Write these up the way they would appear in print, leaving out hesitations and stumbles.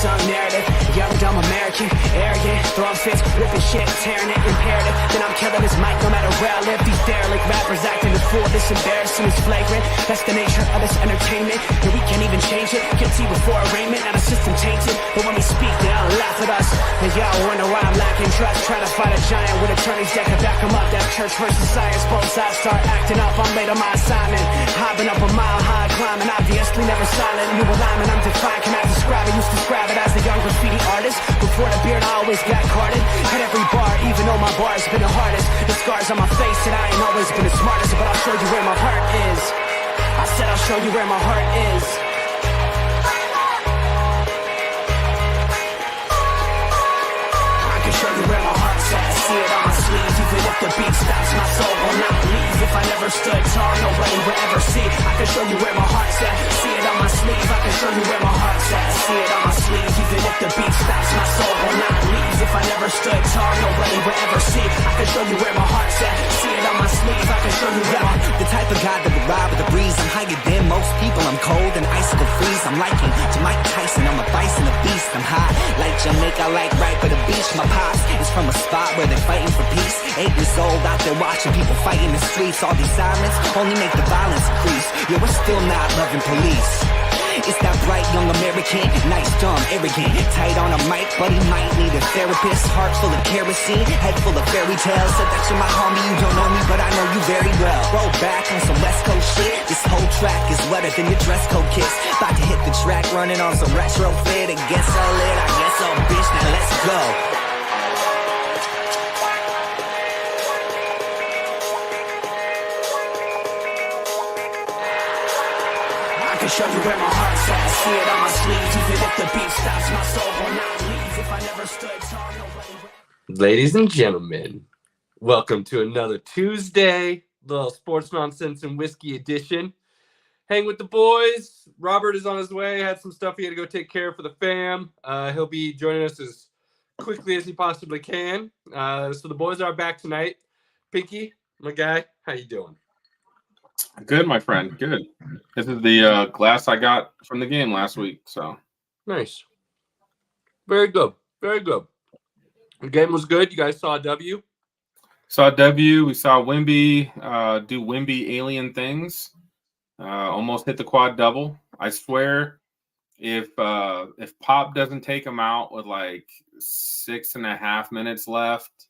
unsung narrative. Young, dumb American, arrogant, throwing fits, ripping shit, tearing it, imperative. Then I'm killing this mic no matter where I live. These derelict rappers acting the fool, this embarrassing is flagrant. That's the nature of this entertainment, and we can't even change it. Guilty before arraignment, now the system tainted. But when we speak, they all laugh at us. And y'all wonder why I'm lacking trust. Try to fight a giant with attorneys that can back them up. That's church versus science, both sides start acting up. I'm late on my assignment, hopping up a mile high, climbing, obviously never silent. New alignment, I'm defiant, can I describe it? Used to describe it as the young graffiti artist. Before the beard, I always got carded. At every bar, even though my bar's been the hardest. The scars on my face, and I ain't always been the smartest. But I'll show you where my heart is. I said I'll show you where my heart is. I can show you where my heart's at. See it on my sleeve. Even if the beat stops, my soul will not leave. If I never stood tall, nobody will ever see. I can show you where my heart's at. See it on my sleeve. I can show you where my heart's at. See it on my sleeve. Even if the beat stops, my soul will not leave. If I never stood tall, nobody will ever see. I can show you where my heart's at. See it on my sleeve. I can show you where my... The type of guy that would ride with the breeze. I'm higher than most people. I'm cold and icicle freeze. I'm liking to Mike Tyson. I'm a bison, a beast. I'm hot like Jamaica, like right by the beach. My pops is from a spot where they're fighting for peace. 8 years old out there watching people fight in the streets. All these sirens only make the violence increase. Yeah, we're still not loving police. It's that bright young American, nice, dumb, arrogant, tight on a mic, but he might need a therapist. Heart full of kerosene, head full of fairy tales. Said that you're my homie, you don't know me, but I know you very well. Roll back on some West Coast shit. This whole track is wetter than your dress code kiss. About to hit the track, running on some retro fit. It gets so lit, I guess so, bitch, now let's go. I can show you where my heart's at. See it on my sleeve. Even if the beat stops, my soul will not leave. If I never stood tall, nobody will... Ladies and gentlemen, welcome to another Tuesday, little sports nonsense and whiskey edition. Hang with the boys. Robert is on his way. Had some stuff he had to go take care of for the fam. He'll be joining us as quickly as he possibly can. So the boys are back tonight. Pinky, my guy, how you doing? Good, my friend. Good. This is the glass I got from the game last week. So nice. Very good. Very good. The game was good. You guys saw a W? Saw a W. We saw Wemby do Wemby alien things. Almost hit the quad double. I swear, if Pop doesn't take him out with like 6.5 minutes left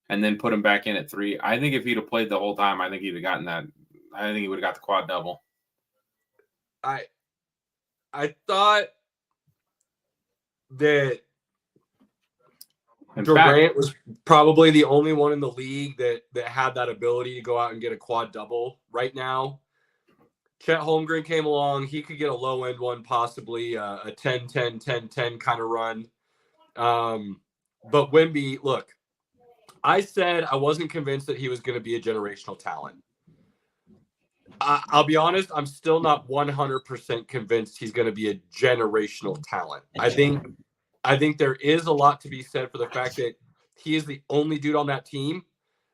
and then put him back in at 3, I think if he'd have played the whole time, I think he'd have gotten that. I think he would have got the quad double. I thought that Durant was probably the only one in the league that had that ability to go out and get a quad double right now. Chet Holmgren came along. He could get a low-end one, possibly a 10-10-10-10 kind of run. But Wemby, look, I said I wasn't convinced that he was going to be a generational talent. I'll be honest, I'm still not 100% convinced he's going to be a generational talent. I think there is a lot to be said for the fact that he is the only dude on that team,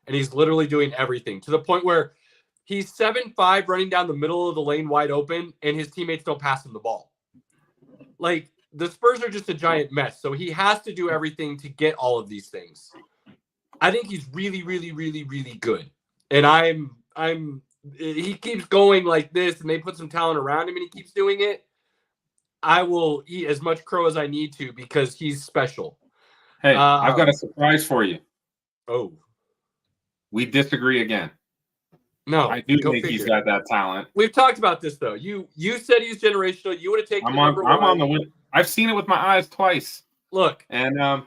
and he's literally doing everything to the point where he's 7'5", running down the middle of the lane wide open, and his teammates don't pass him the ball. Like, the Spurs are just a giant mess, so he has to do everything to get all of these things. I think he's really, really, really, really good, and he keeps going like this, and they put some talent around him, and he keeps doing it. I will eat as much crow as I need to because he's special. Hey, I've got a surprise for you. Oh. We disagree again. No, I do think he's got that talent. We've talked about this, though. You said he's generational. You would have taken number one. I'm on the win. I've seen it with my eyes twice. Look. And I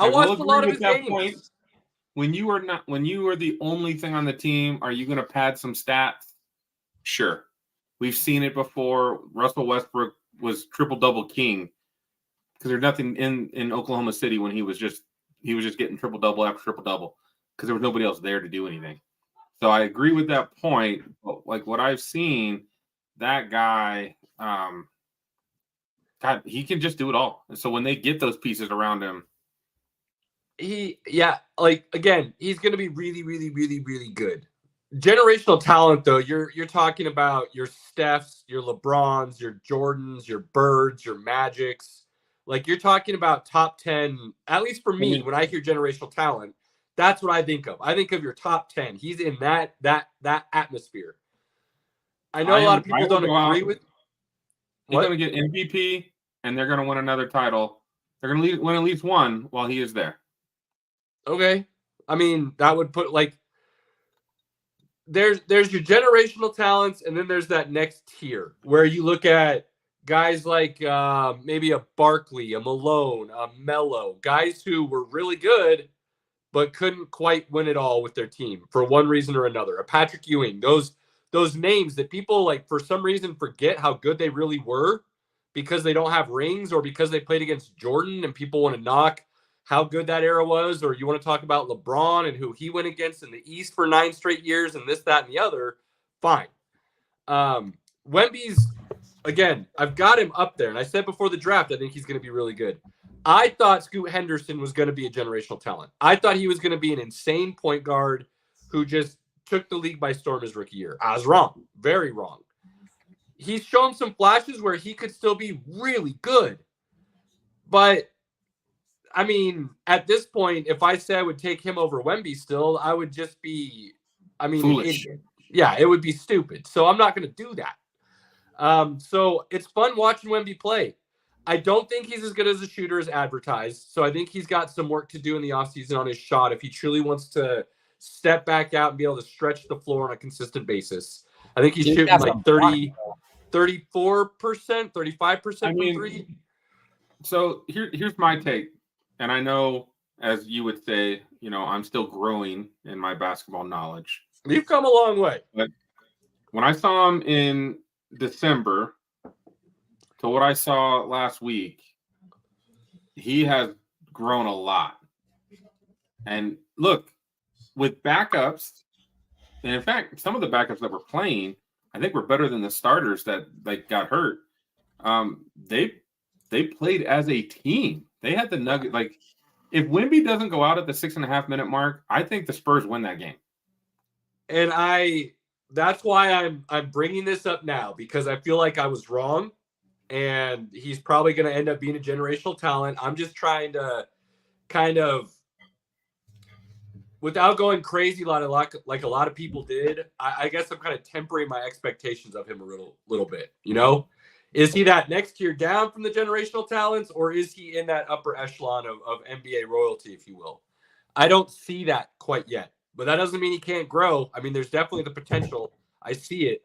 watched a lot of his games. Point, when you are the only thing on the team, are you going to pad some stats? Sure. We've seen it before. Russell Westbrook was triple-double king because there's nothing in Oklahoma City when he was just getting triple-double after triple-double because there was nobody else there to do anything. So I agree with that point. But like what I've seen, that guy, God, he can just do it all. And so when they get those pieces around him, he's going to be really, really, really, really good. Generational talent, though, you're talking about your Stephs, your LeBrons, your Jordans, your Birds, your Magics. Like you're talking about top 10, at least for me, when I hear generational talent, that's what I think of. I think of your top 10. He's in that atmosphere. I know a lot of people don't agree with. He's going to get MVP, and they're going to win another title. They're going to win at least one while he is there. Okay. I mean, that would put like there's your generational talents, and then there's that next tier where you look at guys like maybe a Barkley, a Malone, a Melo, guys who were really good but couldn't quite win it all with their team for one reason or another. A Patrick Ewing, those names that people like for some reason forget how good they really were because they don't have rings or because they played against Jordan and people want to knock how good that era was, or you want to talk about LeBron and who he went against in the East for 9 straight years and this, that, and the other. Fine. Wemby's, again, I've got him up there. And I said before the draft, I think he's going to be really good. I thought Scoot Henderson was going to be a generational talent. I thought he was going to be an insane point guard who just took the league by storm his rookie year. I was wrong. Very wrong. He's shown some flashes where he could still be really good. But, I mean, at this point, if I say I would take him over Wemby still, I would just be, foolish. It would be stupid. So I'm not going to do that. So it's fun watching Wemby play. I don't think he's as good as a shooter as advertised. So I think he's got some work to do in the offseason on his shot if he truly wants to step back out and be able to stretch the floor on a consistent basis. I think he's shooting like 34%, 35% from three. So here's my take. And I know, as you would say, I'm still growing in my basketball knowledge. You've come a long way. But when I saw him in December to what I saw last week, he has grown a lot. And look, with backups, and in fact, some of the backups that were playing, I think were better than the starters that got hurt. They played as a team. They had the nugget. Like, if Wemby doesn't go out at the 6.5 minute mark, I think the Spurs win that game. And that's why I'm bringing this up now, because I feel like I was wrong, and he's probably going to end up being a generational talent. I'm just trying to kind of, without going crazy like a lot of people did, I guess I'm kind of tempering my expectations of him a little bit. Is he that next tier down from the generational talents, or is he in that upper echelon of NBA royalty, if you will? I don't see that quite yet, but that doesn't mean he can't grow. I mean, there's definitely the potential. I see it,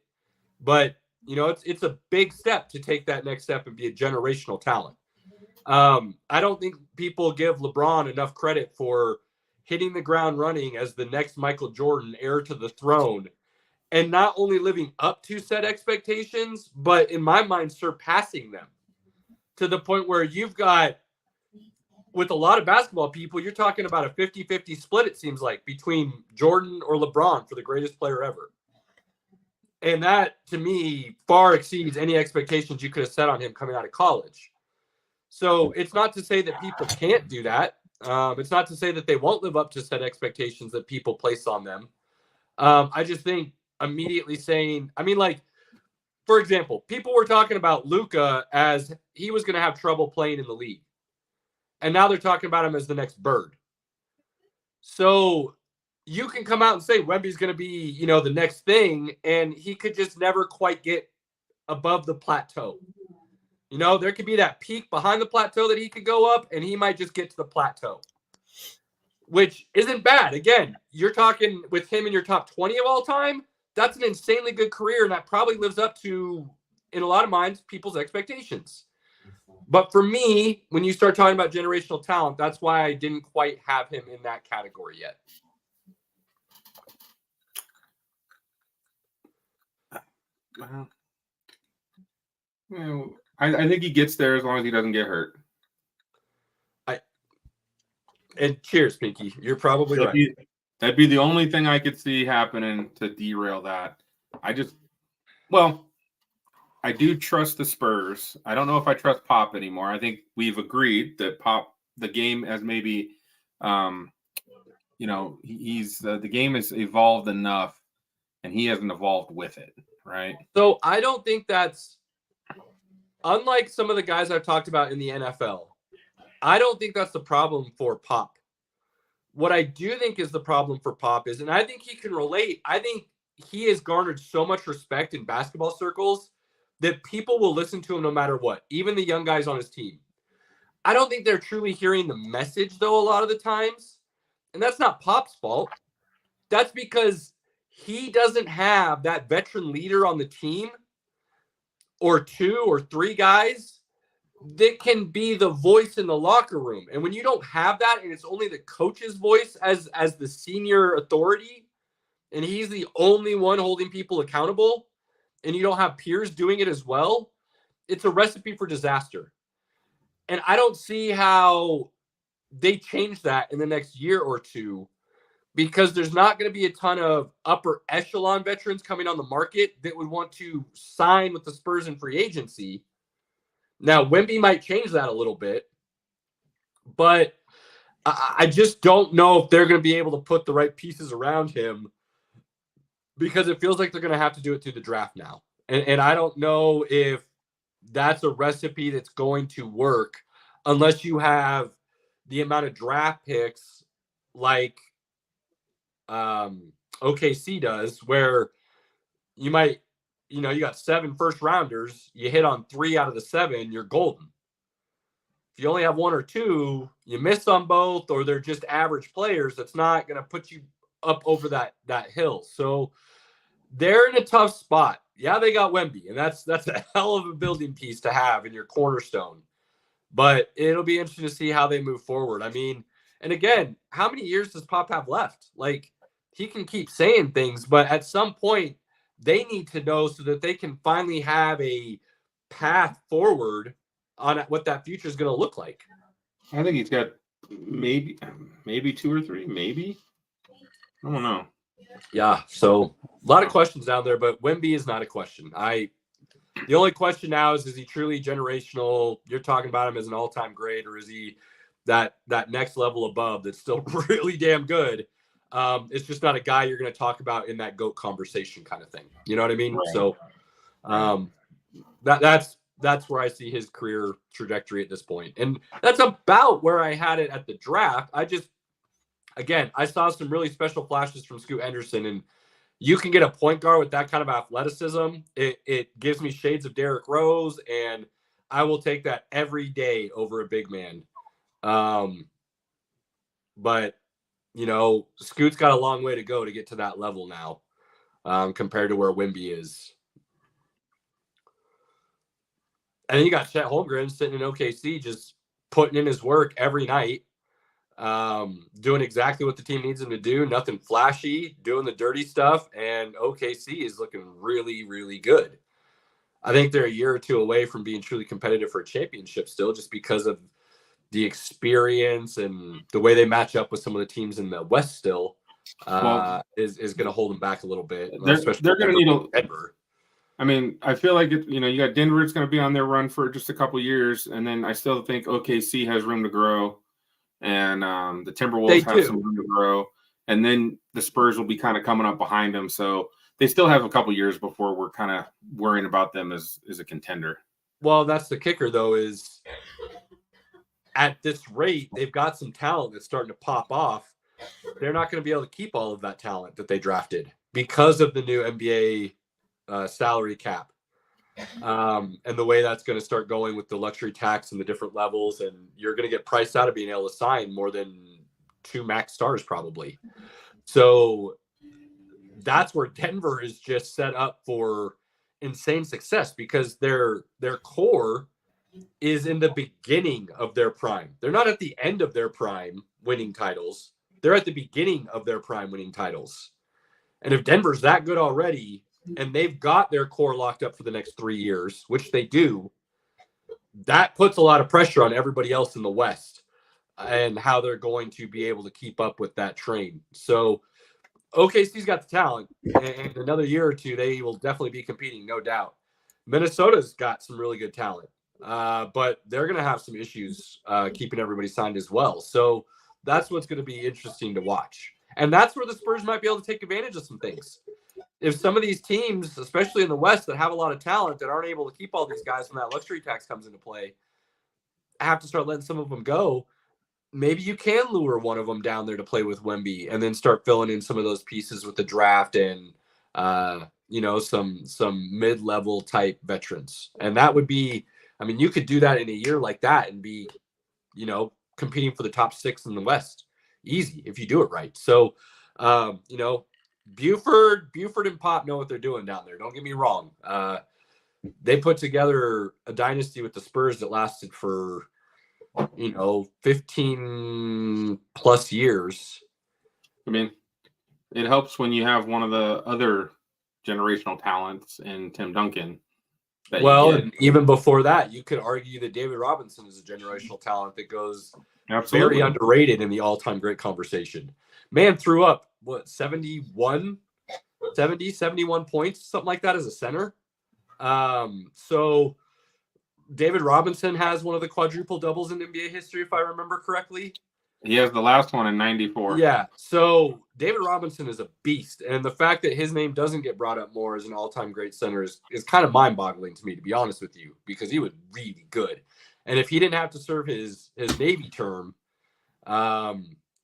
but it's a big step to take that next step and be a generational talent. I don't think people give LeBron enough credit for hitting the ground running as the next Michael Jordan, heir to the throne, and not only living up to said expectations, but in my mind, surpassing them to the point where you've got, with a lot of basketball people, you're talking about a 50-50 split, it seems like, between Jordan or LeBron for the greatest player ever. And that, to me, far exceeds any expectations you could have set on him coming out of college. So it's not to say that people can't do that. It's not to say that they won't live up to said expectations that people place on them. I just think immediately saying, for example, people were talking about Luka as he was going to have trouble playing in the league. And now they're talking about him as the next Bird. So you can come out and say Wemby's going to be, the next thing, and he could just never quite get above the plateau. There could be that peak behind the plateau that he could go up, and he might just get to the plateau, which isn't bad. Again, you're talking with him in your top 20 of all time. That's an insanely good career, and that probably lives up to, in a lot of minds, people's expectations. But for me, when you start talking about generational talent, that's why I didn't quite have him in that category yet. I think he gets there as long as he doesn't get hurt. And cheers, Pinky. You're probably right. That'd be the only thing I could see happening to derail that. I do trust the Spurs. I don't know if I trust Pop anymore. I think we've agreed that Pop, the game has maybe, he's the game has evolved enough, and he hasn't evolved with it, right? So I don't think that's, unlike some of the guys I've talked about in the NFL, I don't think that's the problem for Pop. What I do think is the problem for Pop is, and I think he can relate, I think he has garnered so much respect in basketball circles that people will listen to him no matter what, even the young guys on his team. I don't think they're truly hearing the message, though, a lot of the times. And that's not Pop's fault. That's because he doesn't have that veteran leader on the team, or 2 or 3 guys that can be the voice in the locker room. And when you don't have that, and it's only the coach's voice as the senior authority, and he's the only one holding people accountable, and you don't have peers doing it as well, it's a recipe for disaster. And I don't see how they change that in the next year or two, because there's not going to be a ton of upper echelon veterans coming on the market that would want to sign with the Spurs in free agency. Now, Wemby might change that a little bit, but I just don't know if they're going to be able to put the right pieces around him, because it feels like they're going to have to do it through the draft now. And I don't know if that's a recipe that's going to work unless you have the amount of draft picks like OKC does, where you might, you got 7 first rounders, you hit on 3 out of the 7, you're golden. If you only have 1 or 2, you miss on both, or they're just average players, that's not going to put you up over that hill. So they're in a tough spot. Yeah, they got Wemby, and that's a hell of a building piece to have in your cornerstone. But it'll be interesting to see how they move forward. I mean, and again, how many years does Pop have left? Like, he can keep saying things, but at some point, they need to know so that they can finally have a path forward on what that future is going to look like. I think he's got maybe 2 or 3, maybe. I don't know. Yeah, so a lot of questions down there, but Wemby is not a question. The only question now is he truly generational? You're talking about him as an all-time great, or is he that next level above that's still really damn good? It's just not a guy you're going to talk about in that GOAT conversation kind of thing. You know what I mean? Right. So that's where I see his career trajectory at this point. And that's about where I had it at the draft. I saw some really special flashes from Scoot Henderson, and you can get a point guard with that kind of athleticism. It gives me shades of Derrick Rose, and I will take that every day over a big man. But Scoot's got a long way to go to get to that level now, compared to where Wemby is. And then you got Chet Holmgren sitting in OKC, just putting in his work every night, doing exactly what the team needs him to do. Nothing flashy, doing the dirty stuff. And OKC is looking really, really good. I think they're a year or 2 away from being truly competitive for a championship still, just because of the experience and the way they match up with some of the teams in the West still is going to hold them back a little bit. They're going to need Denver. I mean, I feel like you got Denver. It's going to be on their run for just a couple years, and then I still think OKC has room to grow, and the Timberwolves have some room to grow, and then the Spurs will be kind of coming up behind them. So they still have a couple years before we're kind of worrying about them as a contender. Well, that's the kicker, though, is at this rate, they've got some talent that's starting to pop off. They're not going to be able to keep all of that talent that they drafted because of the new NBA salary cap, and the way that's going to start going with the luxury tax and the different levels, and you're going to get priced out of being able to sign more than 2 max stars probably. So that's where Denver is just set up for insane success, because their core is in the beginning of their prime. They're not at the end of their prime winning titles. They're at the beginning of their prime winning titles. And if Denver's that good already, and they've got their core locked up for the next 3 years, which they do, that puts a lot of pressure on everybody else in the West and how they're going to be able to keep up with that train. So OKC's got the talent, and another year or 2, they will definitely be competing, no doubt. Minnesota's got some really good talent, but they're going to have some issues keeping everybody signed as well. So that's what's going to be interesting to watch. And that's where the Spurs might be able to take advantage of some things. If some of these teams, especially in the West, that have a lot of talent that aren't able to keep all these guys when that luxury tax comes into play, have to start letting some of them go, maybe you can lure one of them down there to play with Wemby and then start filling in some of those pieces with the draft and some mid-level type veterans. And that would be, I mean, you could do that in a year like that and be, competing for the top 6 in the West. Easy if you do it right. So, Buford and Pop know what they're doing down there. Don't get me wrong. They put together a dynasty with the Spurs that lasted for 15 plus years. I mean, it helps when you have one of the other generational talents in Tim Duncan. And even before that, you could argue that David Robinson is a generational talent that goes very underrated in the all-time great conversation. Man threw up, 71 points, something like that as a center. So David Robinson has one of the quadruple doubles in NBA history, if I remember correctly. He has the last one in 94. Yeah. So David Robinson is a beast. And the fact that his name doesn't get brought up more as an all-time great center is kind of mind-boggling to me, to be honest with you, because he was really good. And if he didn't have to serve his Navy term,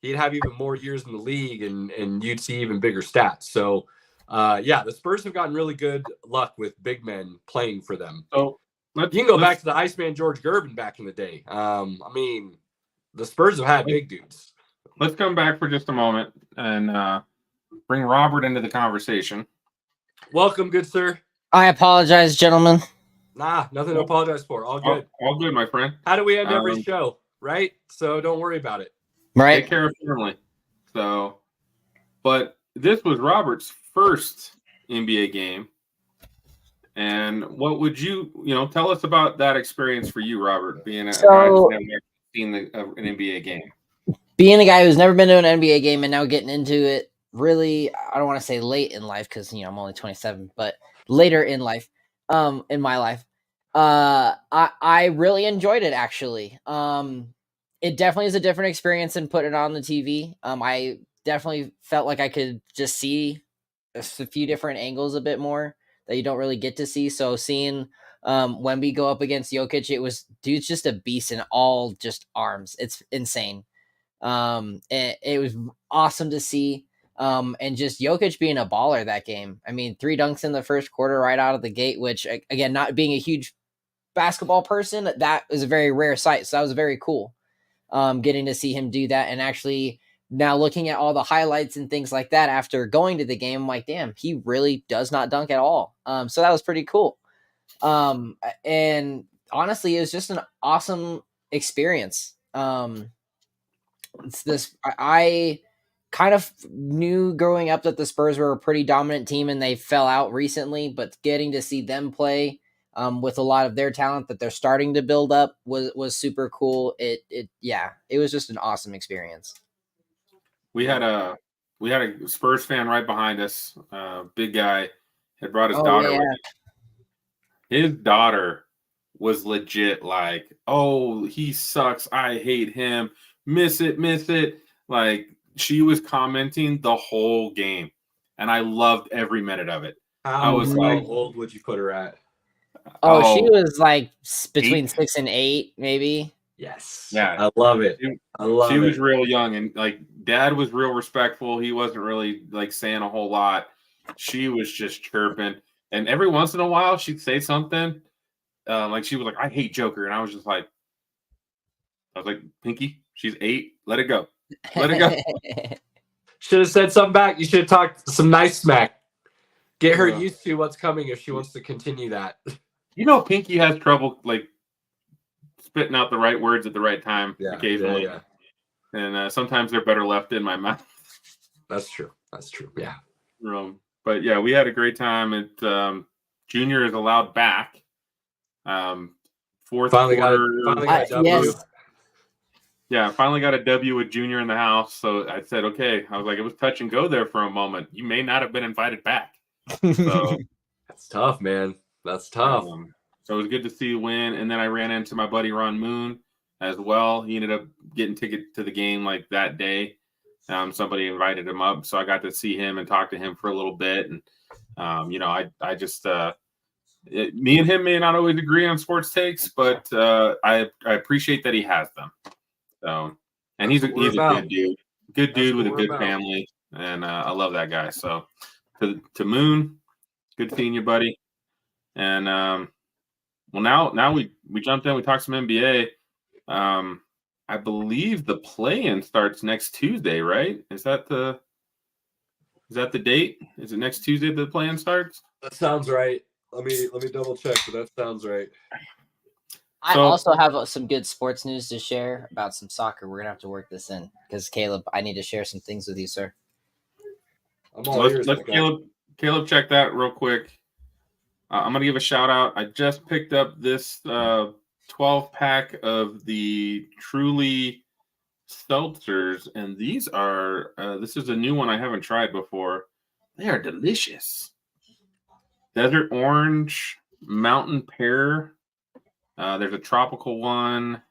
he'd have even more years in the league and you'd see even bigger stats. So, the Spurs have gotten really good luck with big men playing for them. So you can go back to the Iceman George Gervin back in the day. The Spurs have had big dudes. Let's come back for just a moment and bring Robert into the conversation. Welcome, good sir. I apologize, gentlemen. Nah, nothing to apologize for. All good. All good, my friend. How do we end every show, right? So don't worry about it. Right. Take care of family. So, but this was Robert's first NBA game. And what would you tell us about that experience for you, Robert, being a guy who's never seen an NBA game? Being a guy who's never been to an NBA game and now getting into it really, I don't want to say late in life because, I'm only 27, but later in life, in my life, I really enjoyed it, actually. It definitely is a different experience than putting it on the TV. I definitely felt like I could just see a few different angles a bit more that you don't really get to see. So seeing Wemby go up against Jokic, dude's just a beast in all just arms. It's insane. It was awesome to see. And just Jokic being a baller that game. I mean, 3 dunks in the first quarter right out of the gate, which again, not being a huge basketball person, that was a very rare sight. So that was very cool. Getting to see him do that, and actually now looking at all the highlights and things like that after going to the game, I'm like, damn, he really does not dunk at all. So that was pretty cool. And honestly, it was just an awesome experience. I kind of knew growing up that the Spurs were a pretty dominant team and they fell out recently, but getting to see them play with a lot of their talent that they're starting to build up was super cool. It was just an awesome experience. We had a Spurs fan right behind us. Big guy had brought his daughter with him. His daughter was legit like, oh, he sucks. I hate him. Miss it. Like, she was commenting the whole game, and I loved every minute of it. How old would you put her at? Oh, she was like between 6 and 8, maybe. Yes. Yeah. I love it. She was real young, and like Dad was real respectful. He wasn't really like saying a whole lot. She was just chirping, and every once in a while she'd say something. Like she was like, "I hate Joker," and I was like, "Pinky, she's 8. Let it go. Let it go." Should have said something back. You should have talked some nice smack. Get her used to what's coming if she wants to continue that. Pinky has trouble like spitting out the right words at the right time occasionally. Yeah. And sometimes they're better left in my mouth. That's true. Yeah. But yeah, we had a great time. And Junior is allowed back. Fourth quarter. Finally got a W. Yes. Yeah, finally got a W with Junior in the house. So I said, okay. I was like, it was touch and go there for a moment. You may not have been invited back. So that's tough, man. That's tough. So it was good to see you win. And then I ran into my buddy Ron Moon as well. He ended up getting ticket to the game like that day. Somebody invited him up, so I got to see him and talk to him for a little bit. And I just Me and him may not always agree on sports takes, but I appreciate that he has them. So, and he's a good dude. Good dude with a good family, and I love that guy. So, to Moon, good seeing you, buddy. And well, now we jumped in. We talked some NBA. I believe the play-in starts next Tuesday, right? Is that the date? Is it next Tuesday that the play-in starts? That sounds right. Let me double check, but that sounds right. I also have some good sports news to share about some soccer. We're gonna have to work this in because Caleb, I need to share some things with you, sir. Let's Caleb check that real quick. I'm gonna give a shout out. I just picked up this 12-pack of the Truly seltzers, and these are this is a new one I haven't tried before. They are delicious. Desert orange, mountain pear. There's a tropical one,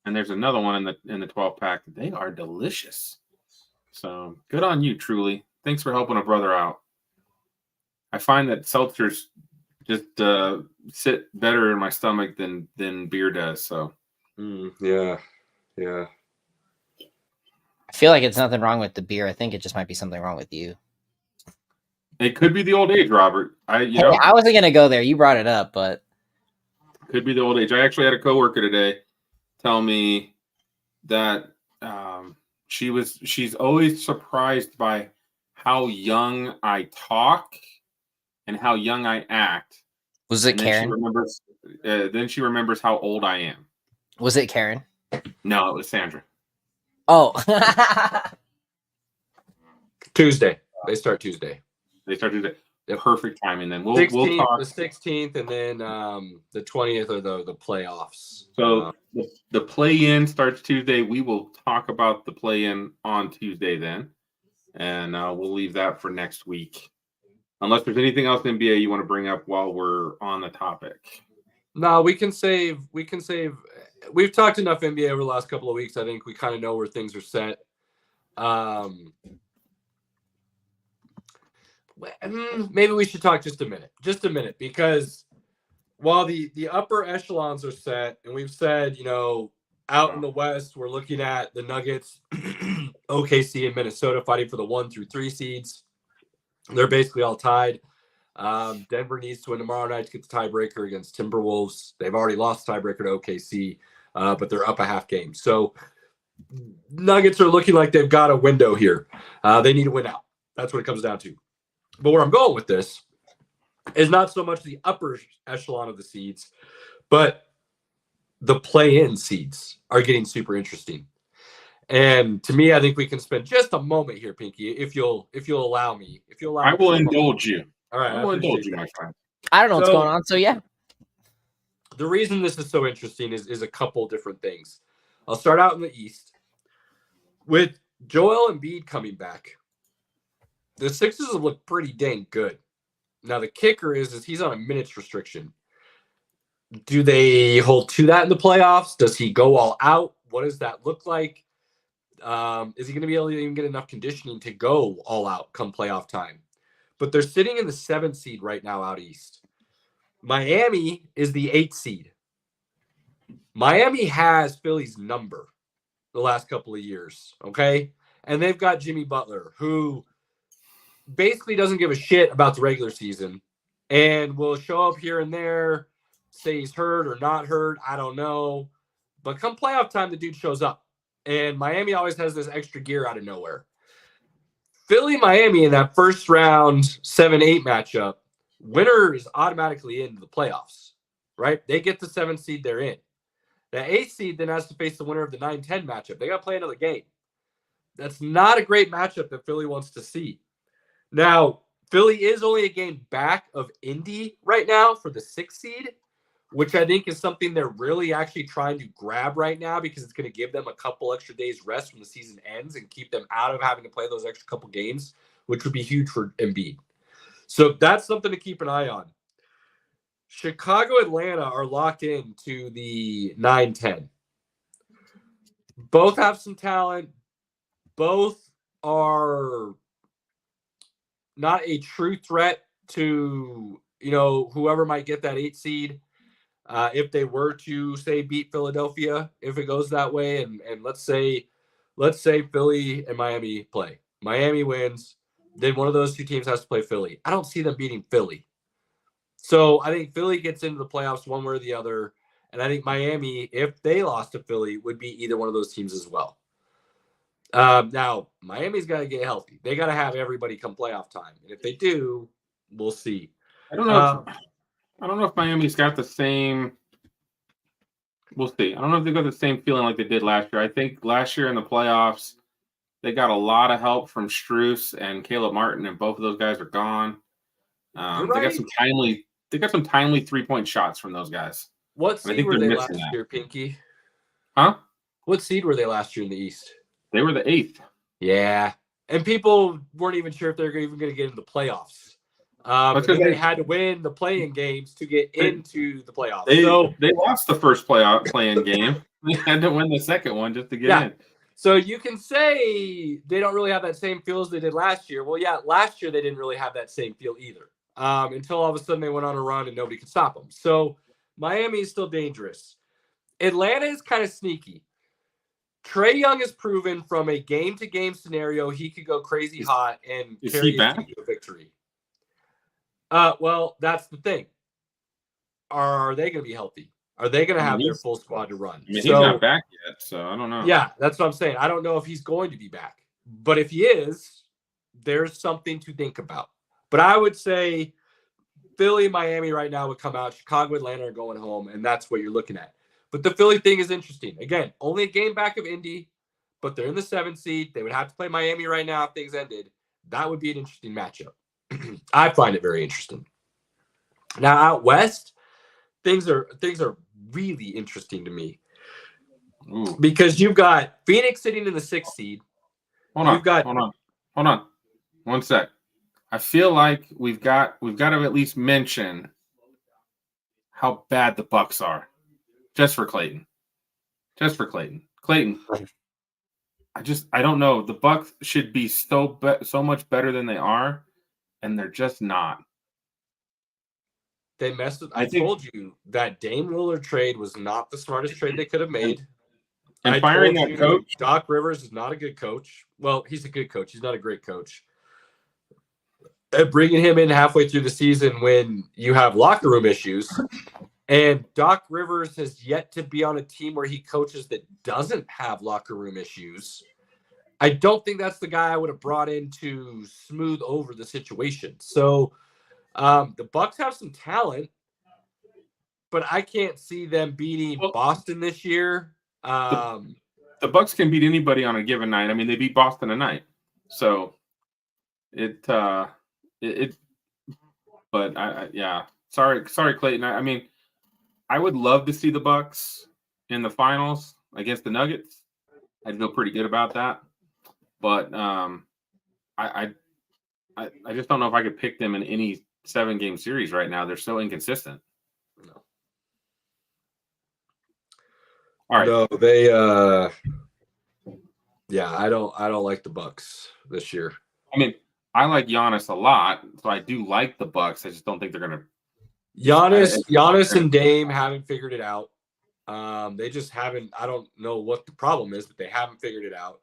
and there's another one in the 12-pack. They are delicious. So good on you, Truly. Thanks for helping a brother out. I find that seltzers just sit better in my stomach than beer does. So yeah. I feel like it's nothing wrong with the beer. I think it just might be something wrong with you. It could be the old age, Robert. I wasn't gonna go there. You brought it up, but could be the old age. I actually had a coworker today tell me that she's always surprised by how young I talk and how young I act. Was it Karen? Then she remembers how old I am. Was it Karen? No, it was Sandra. Oh. Tuesday. They start Tuesday. Perfect timing then. We'll talk. The 16th and then the 20th are the playoffs. So the play-in starts Tuesday. We will talk about the play-in on Tuesday then. And we'll leave that for next week. Unless there's anything else in NBA you want to bring up while we're on the topic. No, we can save. We've talked enough NBA over the last couple of weeks. I think we kind of know where things are set. Maybe we should talk just a minute, because while the upper echelons are set, and we've said, out in the West, we're looking at the Nuggets, OKC, and Minnesota fighting for the 1 through 3 seeds. They're basically all tied. Denver needs to win tomorrow night to get the tiebreaker against Timberwolves. They've already lost the tiebreaker to OKC, but they're up a half game. So Nuggets are looking like they've got a window here. They need to win out. That's what it comes down to. But where I'm going with this is not so much the upper echelon of the seeds, but the play-in seeds are getting super interesting. And to me, I think we can spend just a moment here, Pinky, if you'll allow me. I will indulge you. All right, I will indulge you, my friend. I don't know what's going on, so yeah. The reason this is so interesting is a couple different things. I'll start out in the East. With Joel Embiid coming back, the Sixers have looked pretty dang good. Now, the kicker is he's on a minutes restriction. Do they hold to that in the playoffs? Does he go all out? What does that look like? Is he going to be able to even get enough conditioning to go all out come playoff time? But they're sitting in the 7th seed right now out East. Miami is the 8th seed. Miami has Philly's number the last couple of years, okay? And they've got Jimmy Butler, who basically doesn't give a shit about the regular season and will show up here and there, say he's hurt or not hurt, I don't know. But come playoff time, the dude shows up. And Miami always has this extra gear out of nowhere. Philly, Miami in that first round 7-8 matchup, winner is automatically into the playoffs, right? They get the 7th seed, they're in. The 8th seed then has to face the winner of the 9-10 matchup. They got to play another game. That's not a great matchup that Philly wants to see. Now, Philly is only a game back of Indy right now for the 6th seed, which I think is something they're really actually trying to grab right now because it's going to give them a couple extra days rest when the season ends and keep them out of having to play those extra couple games, which would be huge for Embiid. So that's something to keep an eye on. Chicago, Atlanta are locked into the 9-10. Both have some talent. Both are not a true threat to whoever might get that 8 seed, if they were to say beat Philadelphia, if it goes that way, and let's say Philly and Miami play. Miami wins, then one of those two teams has to play Philly. I don't see them beating Philly. So I think Philly gets into the playoffs one way or the other. And I think Miami, if they lost to Philly, would be either one of those teams as well. Now, Miami's got to get healthy. They got to have everybody come playoff time. And if they do, we'll see. I don't know. I don't know if Miami's got the same. We'll see. I don't know if they've got the same feeling like they did last year. I think last year in the playoffs, they got a lot of help from Strus and Caleb Martin, and both of those guys are gone. Right. They got some timely 3-point shots from those guys. What seed were they last year, Pinky? Huh? What seed were they last year in the East? They were the 8th. Yeah. And people weren't even sure if they were even going to get into the playoffs. They had to win the play-in games to get into the playoffs. They lost the first play-in game. They had to win the second one just to get in. So you can say they don't really have that same feel as they did last year. Well, yeah, last year they didn't really have that same feel either. Until all of a sudden they went on a run and nobody could stop them. So Miami is still dangerous. Atlanta is kind of sneaky. Trae Young has proven from a game-to-game scenario he could go crazy hot and carry his team to a victory. Well, that's the thing. Are they going to be healthy? Are they going to have their full squad to run? He's not back yet, so I don't know. Yeah, that's what I'm saying. I don't know if he's going to be back. But if he is, there's something to think about. But I would say Philly, Miami right now would come out. Chicago, Atlanta are going home, and that's what you're looking at. But the Philly thing is interesting. Again, only a game back of Indy, but they're in the 7th seed. They would have to play Miami right now if things ended. That would be an interesting matchup. I find it very interesting. Now out west, things are really interesting to me. Ooh. Because you've got Phoenix sitting in the 6th seed. Hold on. 1 sec. I feel like we've got to at least mention how bad the Bucks are. Just for Clayton. Clayton. I don't know. The Bucks should be so much better than they are, and they're just not. They messed with. I told you that Dame Lillard trade was not the smartest trade they could have made. And firing that coach, Doc Rivers, is not a good coach. Well, he's a good coach. He's not a great coach. And bringing him in halfway through the season when you have locker room issues, and Doc Rivers has yet to be on a team where he coaches that doesn't have locker room issues. I don't think that's the guy I would have brought in to smooth over the situation. So the Bucks have some talent, but I can't see them beating Boston this year. The Bucks can beat anybody on a given night. I mean, they beat Boston tonight, so but yeah. Sorry, Clayton. I mean, I would love to see the Bucks in the finals against the Nuggets. I'd feel pretty good about that, but I just don't know if I could pick them in any 7-game series right now. They're so inconsistent. No. All right. No, they I don't like the Bucks this year. I mean, I like Giannis a lot, so I do like the Bucks. I just don't think they're gonna. Giannis and Dame haven't figured it out. They just haven't. I don't know what the problem is, but they haven't figured it out.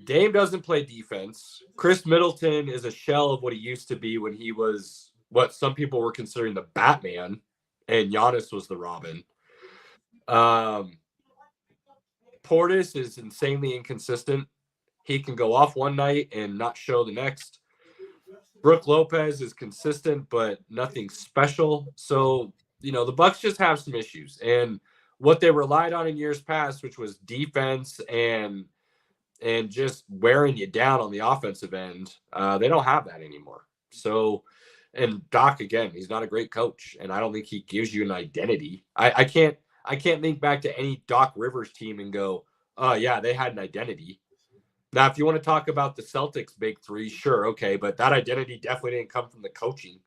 Dame doesn't play defense. Chris Middleton is a shell of what he used to be when he was what some people were considering the Batman, and Giannis was the Robin. Portis is insanely inconsistent. He can go off one night and not show the next. Brook Lopez is consistent, but nothing special. So, the Bucks just have some issues. And what they relied on in years past, which was defense and just wearing you down on the offensive end, they don't have that anymore. So, and Doc, again, he's not a great coach, and I don't think he gives you an identity. I can't think back to any Doc Rivers team and go, oh, yeah, they had an identity. Now, if you want to talk about the Celtics' big three, sure, okay, but that identity definitely didn't come from the coaching.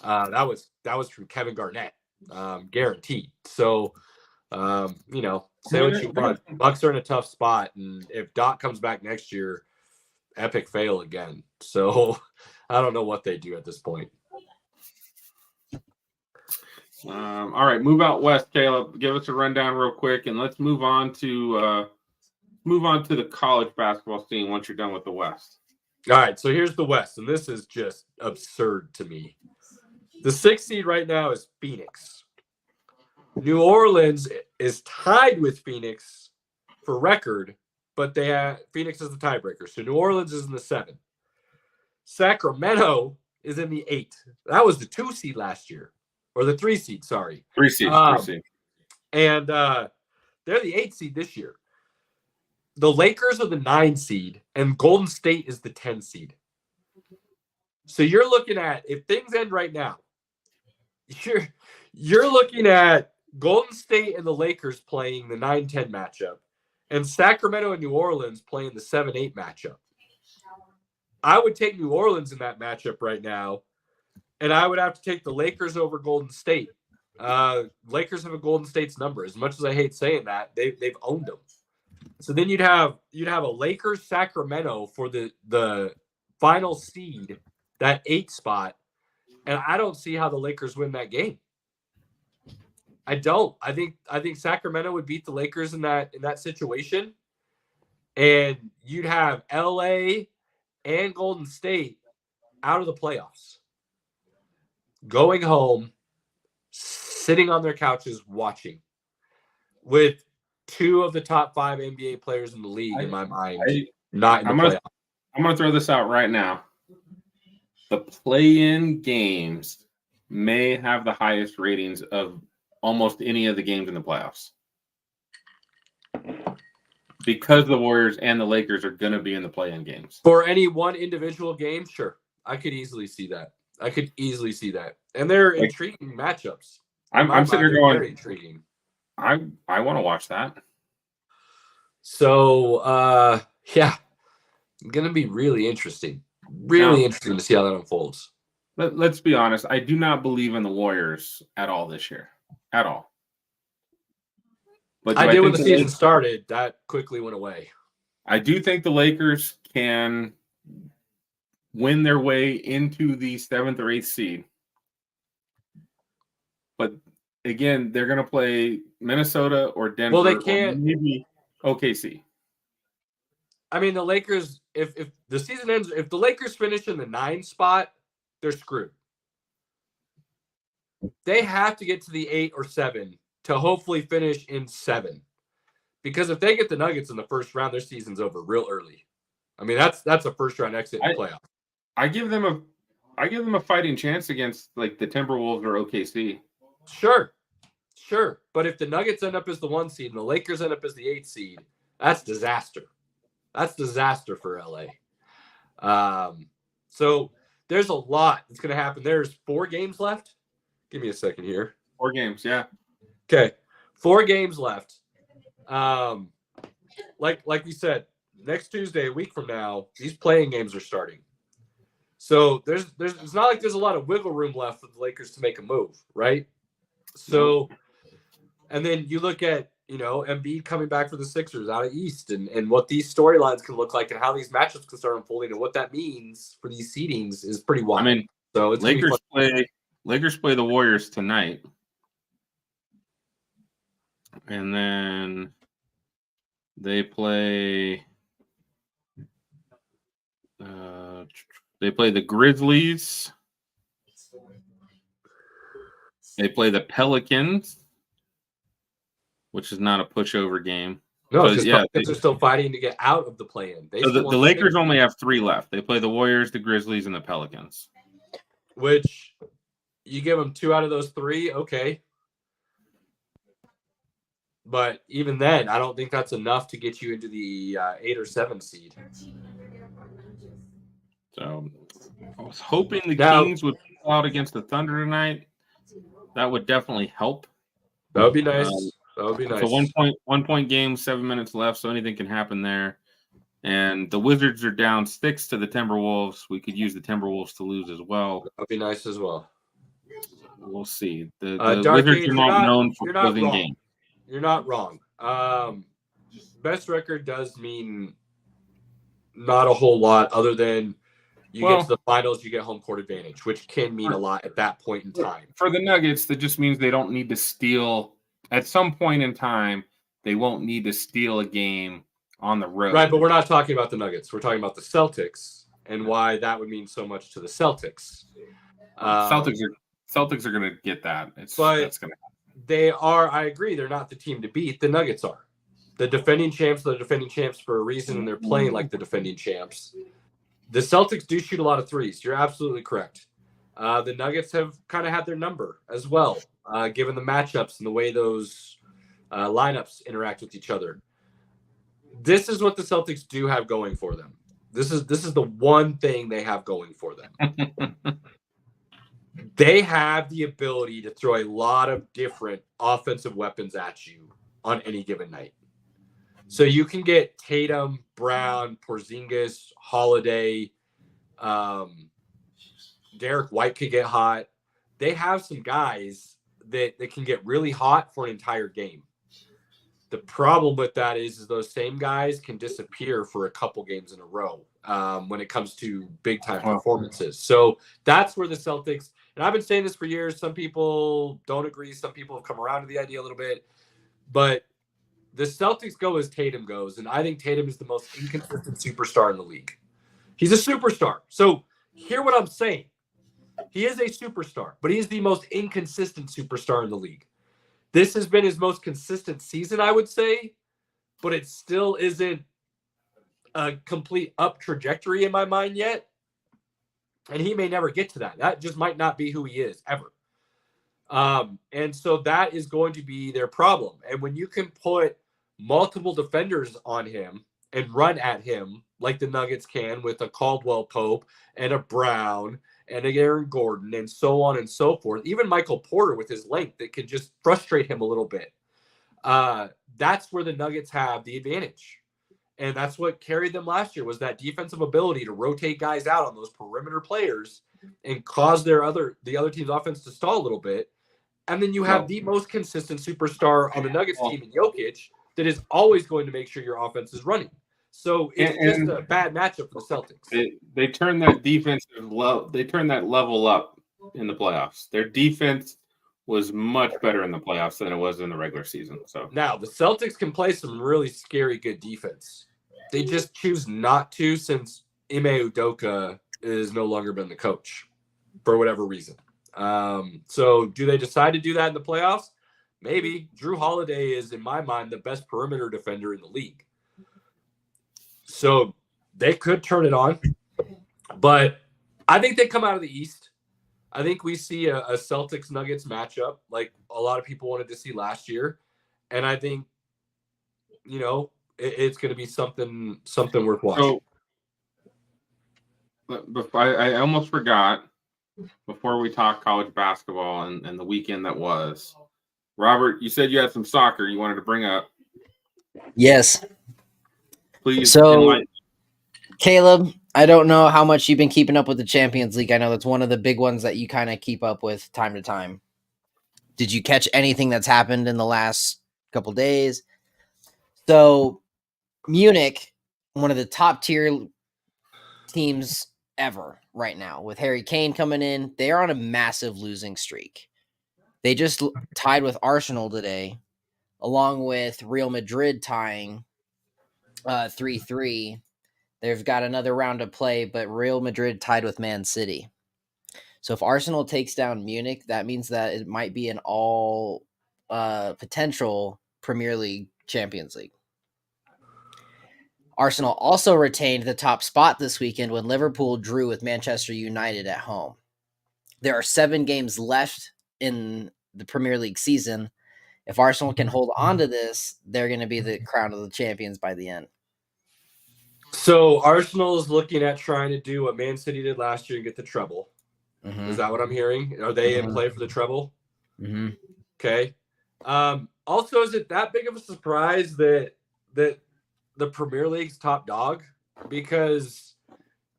That was from Kevin Garnett, guaranteed. So, say what you want. Bucks are in a tough spot, and if Doc comes back next year, epic fail again. So, I don't know what they do at this point. All right, move out west, Caleb. Give us a rundown real quick, and let's move on to the college basketball scene once you're done with the West. All right, so here's the West, and this is just absurd to me. The 6th seed right now is Phoenix. New Orleans is tied with Phoenix for record, but Phoenix is the tiebreaker. So New Orleans is in the 7. Sacramento is in the 8. That was the 2 seed last year, or the 3 seed. Sorry, 3 seed. 3 seed. And they're the 8 seed this year. The Lakers are the 9 seed, and Golden State is the 10 seed. So you're looking at, if things end right now, you're looking at Golden State and the Lakers playing the 9-10 matchup, and Sacramento and New Orleans playing the 7-8 matchup. I would take New Orleans in that matchup right now, and I would have to take the Lakers over Golden State. Lakers have a Golden State's number. As much as I hate saying that, they've owned them. So then you'd have a Lakers Sacramento for the final seed, that 8 spot, and I don't see how the Lakers win that game. I don't. I think Sacramento would beat the Lakers in that situation, and you'd have LA and Golden State out of the playoffs, going home, sitting on their couches watching, with 2 of the top 5 NBA players in the league, in my mind, not in the playoffs. I'm going to throw this out right now. The play-in games may have the highest ratings of almost any of the games in the playoffs, because the Warriors and the Lakers are going to be in the play-in games. For any one individual game, sure. I could easily see that. And they're intriguing matchups. I'm sitting here going, very intriguing. I want to watch that. So, yeah, going to be really interesting. Really interesting to see how that unfolds. Let's be honest. I do not believe in the Warriors at all this year. At all. But I did when the season started. That quickly went away. I do think the Lakers can win their way into the 7th or 8th seed. But again, they're going to play Minnesota or Denver. Well, they can't. Or maybe OKC. I mean, the Lakers, if the season ends, if the Lakers finish in the 9 spot, they're screwed. They have to get to the 8 or 7 to hopefully finish in 7. Because if they get the Nuggets in the first round, their season's over real early. I mean, that's a first round exit in the playoff. I give them a fighting chance against like the Timberwolves or OKC. Sure. But if the Nuggets end up as the 1 seed and the Lakers end up as the 8 seed, that's disaster. That's disaster for LA. So there's a lot that's going to happen. There's 4 games left. Give me a second here. 4 games, yeah. Okay, 4 games left. Like we said, next Tuesday, a week from now, these playing games are starting. So it's not like there's a lot of wiggle room left for the Lakers to make a move, right? So, and then you look at, Embiid coming back for the Sixers out of East and what these storylines can look like and how these matchups can start unfolding and what that means for these seedings is pretty wild. I mean, so it's Lakers play the Warriors tonight. And then they play the Grizzlies. They play the Pelicans, which is not a pushover game. No, because Pelicans are still fighting to get out of the play-in. So the Lakers only have 3 left. They play the Warriors, the Grizzlies, and the Pelicans. Which you give them 2 out of those 3, okay. But even then, I don't think that's enough to get you into the 8 or 7 seed. So I was hoping the Kings would pull out against the Thunder tonight. That would definitely help. That would be nice. So 1 point game, 7 minutes left, so anything can happen there. And the Wizards are down 6 to the Timberwolves. We could use the Timberwolves to lose as well. That would be nice as well. We'll see. The Wizards are not known for closing games. You're not wrong. Best record does mean not a whole lot other than You get to the finals, you get home court advantage, which can mean a lot at that point in time. For the Nuggets, that just means they don't need to steal. At some point in time, they won't need to steal a game on the road. Right, but we're not talking about the Nuggets. We're talking about the Celtics and why that would mean so much to the Celtics. Celtics are going to get that. That's going to happen. They are, I agree, they're not the team to beat. The Nuggets are. The defending champs are the defending champs for a reason, and they're playing like the defending champs. The Celtics do shoot a lot of threes. You're absolutely correct. The Nuggets have kind of had their number as well, given the matchups and the way those lineups interact with each other. This is what the Celtics do have going for them. This is the one thing they have going for them. They have the ability to throw a lot of different offensive weapons at you on any given night. So you can get Tatum, Brown, Porzingis, Holiday, Derek White could get hot. They have some guys that can get really hot for an entire game. The problem with that is those same guys can disappear for a couple games in a row when it comes to big-time performances. So that's where the Celtics, and I've been saying this for years, some people don't agree, some people have come around to the idea a little bit, but the Celtics go as Tatum goes, and I think Tatum is the most inconsistent superstar in the league. He's a superstar. So hear what I'm saying. He is a superstar, but he is the most inconsistent superstar in the league. This has been his most consistent season, I would say, but it still isn't a complete up trajectory in my mind yet. And he may never get to that. That just might not be who he is ever. And so that is going to be their problem. And when you can put multiple defenders on him and run at him like the Nuggets can with a Caldwell Pope and a Brown and a Aaron Gordon and so on and so forth, even Michael Porter with his length that can just frustrate him a little bit. That's where the Nuggets have the advantage. And that's what carried them last year was that defensive ability to rotate guys out on those perimeter players and cause the other team's offense to stall a little bit. And then you have the most consistent superstar on the Nuggets team in Jokic that is always going to make sure your offense is running. So it's just a bad matchup for the Celtics. They turned that they turned that level up in the playoffs. Their defense was much better in the playoffs than it was in the regular season. So now the Celtics can play some really scary good defense. They just choose not to since Ime Udoka is no longer been the coach for whatever reason. So do they decide to do that in the playoffs? Maybe. Drew Holiday is, in my mind, the best perimeter defender in the league. So they could turn it on. But I think they come out of the East. I think we see a Celtics-Nuggets matchup like a lot of people wanted to see last year. And I think, it's going to be something worth watching. So, I almost forgot before we talk college basketball and the weekend that was. Robert, you said you had some soccer you wanted to bring up. Yes. Please. So, Caleb, I don't know how much you've been keeping up with the Champions League. I know that's one of the big ones that you kind of keep up with time to time. Did you catch anything that's happened in the last couple days? So, Munich, one of the top tier teams ever right now, with Harry Kane coming in, they are on a massive losing streak. They just tied with Arsenal today, along with Real Madrid tying 3-3. They've got another round to play, but Real Madrid tied with Man City. So if Arsenal takes down Munich, that means that it might be an all potential Premier League Champions League. Arsenal also retained the top spot this weekend when Liverpool drew with Manchester United at home. There are 7 games left in the Premier League season. If Arsenal can hold on to this, they're going to be the crown of the champions by the end. So Arsenal is looking at trying to do what Man City did last year and get the treble. Mm-hmm. Is that what I'm hearing? Are they in play for the treble? Mm-hmm. Okay. Also, is it that big of a surprise that the Premier League's top dog? Because,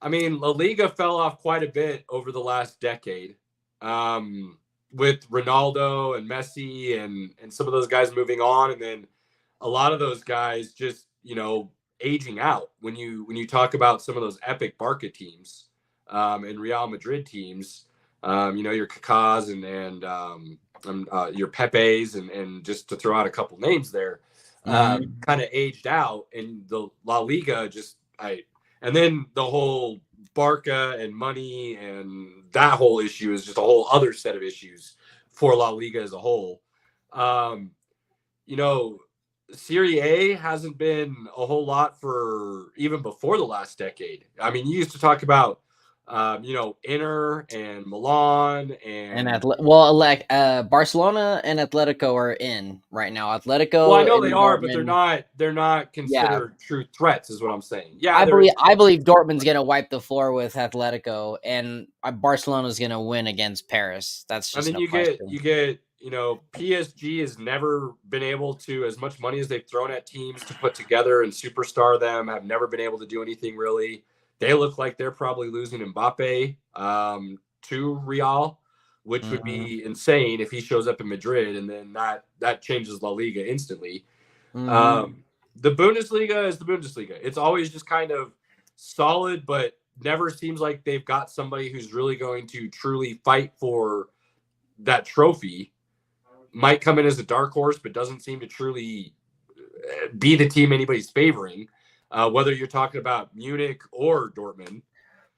La Liga fell off quite a bit over the last decade with Ronaldo and Messi and some of those guys moving on. And then a lot of those guys just, aging out. When you talk about some of those epic Barca teams, and Real Madrid teams. Your Kakas and your Pepes and just to throw out a couple names there, kind of aged out, and the La Liga and then the whole Barca and money and that whole issue is just a whole other set of issues for La Liga as a whole. Serie A hasn't been a whole lot for even before the last decade. I mean, you used to talk about Inter and Milan and Barcelona and Atletico are in right now. Atletico. Well, I know they are, but they're not considered true threats, is what I'm saying. Yeah, I believe Dortmund's gonna wipe the floor with Atletico, and Barcelona's gonna win against Paris. That's just. And then you get PSG has never been able to, as much money as they've thrown at teams to put together and superstar them, have never been able to do anything really. They look like they're probably losing Mbappe to Real, which would be insane if he shows up in Madrid, and then that changes La Liga instantly. The Bundesliga is the Bundesliga. It's always just kind of solid, but never seems like they've got somebody who's really going to truly fight for that trophy. Might come in as a dark horse, but doesn't seem to truly be the team anybody's favoring. Whether you're talking about Munich or Dortmund,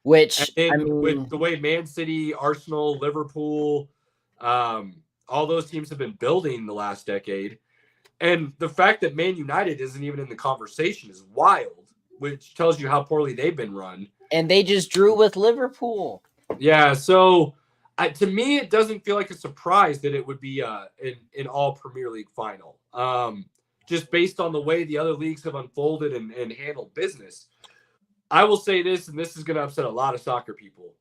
with the way Man City, Arsenal, Liverpool, all those teams have been building the last decade, and the fact that Man United isn't even in the conversation is wild, which tells you how poorly they've been run. And they just drew with Liverpool. Yeah, so to me, it doesn't feel like a surprise that it would be an all Premier League final. Just based on the way the other leagues have unfolded and handled business. I will say this, and this is going to upset a lot of soccer people.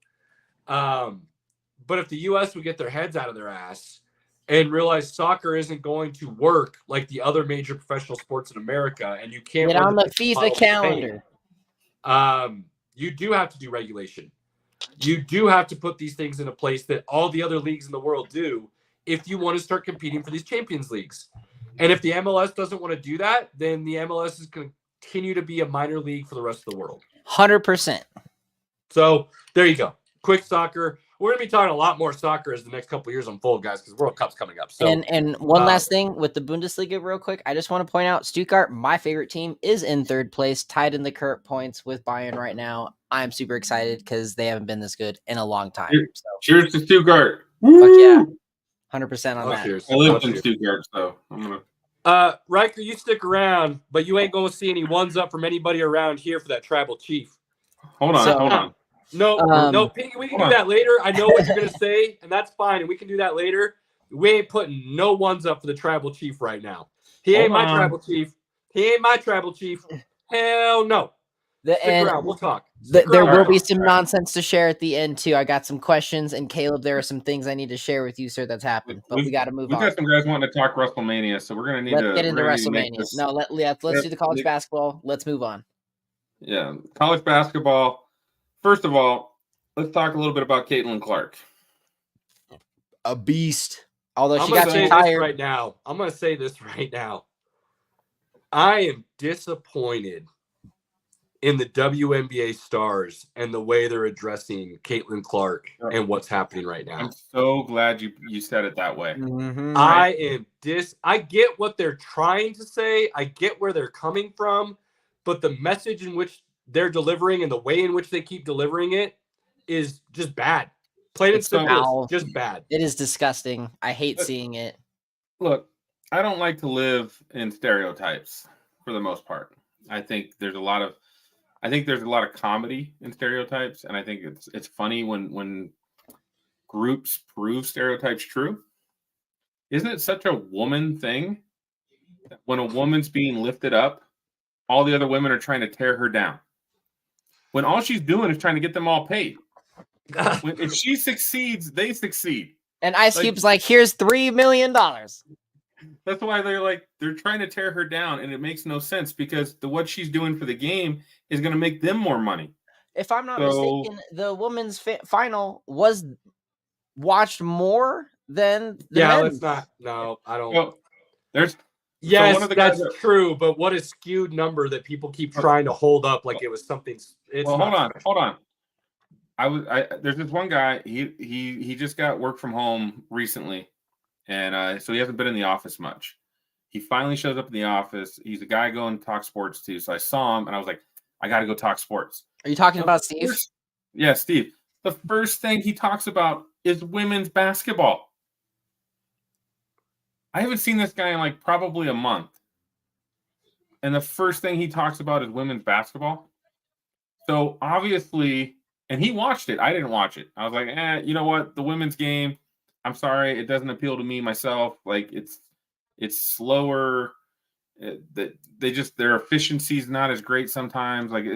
But if the U.S. would get their heads out of their ass and realize soccer isn't going to work like the other major professional sports in America, and you can't get on the FIFA calendar. You do have to do regulation. You do have to put these things into place that all the other leagues in the world do if you want to start competing for these Champions Leagues. And if the MLS doesn't want to do that, then the MLS is going to continue to be a minor league for the rest of the world. 100%. So there you go. Quick soccer. We're going to be talking a lot more soccer as the next couple of years unfold, guys, because World Cup's coming up. So, and one last thing with the Bundesliga real quick. I just want to point out Stuttgart, my favorite team, is in third place, tied in the current points with Bayern right now. I'm super excited because they haven't been this good in a long time. So. Cheers to Stuttgart. Fuck yeah. 100% on that. Cheers. I lived in Stuttgart, so I'm going to. Riker, you stick around, but you ain't going to see any ones up from anybody around here for that tribal chief. Hold on. No, Pinky, we can do that later. I know what you're going to say, and that's fine, and we can do that later. We ain't putting no ones up for the tribal chief right now. He ain't my tribal chief. Hell no. Stick around. We'll talk. There will be some nonsense to share at the end, too. I got some questions, and Caleb, there are some things I need to share with you, sir, that's happened. But we got to move on. We got some guys wanting to talk WrestleMania, so we're going to need to get into WrestleMania. No, let's do the college basketball. Let's move on. Yeah, college basketball. First of all, let's talk a little bit about Caitlin Clark. A beast. Although she got too tired. Right now, I'm going to say this right now. I am disappointed in the WNBA stars and the way they're addressing Caitlin Clark and what's happening right now. I'm so glad you said it that way. Mm-hmm. I get what they're trying to say. I get where they're coming from, but the message in which they're delivering and the way in which they keep delivering it is just bad. Plain and simple, just bad. It is disgusting. I hate seeing it. Look, I don't like to live in stereotypes for the most part. I think there's a lot of comedy in stereotypes, and I think it's funny when groups prove stereotypes true. Isn't it such a woman thing? When a woman's being lifted up, all the other women are trying to tear her down. When all she's doing is trying to get them all paid. If she succeeds, they succeed. And Ice Cube's like, here's $3 million. That's why they're trying to tear her down, and it makes no sense because what she's doing for the game is going to make them more money. If I'm not mistaken, the women's final was watched more than the men's. Let's not. No, I don't. Well, that's true. But what a skewed number that people keep trying to hold up like it was something. Hold on. There's this one guy. He just got work from home recently, and so he hasn't been in the office much. He finally shows up in the office. He's a guy going to talk sports too. So I saw him and I was like, I got to go talk sports. Are you talking about Steve? Yeah, Steve. The first thing he talks about is women's basketball. I haven't seen this guy in like probably a month. And the first thing he talks about is women's basketball. So obviously, and he watched it. I didn't watch it. I was like, you know what? The women's game, I'm sorry, it doesn't appeal to me myself. Like it's slower. Their efficiency is not as great sometimes. Like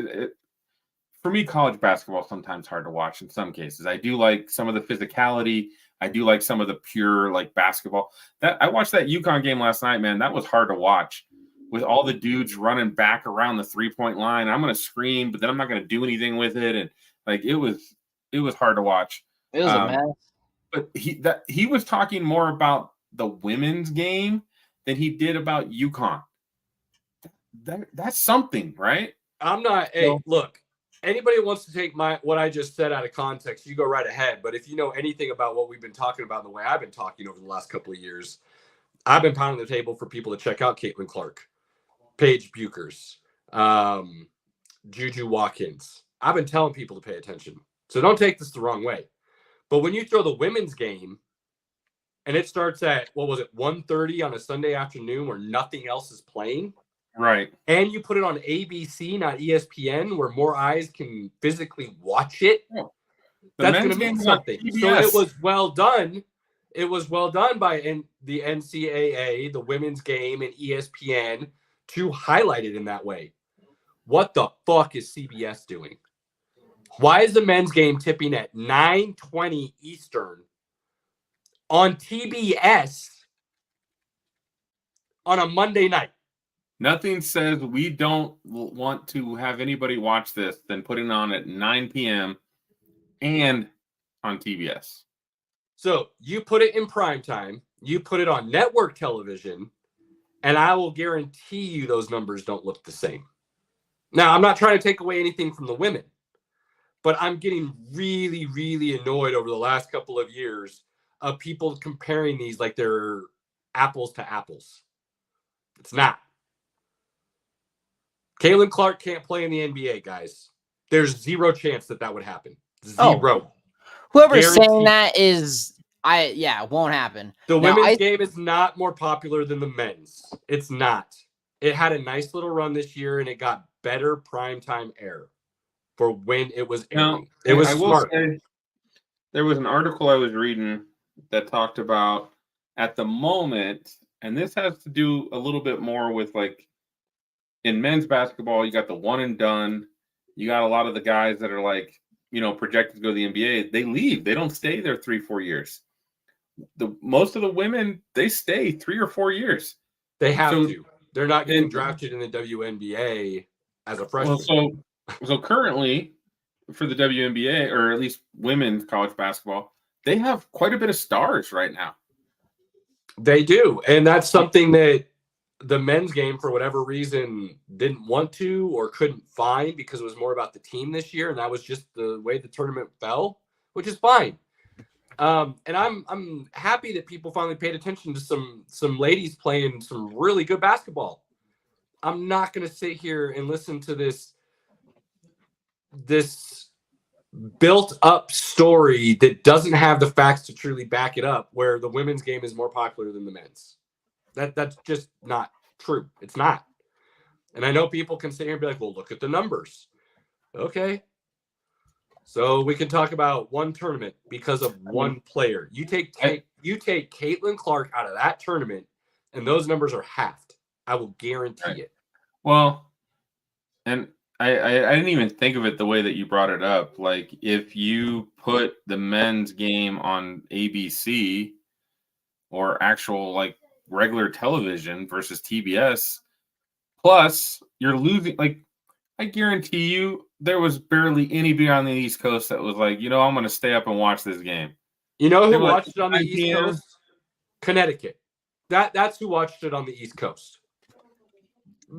for me, college basketball is sometimes hard to watch in some cases. I do like some of the physicality. I do like some of the pure like basketball. That I watched that UConn game last night, man. That was hard to watch with all the dudes running back around the 3-point line. I'm going to scream, but then I'm not going to do anything with it. And like it was hard to watch. It was a mess. But he was talking more about the women's game than he did about UConn. That's something, right? I'm not. Hey, look. Anybody wants to take what I just said out of context, you go right ahead. But if you know anything about what we've been talking about and the way I've been talking over the last couple of years, I've been pounding the table for people to check out Caitlin Clark, Paige Buchers, Juju Watkins. I've been telling people to pay attention. So don't take this the wrong way. But when you throw the women's game and it starts at, 1:30 on a Sunday afternoon where nothing else is playing? Right. And you put it on ABC, not ESPN, where more eyes can physically watch it. Oh. That's going to mean something. So it was well done. It was well done by the NCAA, the women's game, and ESPN to highlight it in that way. What the fuck is CBS doing? Why is the men's game tipping at 9:20 Eastern on TBS on a Monday night? Nothing says we don't want to have anybody watch this than putting on at 9 p.m. and on TBS. So you put it in prime time, you put it on network television, and I will guarantee you those numbers don't look the same. Now, I'm not trying to take away anything from the women, but I'm getting really, really annoyed over the last couple of years of people comparing these like they're apples to apples. It's not. Caitlin Clark can't play in the NBA, guys. There's zero chance that would happen. Zero. Whoever's saying that won't happen. The women's game is not more popular than the men's. It's not. It had a nice little run this year, and it got better primetime air for when it was airing. It was smart. There was an article I was reading that talked about at the moment, and this has to do a little bit more with like in men's basketball, you got the one and done. You got a lot of the guys that are like, projected to go to the NBA. They leave. They don't stay there 3-4 years. Most of the women, they stay 3 or 4 years. They have to. They're not getting drafted in the WNBA as a freshman. Well, so currently for the WNBA, or at least women's college basketball, they have quite a bit of stars right now. They do. And that's something that the men's game, for whatever reason, didn't want to or couldn't find because it was more about the team this year. And that was just the way the tournament fell, which is fine. And I'm happy that people finally paid attention to some ladies playing some really good basketball. I'm not going to sit here and listen to this built up story that doesn't have the facts to truly back it up, where the women's game is more popular than the men's. That's just not true. It's not. And I know people can sit here and be like, well, look at the numbers. Okay. So we can talk about one tournament because of one player. You take Caitlin Clark out of that tournament, and those numbers are halved. I will guarantee it. Well, and I didn't even think of it the way that you brought it up. Like if you put the men's game on ABC or actual like regular television versus TBS, plus you're losing. Like I guarantee you, there was barely anybody on the East Coast that was like, I'm going to stay up and watch this game. You know who watched it on the East Coast? Connecticut. That's who watched it on the East Coast.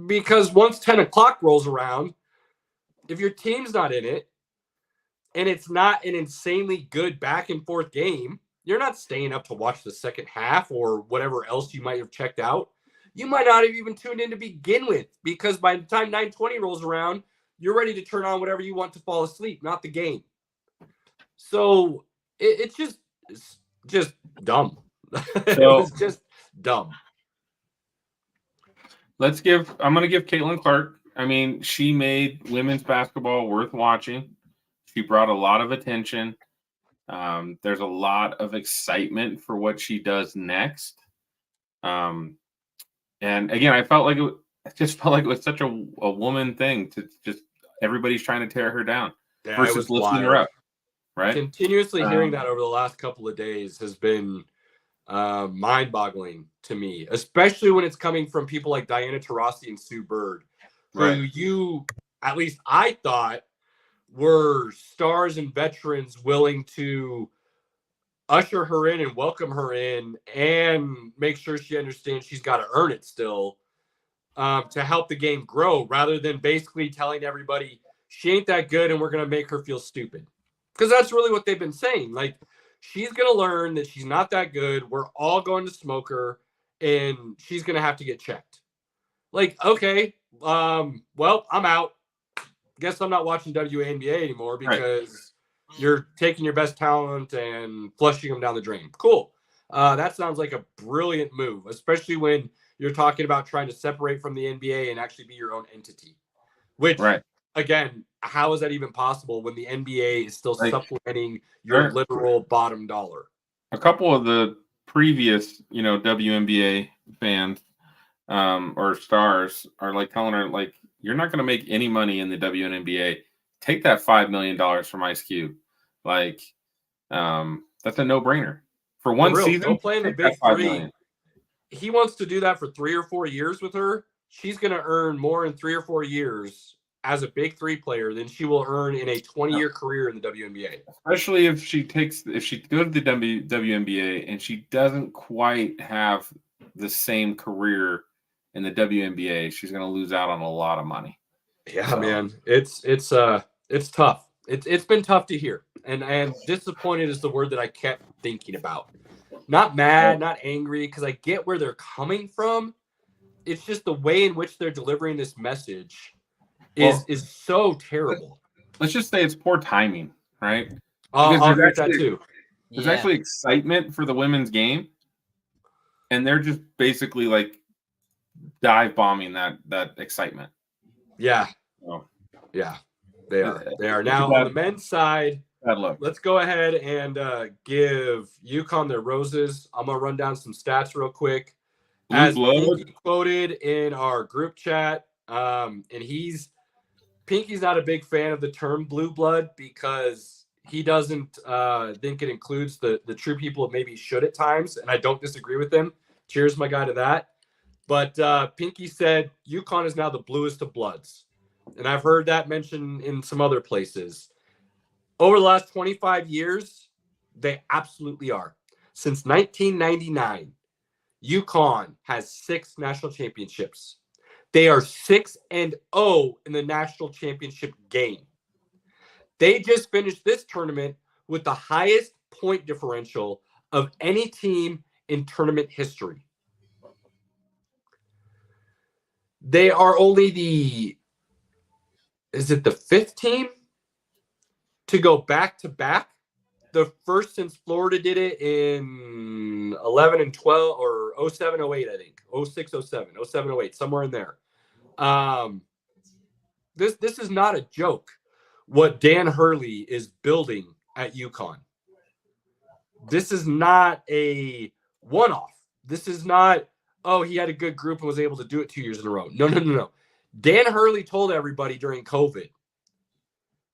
Because once 10 o'clock rolls around, if your team's not in it and it's not an insanely good back and forth game, you're not staying up to watch the second half or whatever else you might have checked out. You might not have even tuned in to begin with, because by the time 9:20 rolls around, you're ready to turn on whatever you want to fall asleep, not the game. So it's just dumb. It was just dumb. I'm going to give Caitlin Clark. I mean, she made women's basketball worth watching. She brought a lot of attention. There's a lot of excitement for what she does next. And again, I just felt like it was such a woman thing to just everybody's trying to tear her down versus lifting her up. Right? Continuously hearing that over the last couple of days has been mind-boggling to me, especially when it's coming from people like Diana Taurasi and Sue Bird, who you, at least I thought, were stars and veterans willing to usher her in and welcome her in and make sure she understands she's got to earn it still to help the game grow, rather than basically telling everybody she ain't that good and we're going to make her feel stupid. Because that's really what they've been saying. Like, she's going to learn that she's not that good. We're all going to smoke her, and she's going to have to get checked. Like, okay, well, I'm out. Guess I'm not watching WNBA anymore because you're taking your best talent and flushing them down the drain. Cool. That sounds like a brilliant move, especially when you're talking about trying to separate from the NBA and actually be your own entity. Which, again, how is that even possible when the NBA is still supplementing your literal bottom dollar? A couple of the previous, WNBA fans or stars are like telling her, like, you're not going to make any money in the WNBA. Take that $5 million from Ice Cube. Like, that's a no-brainer. For one season, go play in the Big Three. He wants to do that for 3 or 4 years with her. She's going to earn more in 3 or 4 years as a Big Three player than she will earn in a 20-year career in the WNBA. Especially if she goes to the WNBA and she doesn't quite have the same career in the WNBA, she's going to lose out on a lot of money. Yeah, man, it's tough. It's been tough to hear, and disappointed is the word that I kept thinking about. Not mad, not angry, because I get where they're coming from. It's just the way in which they're delivering this message is so terrible. Let's just say it's poor timing, right? I'll agree with that too. There's actually excitement for the women's game, and they're just basically like dive bombing that excitement. Yeah. So, yeah, they are. They are. Now on the men's side, let's go ahead and give UConn their roses. I'm gonna run down some stats real quick. As Pinky quoted in our group chat, and Pinky's not a big fan of the term blue blood because he doesn't think it includes the true people it maybe should at times, and I don't disagree with him. Cheers, my guy, to that. But Pinky said UConn is now the bluest of bloods. And I've heard that mentioned in some other places. Over the last 25 years, they absolutely are. Since 1999, UConn has 6 national championships. They are 6-0 in the national championship game. They just finished this tournament with the highest point differential of any team in tournament history. They are only the 5th team to go back-to-back? The first since Florida did it in 11 and 12 or 07, 08, I think. 06, 07, 07, 08, somewhere in there. This is not a joke what Dan Hurley is building at UConn. This is not a one-off. This is not, he had a good group and was able to do it 2 years in a row. No. Dan Hurley told everybody during COVID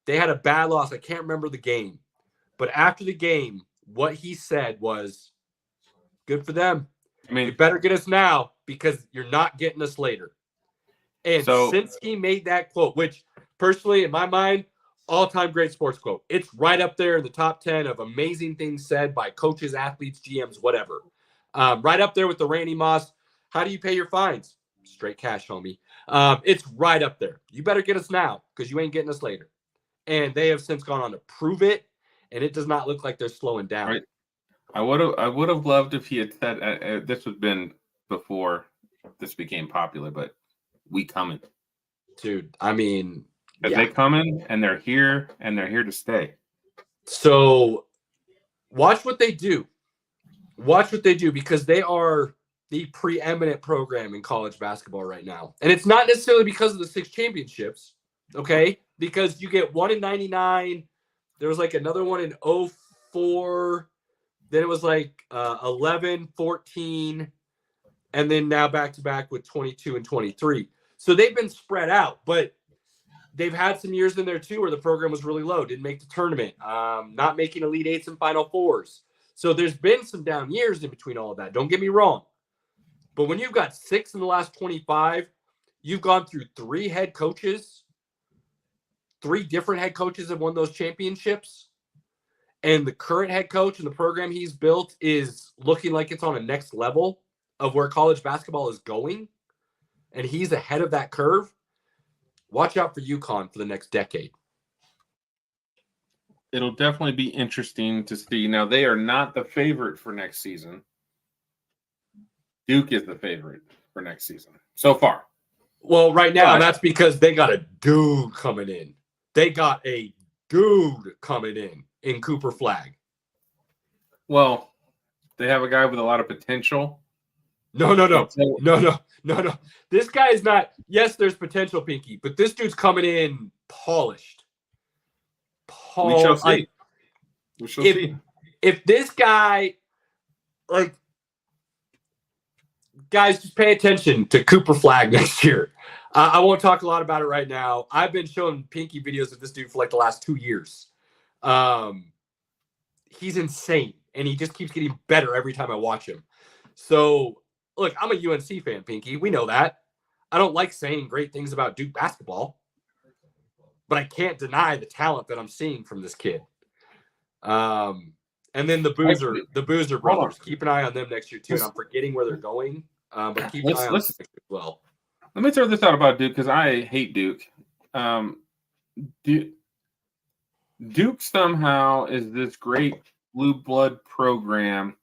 they had a bad loss. I can't remember the game. But after the game, what he said was, good for them. I mean, you better get us now because you're not getting us later. And since he made that quote, which personally, in my mind, all-time great sports quote. It's right up there in the top 10 of amazing things said by coaches, athletes, GMs, whatever. Right up there with the Randy Moss. How do you pay your fines? Straight cash, homie. It's right up there. You better get us now because you ain't getting us later. and they have since gone on to prove it, and it does not look like they're slowing down. Right. I would have loved if he had said this would have been before this became popular, but we coming. Dude, I mean, Because they coming and they're here to stay. So watch what they do. Watch what they do, because they are the preeminent program in college basketball right now. And it's not necessarily because of the 6 championships, okay? Because you get one in 99. There was like another one in 04. Then it was like 11, 14, and then now back-to-back with 22 and 23. So they've been spread out, but they've had some years in there too where the program was really low, didn't make the tournament, not making Elite Eights and Final Fours. So there's been some down years in between all of that. Don't get me wrong. But when you've got 6 in the last 25, you've gone through 3 head coaches. 3 different head coaches have won those championships. And the current head coach and the program he's built is looking like it's on a next level of where college basketball is going. And he's ahead of that curve. Watch out for UConn for the next decade. It'll definitely be interesting to see. Now, they are not the favorite for next season. Duke is the favorite for next season so far. Well, right now, that's because they got a dude coming in. They got a dude coming in Cooper Flagg. Well, they have a guy with a lot of potential. No. This guy is not. Yes, there's potential, Pinky, but this dude's coming in polished. We shall see. We shall see. If this guy, like, guys, just pay attention to Cooper Flagg next year. I won't talk a lot about it right now. I've been showing Pinky videos of this dude for like the last 2 years. He's insane, and he just keeps getting better every time I watch him. So, look, I'm a UNC fan, Pinky. We know that. I don't like saying great things about Duke basketball, but I can't deny the talent that I'm seeing from this kid. And then the Boozer brothers. Keep an eye on them next year too. And I'm forgetting where they're going, but keep an eye on them next year as well. Let me throw this out about Duke because I hate Duke. Duke somehow is this great blue blood program,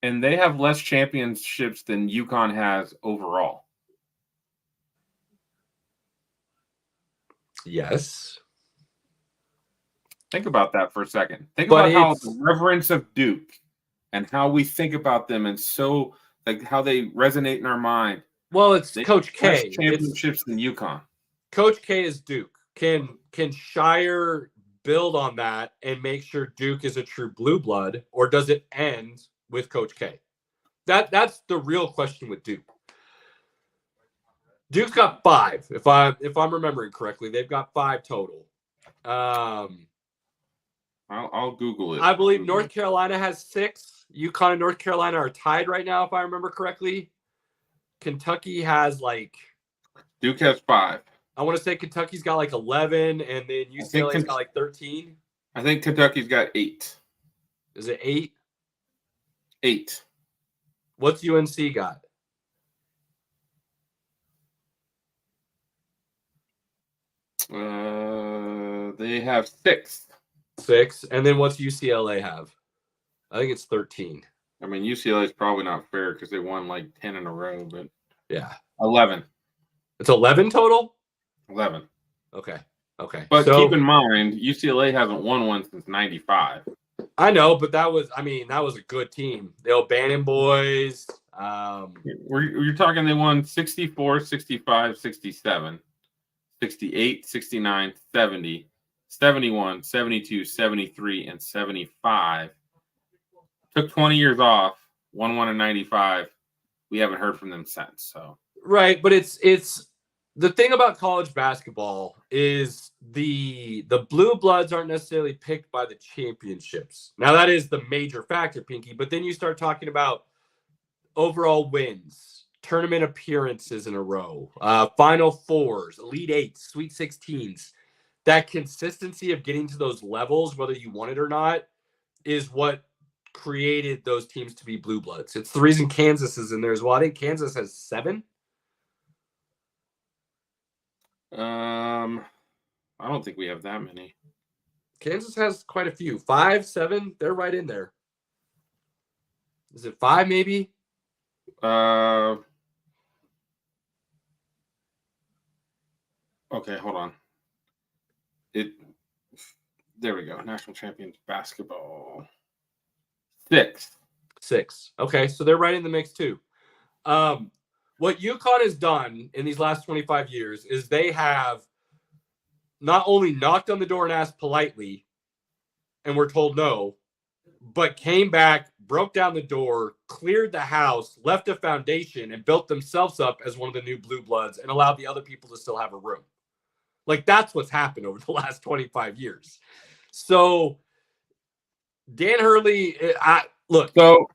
and they have less championships than UConn has overall. Yes. Think about that for a second. Think about how the reverence of Duke and how we think about them and so like how they resonate in our mind. Well, it's Coach K. Championships than UConn. Coach K is Duke. Can Shire build on that and make sure Duke is a true blue blood, or does it end with Coach K? That's the real question with Duke. Duke's got 5, if I'm remembering correctly. They've got 5 total. I'll Google it. I believe North Carolina has 6. UConn and North Carolina are tied right now, if I remember correctly. Kentucky has Duke has 5. I want to say Kentucky's got 11, and then UCLA's got 13. I think Kentucky's got 8. Is it 8? 8. What's UNC got? They have 6. 6. And then what's UCLA have? I think it's 13. I mean, UCLA is probably not fair because they won 10 in a row, but yeah, 11. It's 11 total. 11. Okay. But keep in mind, UCLA hasn't won one since '95. I know, but that was a good team. The O'Bannon boys. You're talking they won 64, 65, 67, 68, 69, 70, 71, 72, 73, and 75. Took 20 years off, won one in 95. We haven't heard from them since. So right, but it's the thing about college basketball is the blue bloods aren't necessarily picked by the championships. Now that is the major factor, Pinky. But then you start talking about overall wins, tournament appearances in a row, Final Fours, Elite Eights, Sweet 16s. That consistency of getting to those levels, whether you want it or not, is what created those teams to be blue bloods. It's the reason Kansas is in there as well. I think Kansas has 7. I don't think we have that many. Kansas has quite a few. 5, 7, they're right in there. Is it 5 maybe? Okay, hold on. There we go. National champions basketball. 6. 6. Okay, so they're right in the mix too. What UConn has done in these last 25 years is they have not only knocked on the door and asked politely, and were told no, but came back, broke down the door, cleared the house, left a foundation, and built themselves up as one of the new blue bloods and allowed the other people to still have a room. Like, that's what's happened over the last 25 years. So Dan Hurley, so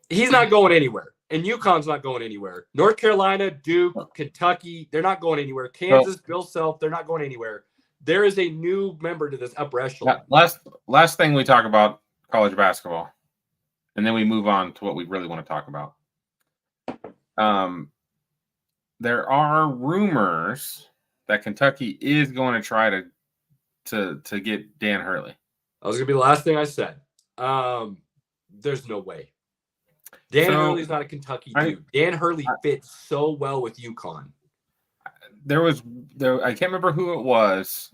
he's not going anywhere. And UConn's not going anywhere. North Carolina, Duke, Kentucky, they're not going anywhere. Kansas, Bill Self, they're not going anywhere. There is a new member to this upper echelon. Last thing we talk about college basketball, and then we move on to what we really want to talk about. There are rumors that Kentucky is going to try to get Dan Hurley. That was going to be the last thing I said. There's no way. Dan Hurley's not a Kentucky dude. Dan Hurley fits so well with UConn. I can't remember who it was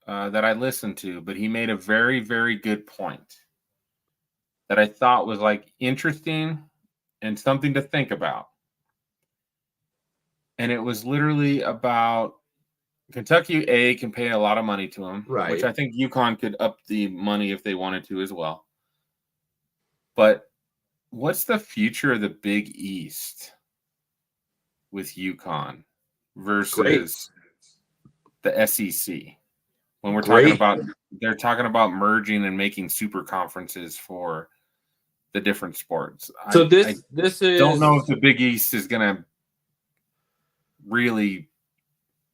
that I listened to, but he made a very, very good point that I thought was like interesting and something to think about. And it was literally about Kentucky can pay a lot of money to him, right? Which I think UConn could up the money if they wanted to as well. But what's the future of the Big East with UConn versus the SEC? When we're talking about, they're talking about merging and making super conferences for the different sports. So this is, don't know if the Big East is going to really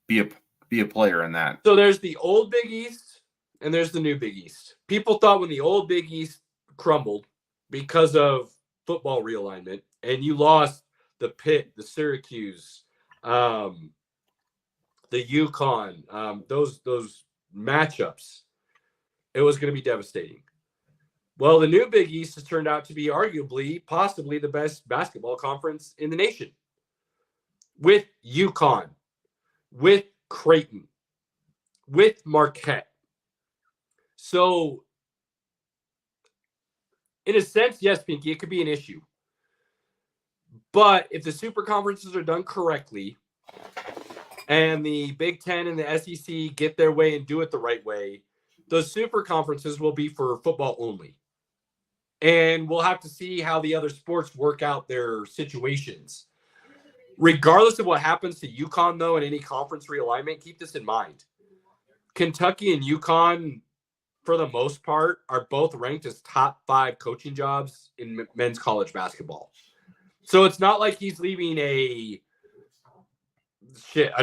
be a player in that. So there's the old Big East and there's the new Big East. People thought when the old Big East crumbled because of football realignment and you lost the Pitt, the Syracuse, the UConn, those matchups, it was going to be devastating. Well, the new Big East has turned out to be arguably, possibly the best basketball conference in the nation. With UConn, with Creighton, with Marquette. So, in a sense, yes, Pinky, it could be an issue. But if the super conferences are done correctly and the Big Ten and the SEC get their way and do it the right way, those super conferences will be for football only. And we'll have to see how the other sports work out their situations. Regardless of what happens to UConn, though, in any conference realignment, keep this in mind. Kentucky and UConn, for the most part, are both ranked as top 5 coaching jobs in men's college basketball. So it's not like he's leaving a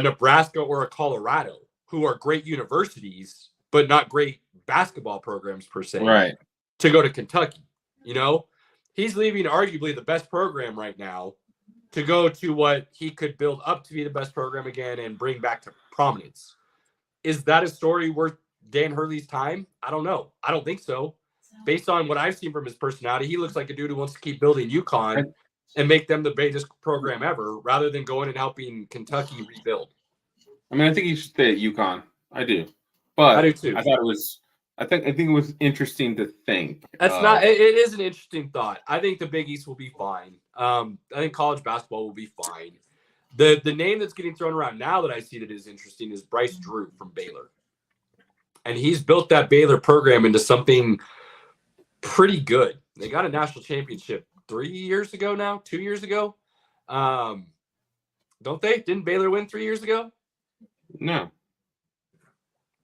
Nebraska or a Colorado, who are great universities, but not great basketball programs per se, right, to go to Kentucky. You know, he's leaving arguably the best program right now to go to what he could build up to be the best program again and bring back to prominence. Is that a story worth Dan Hurley's time? I don't know. I don't think so. Based on what I've seen from his personality, he looks like a dude who wants to keep building UConn and make them the greatest program ever, rather than going and helping Kentucky rebuild. I mean, I think he should stay at UConn. I do, but I do too. I think it was interesting to think. It is an interesting thought. I think the Big East will be fine. I think college basketball will be fine. The name that's getting thrown around now that I see that is interesting is Bryce Drew from Baylor. And he's built that Baylor program into something pretty good. They got a national championship 2 years ago. Don't they? Didn't Baylor win 3 years ago? No. I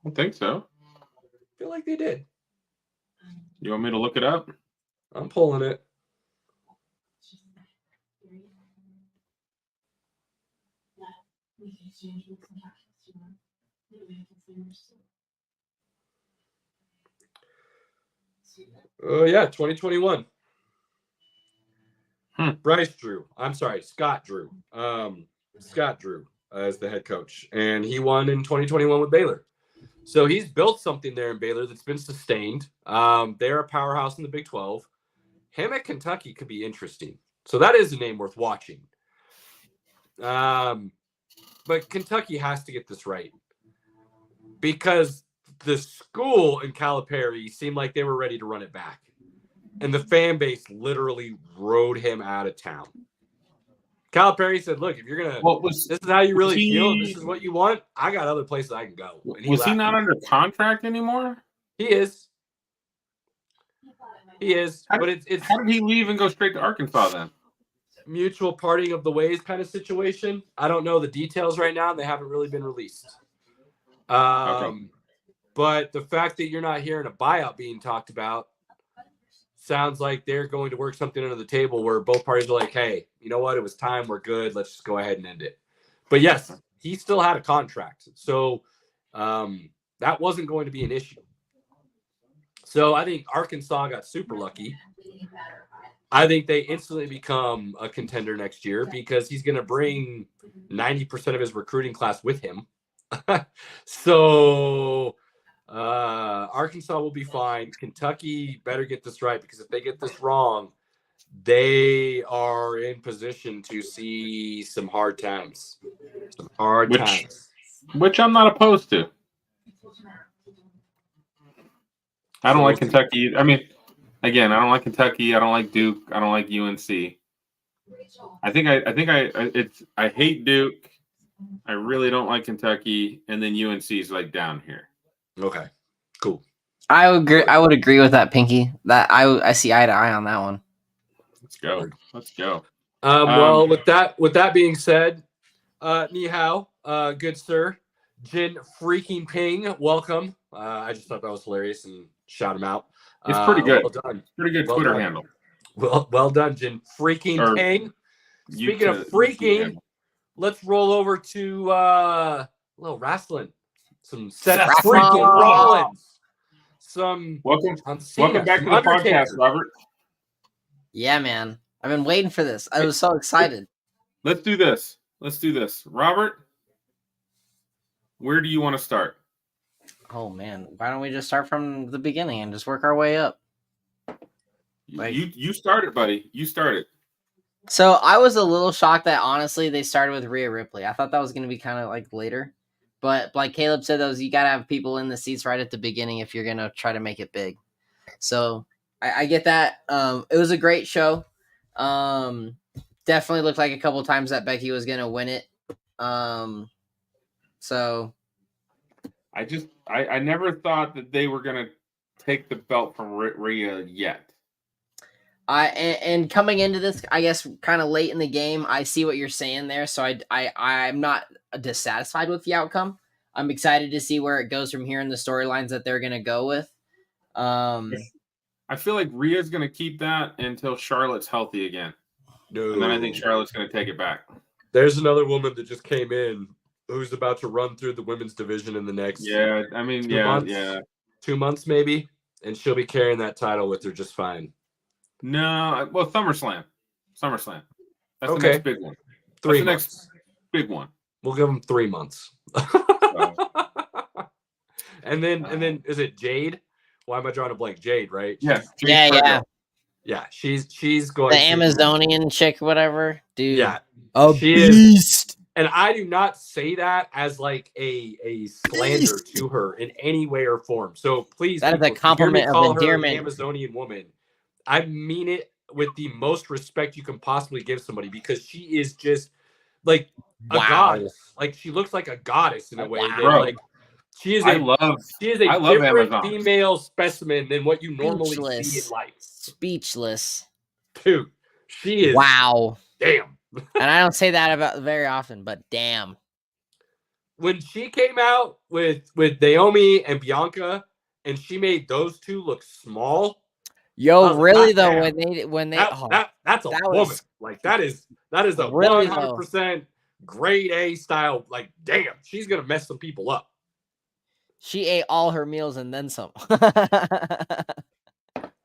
don't think so. I feel like they did. You want me to look it up? I'm pulling it. Oh, yeah, 2021. Bryce Drew. I'm sorry, Scott Drew. Scott Drew as the head coach. And he won in 2021 with Baylor. So he's built something there in Baylor that's been sustained. They're a powerhouse in the Big 12. Him at Kentucky could be interesting. So that is a name worth watching. But Kentucky has to get this right because the school in Calipari seemed like they were ready to run it back. And the fan base literally rode him out of town. Calipari said, look, if you're going to, this is how you really feel, this is what you want, I got other places I can go. And was he not under contract anymore? He is. But it's how did he leave and go straight to Arkansas then? Mutual parting of the ways kind of situation. I don't know the details right now. They haven't really been released. Okay. But the fact that you're not hearing a buyout being talked about sounds like they're going to work something under the table where both parties are like, hey, you know what? It was time. We're good. Let's just go ahead and end it. But yes, he still had a contract. So that wasn't going to be an issue. So I think Arkansas got super lucky. I think they instantly become a contender next year because he's going to bring 90% of his recruiting class with him. So Arkansas will be fine. Kentucky better get this right because if they get this wrong, they are in position to see some hard times. Which I'm not opposed to. I don't like Kentucky. I mean, again, I don't like Kentucky. I don't like Duke. I don't like UNC. I hate Duke. I really don't like Kentucky, and then UNC is like down here. Okay, cool. I would agree with that, Pinky. That I see eye to eye on that one. Let's go. Well, with that being said, ni hao, good sir, Jin freaking Ping, welcome. I just thought that was hilarious and shout him out. It's pretty good. Well done. Pretty good Twitter handle. Well done, Jin freaking Ping. Speaking of freaking, let's roll over to a little wrestling. Some Seth freaking Rollins. Welcome back to the podcast, Robert. Yeah, man. I've been waiting for this. I was so excited. Let's do this. Robert, where do you want to start? Oh, man. Why don't we just start from the beginning and just work our way up? You started, buddy. You started. So I was a little shocked that, honestly, they started with Rhea Ripley. I thought that was going to be kind of like later. But like Caleb said, you got to have people in the seats right at the beginning if you're going to try to make it big. So I get that. It was a great show. Definitely looked like a couple times that Becky was going to win it. So I never thought that they were going to take the belt from Rhea yet. And coming into this, I guess, kind of late in the game, I see what you're saying there. So I'm not dissatisfied with the outcome. I'm excited to see where it goes from here in the storylines that they're going to go with. I feel like Rhea's going to keep that until Charlotte's healthy again. No. And then I think Charlotte's going to take it back. There's another woman that just came in who's about to run through the women's division in the next 2 months, 2 months maybe, and she'll be carrying that title with her just fine. No, well, SummerSlam. That's okay. The next big one. That's the next big one. We'll give them 3 months. And then is it Jade? Why am I drawing a blank? Jade, right? Yeah. Yeah, she's going the Amazonian chick, whatever, dude. Yeah, she beast. And I do not say that as like a slander to her in any way or form. So please, that is a compliment of endearment. Amazonian woman. I mean it with the most respect you can possibly give somebody because she is just like a goddess. Like she looks like a goddess in a way. That, like she is a different Amazon. Female specimen than what you normally see in life. Speechless, dude. She is damn. And I don't say that about very often, but damn. When she came out with Naomi and Bianca, and she made those two look small. Yo, really though, when they that's a woman. Like that is a really 100% grade A style. Like, damn, she's gonna mess some people up. She ate all her meals and then some.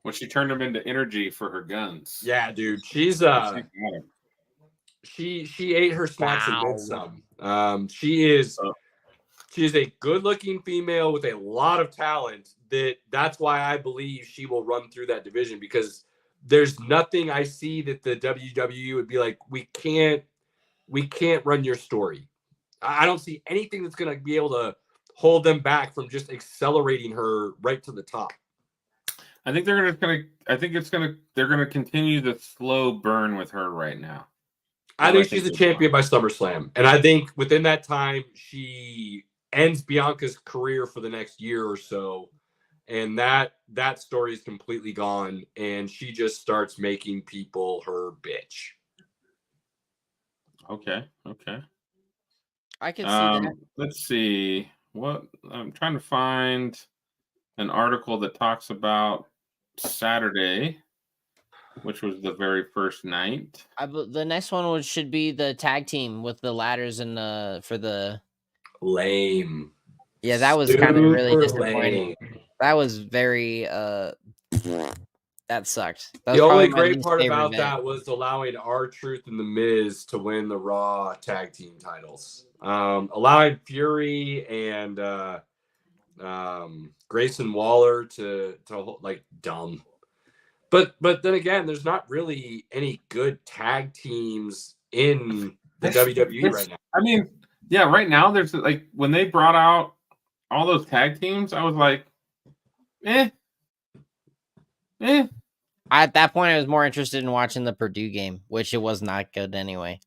When she turned them into energy for her guns. Yeah, dude. She's she ate her snacks and then some. She She is a good-looking female with a lot of talent. That's why I believe she will run through that division, because there's nothing I see that the WWE would be like, we can't run your story. I don't see anything that's going to be able to hold them back from just accelerating her right to the top. I think they're going to continue the slow burn with her right now. I think she's a champion by SummerSlam. And I think within that time, she ends Bianca's career for the next year or so. And that story is completely gone. And she just starts making people her bitch. Okay. I can see that. Let's see. What I'm trying to find an article that talks about Saturday, which was the very first night. The next one should be the tag team with the ladders and for the lame. Yeah, that was kind of really disappointing. Lame. That was very that sucked. That the was only my great least part favorite about event. that was allowing R-Truth and The Miz to win the Raw tag team titles. Allowing Fury and Grayson Waller to like dumb. But then again, there's not really any good tag teams in the WWE right now. I mean, yeah, right now there's like when they brought out all those tag teams, I was like, eh. At that point, I was more interested in watching the Purdue game, which it was not good anyway.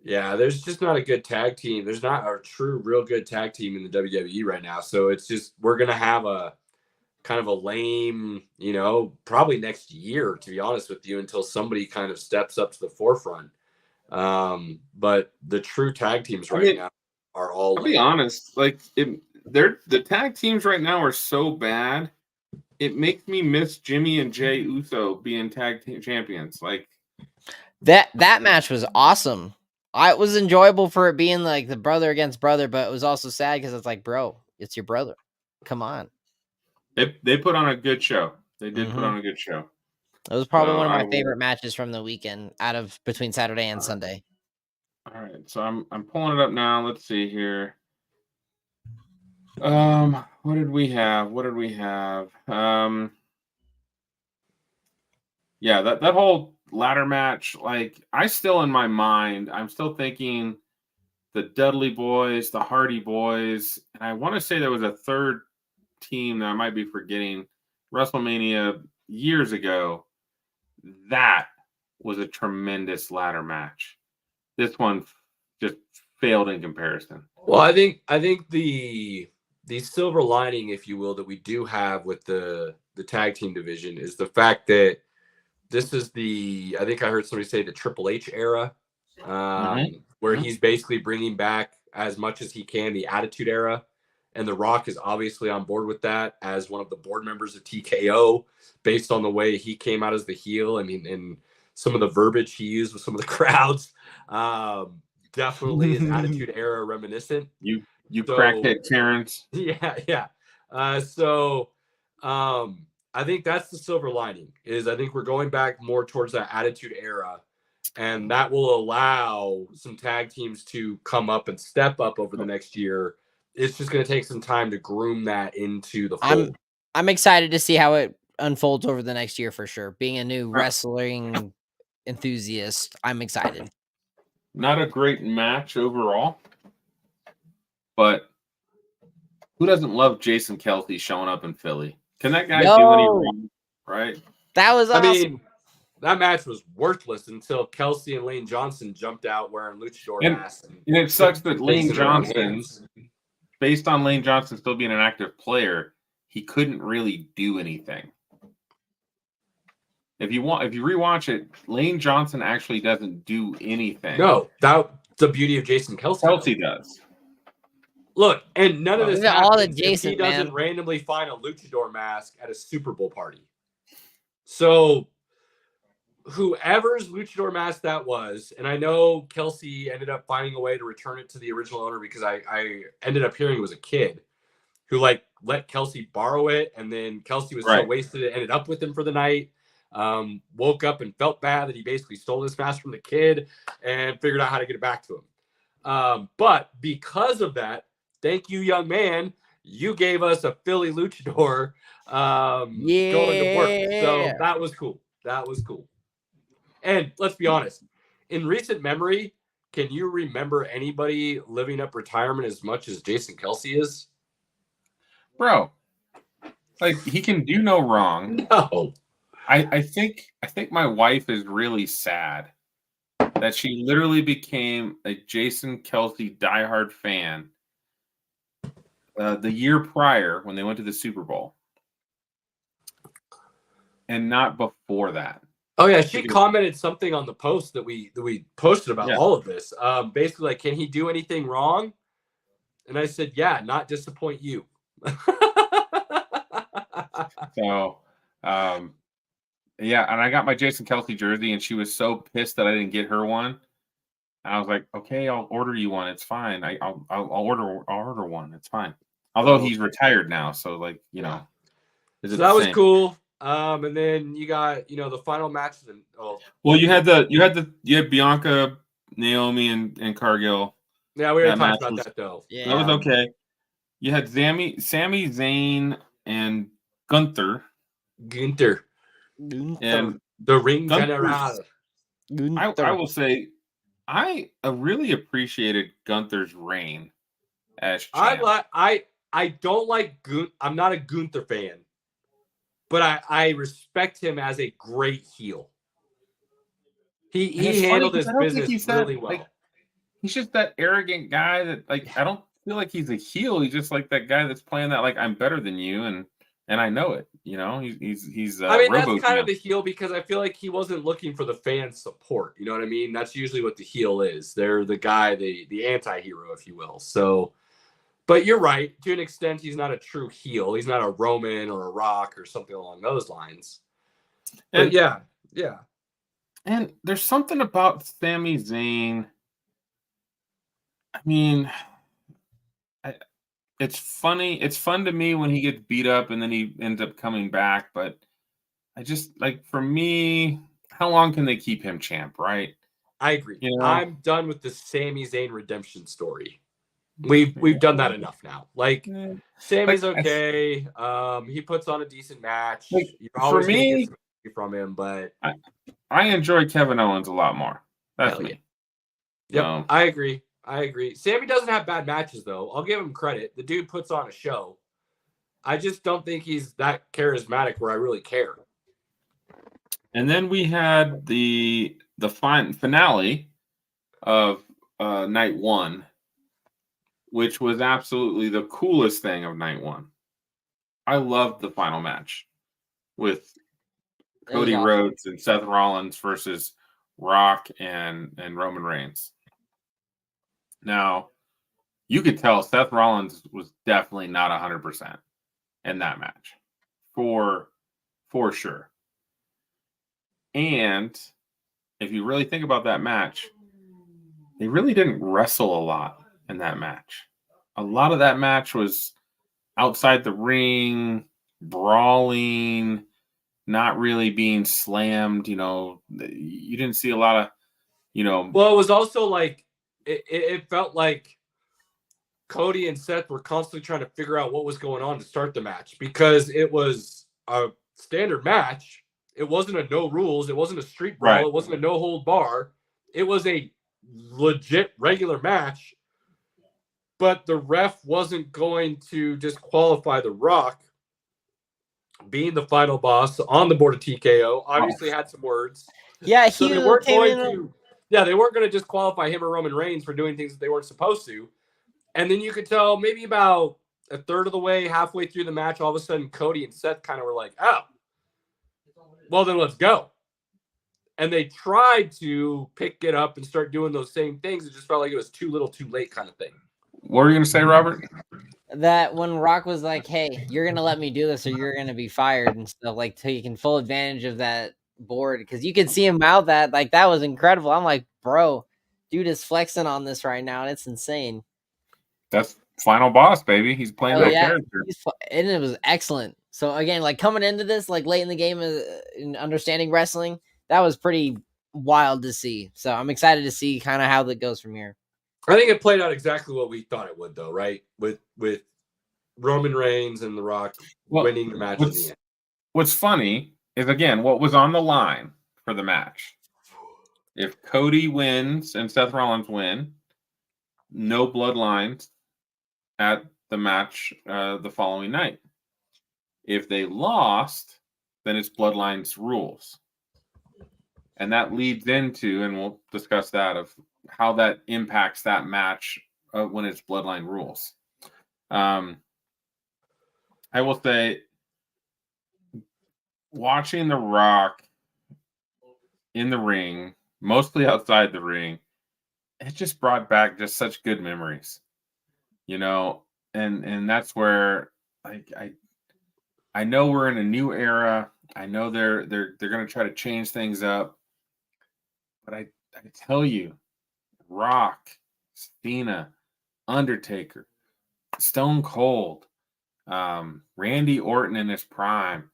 Yeah, there's just not a good tag team. There's not a true, real good tag team in the WWE right now. So it's just, we're going to have a kind of a lame, probably next year, to be honest with you, until somebody kind of steps up to the forefront. But the true tag teams now are all. I'll be honest, like the tag teams right now are so bad. It makes me miss Jimmy and Jay Uso being tag team champions. Like that match was awesome. It was enjoyable for it being like the brother against brother, but it was also sad because it's like, bro, it's your brother. Come on. They put on a good show. They did put on a good show. It was probably one of my favorite matches from the weekend between Saturday and Sunday. All right, so I'm pulling it up now. Let's see here. What did we have? Yeah, that whole ladder match, like I'm still thinking the Dudley Boys, the Hardy Boys, and I want to say there was a third team that I might be forgetting. WrestleMania years ago. That was a tremendous ladder match. This one just failed in comparison. Well, I think the silver lining, if you will, that we do have with the tag team division is the fact that this is I think I heard somebody say the Triple H era, where he's basically bringing back as much as he can the Attitude Era. And The Rock is obviously on board with that as one of the board members of TKO, based on the way he came out as the heel. I mean, and some of the verbiage he used with some of the crowds, definitely is Attitude Era reminiscent. You crackhead Terrence. Yeah. So I think that's the silver lining. I think we're going back more towards that Attitude Era, and that will allow some tag teams to come up and step up over the next year. It's just going to take some time to groom that into the fold. I'm excited to see how it unfolds over the next year for sure. Being a new wrestling enthusiast, I'm excited. Not a great match overall, but who doesn't love Jason Kelce showing up in Philly? Can that guy do any wrong? Right? That was awesome. I mean, that match was worthless until Kelce and Lane Johnson jumped out wearing luchador masks. And it sucks that Lane Johnson, based on Lane Johnson still being an active player, he couldn't really do anything. If you rewatch it, Lane Johnson actually doesn't do anything. No, that's the beauty of Jason Kelce. Kelce does. Look, and none of this happens if he doesn't man. randomly find a luchador mask at a Super Bowl party. So whoever's luchador mask that was, and I know Kelce ended up finding a way to return it to the original owner, because I ended up hearing it was a kid who let Kelce borrow it, and then Kelce was so wasted it ended up with him for the night. Woke up and felt bad that he basically stole this mask from the kid and figured out how to get it back to him. But because of that, thank you, young man. You gave us a Philly luchador going to work. So that was cool. That was cool. And let's be honest, in recent memory, can you remember anybody living up retirement as much as Jason Kelsey is? Bro, like he can do no wrong. No. I think my wife is really sad that she literally became a Jason Kelsey diehard fan the year prior when they went to the Super Bowl, and not before that. Oh yeah, she commented something on the post that we posted about all of this. Basically, like, can he do anything wrong? And I said, yeah, not disappoint you. So, yeah, and I got my Jason Kelsey jersey, and she was so pissed that I didn't get her one. And I was like, okay, I'll order you one. It's fine. I'll order one. It's fine. Although he's retired now, so like so that was cool. And then you got the final match. Well, you had Bianca, Naomi, and Cargill. Yeah, we already talked about that though. Yeah, that was okay. You had Sami Zayn and Gunther. And the Ring General. I will say, I really appreciated Gunther's reign as champ. I don't like Gunther. I'm not a Gunther fan, but I respect him as a great heel. He handled his business really well. Like, he's just that arrogant guy that, like, I don't feel like he's a heel. He's just like that guy that's playing that, like, I'm better than you, and I know it. He's. I mean, that's kind of the heel, because I feel like he wasn't looking for the fan support. You know what I mean? That's usually what the heel is. They're the guy, the anti-hero, if you will. So, but you're right. To an extent, he's not a true heel. He's not a Roman or a Rock or something along those lines. But yeah. And there's something about Sami Zayn. I mean, it's funny. It's fun to me when he gets beat up and then he ends up coming back. But I just, like, for me, how long can they keep him champ, right? I agree. I'm done with the Sami Zayn redemption story. We've done that enough now. Like, Sammy's okay. He puts on a decent match. Like, You're always for me, get something from him, but I enjoy Kevin Owens a lot more. That's me. Yep, I agree. Sammy doesn't have bad matches, though. I'll give him credit. The dude puts on a show. I just don't think he's that charismatic where I really care. And then we had the finale of night one, which was absolutely the coolest thing of night one. I loved the final match with Cody Rhodes and Seth Rollins versus Rock and Roman Reigns. Now, you could tell Seth Rollins was definitely not 100% in that match, for sure. And if you really think about that match, they really didn't wrestle a lot in that match. A lot of that match was outside the ring, brawling, not really being slammed. You didn't see a lot of, Well, it was also like, it felt like Cody and Seth were constantly trying to figure out what was going on to start the match, because it was a standard match. It wasn't a no rules. It wasn't a street brawl. Right. It wasn't a no hold bar. It was a legit regular match, but the ref wasn't going to disqualify The Rock, being the final boss on the board of TKO. Obviously had some words. Yeah, so they weren't going to. Yeah, they weren't going to disqualify him or Roman Reigns for doing things that they weren't supposed to. And then you could tell maybe about a third of the way, halfway through the match, all of a sudden Cody and Seth kind of were like, oh, well, then let's go. And they tried to pick it up and start doing those same things. It just felt like it was too little, too late kind of thing. What were you going to say, Robert? That when Rock was like, hey, you're going to let me do this or you're going to be fired and stuff, like, taking full advantage of that board, because you could see him mouth that, like, that was incredible. I'm like, bro, dude is flexing on this right now, and it's insane. That's final boss, baby. He's playing that character, and it was excellent. So again, like, coming into this, like, late in the game and understanding wrestling, that was pretty wild to see. So I'm excited to see kind of how that goes from here. I think it played out exactly what we thought it would, though, right? With Roman Reigns and The Rock winning the match in the end. What's funny is, again, what was on the line for the match. If Cody wins and Seth Rollins win, no bloodlines at the match the following night. If they lost, then it's bloodlines rules. And that leads into, and we'll discuss that, of how that impacts that match when it's bloodline rules. I will say, watching The Rock in the ring, mostly outside the ring, it just brought back just such good memories, and that's where I know we're in a new era. I know they're going to try to change things up, but I tell you, Rock, Cena, Undertaker, Stone Cold, Randy Orton in his prime,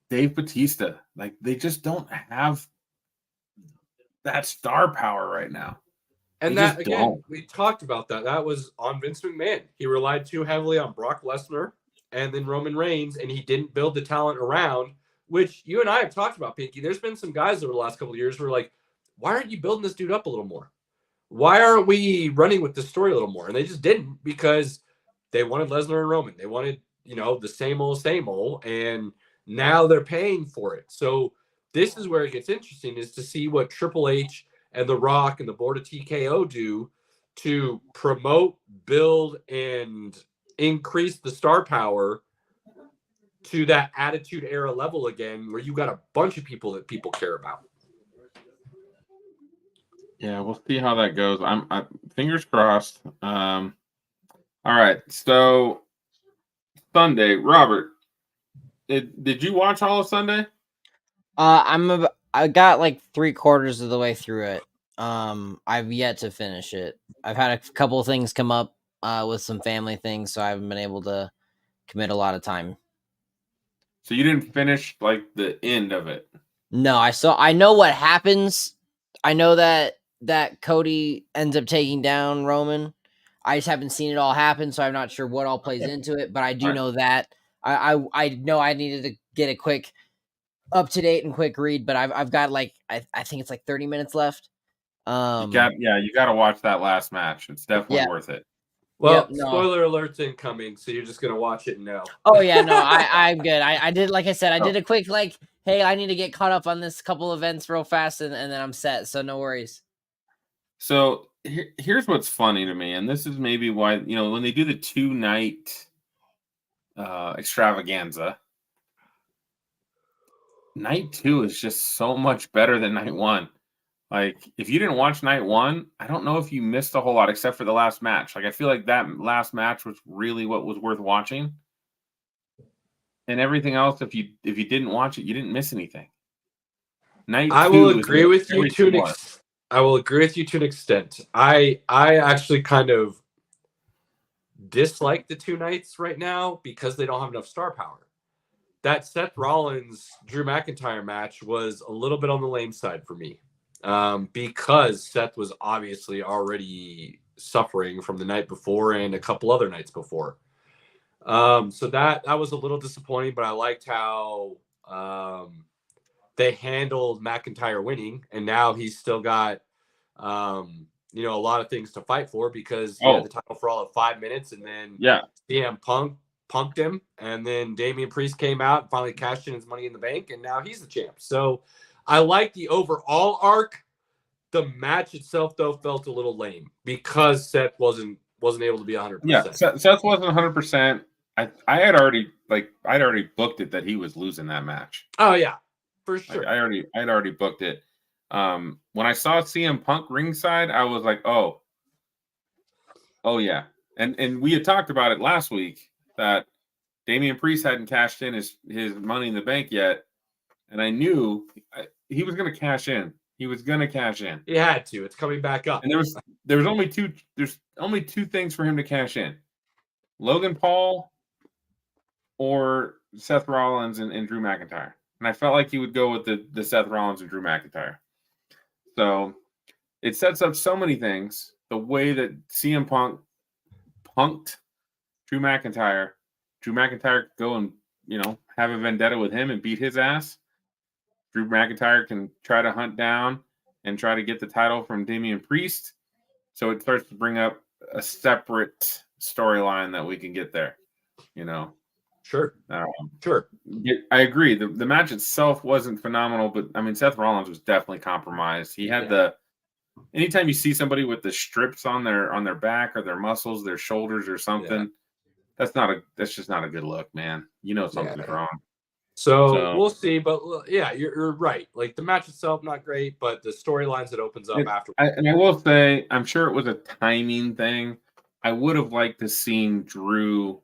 Dave Bautista, like, they just don't have that star power right now. And They that, just again, don't. we talked about that. That was on Vince McMahon. He relied too heavily on Brock Lesnar and then Roman Reigns, and he didn't build the talent around, which you and I have talked about, Pinky. There's been some guys over the last couple of years who are like, why aren't you building this dude up a little more? Why aren't we running with the story a little more? And they just didn't, because they wanted Lesnar and Roman. They wanted, the same old, and now they're paying for it. So this is where it gets interesting, is to see what Triple H and The Rock and the board of TKO do to promote, build, and increase the star power to that Attitude Era level again, where you got a bunch of people that people care about. Yeah, we'll see how that goes. I'm fingers crossed. All right, so Sunday, Robert, did you watch all of Sunday? I got like 3/4 of the way through it. I've yet to finish it. I've had a couple of things come up with some family things, so I haven't been able to commit a lot of time. So you didn't finish like the end of it? No, I know what happens. I know that Cody ends up taking down Roman. I just haven't seen it all happen, so I'm not sure what all plays into it. But I do know that I know I needed to get a quick up to date and quick read. But I've got like I think it's like 30 minutes left. You got to watch that last match. It's definitely worth it. Well, spoiler alerts incoming, so you're just gonna watch it and know. Oh yeah, no, I'm good. I did, like I said, I did a quick hey, I need to get caught up on this couple events real fast, and then I'm set. So no worries. So here's what's funny to me, and this is maybe why, when they do the 2-night extravaganza, night 2 is just so much better than night 1. Like, if you didn't watch night 1, I don't know if you missed a whole lot except for the last match. Like, I feel like that last match was really what was worth watching. And everything else, if you didn't watch it, you didn't miss anything. I will agree with you to an extent. I actually kind of dislike the 2 nights right now because they don't have enough star power. That Seth Rollins Drew McIntyre match was a little bit on the lame side for me, because Seth was obviously already suffering from the night before and a couple other nights before. So that was a little disappointing, but I liked how they handled McIntyre winning, and now he's still got a lot of things to fight for, because he had the title for all of 5 minutes, and then CM Punk punked him, and then Damian Priest came out and finally cashed in his Money in the Bank, and now he's the champ. So I like the overall arc. The match itself, though, felt a little lame because Seth wasn't able to be 100%. Yeah, Seth wasn't 100%. I'd already booked it that he was losing that match. Oh yeah, for sure. Like, I'd already booked it. When I saw CM Punk ringside, I was like, oh yeah. And we had talked about it last week that Damian Priest hadn't cashed in his Money in the Bank yet, and I knew he was going to cash in. He was going to cash in. He had to. It's coming back up. And there's only two things for him to cash in: Logan Paul or Seth Rollins and Drew McIntyre. And I felt like he would go with the Seth Rollins and Drew McIntyre. So it sets up so many things. The way that CM Punk punked Drew McIntyre could go and have a vendetta with him and beat his ass. Drew McIntyre can try to hunt down and try to get the title from Damian Priest. So it starts to bring up a separate storyline that we can get there. Sure. Sure. I agree. The match itself wasn't phenomenal, but I mean, Seth Rollins was definitely compromised. He had anytime you see somebody with the strips on their back or their muscles, their shoulders or something, that's just not a good look, man. Something's wrong. So we'll see, but yeah, you're right. Like the match itself, not great, but the storylines it opens up after. And I will say, I'm sure it was a timing thing. I would have liked to seen Drew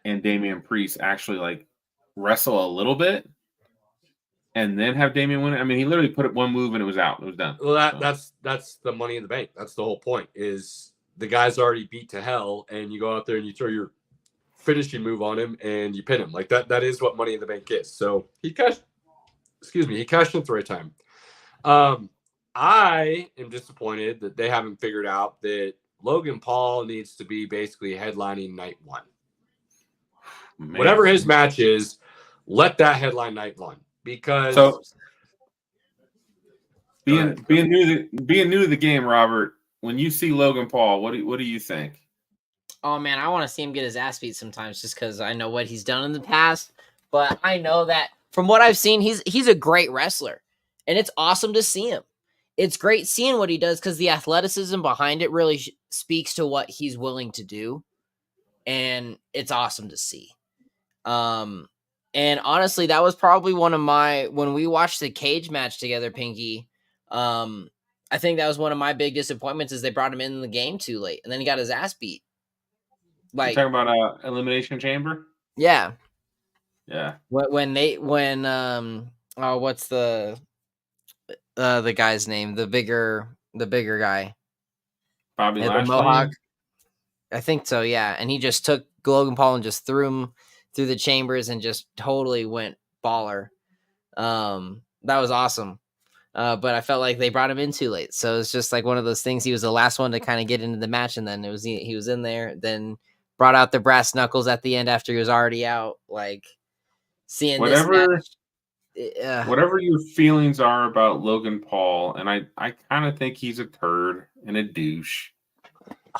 and Damian Priest actually wrestle a little bit, and then have Damian win it. I mean, he literally put up one move and it was out. It was done. Well, that's the Money in the Bank. That's the whole point. Is the guy's already beat to hell, and you go out there and you throw your finishing move on him and you pin him. Like that is what Money in the Bank is. So he cashed in at the right time. I am disappointed that they haven't figured out that Logan Paul needs to be basically headlining night one. Man. Whatever his match is, let that headline night one. Because being new to the game, Robert, when you see Logan Paul, what do you think? Oh man, I want to see him get his ass beat sometimes, just because I know what he's done in the past. But I know that from what I've seen, he's a great wrestler, and it's awesome to see him. It's great seeing what he does because the athleticism behind it really speaks to what he's willing to do, and it's awesome to see. And honestly, that was probably one of when we watched the cage match together, Pinky. I think that was one of my big disappointments is they brought him in the game too late, and then he got his ass beat. Like you're talking about Elimination Chamber? Yeah. Yeah. What's the guy's name? The bigger guy. Bobby Lashley. Mohawk. I think so, yeah. And he just took Logan Paul and just threw him through the chambers and just totally went baller. That was awesome. But I felt like they brought him in too late. So it's just like one of those things. He was the last one to kind of get into the match, and then he was in there, then brought out the brass knuckles at the end after he was already out. Like seeing whatever this match, whatever your feelings are about Logan Paul, and I kind of think he's a turd and a douche.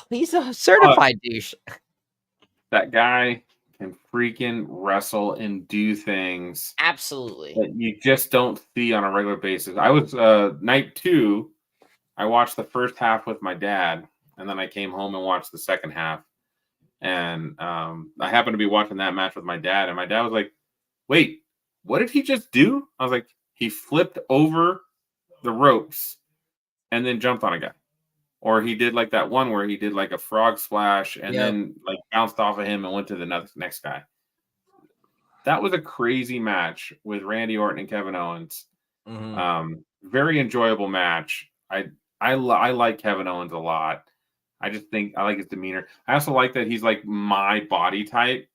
He's a certified douche. That guy can freaking wrestle and do things absolutely that you just don't see on a regular basis. I was night 2. I watched the first half with my dad, and then I came home and watched the second half. And I happened to be watching that match with my dad, and my dad was like, "Wait, what did he just do?" I was like, "He flipped over the ropes and then jumped on a guy." Or he did like that one where he did like a frog splash and then like bounced off of him and went to the next guy. That was a crazy match with Randy Orton and Kevin Owens. Mm-hmm. Very enjoyable match. I like Kevin Owens a lot. I just think I like his demeanor. I also like that he's like my body type.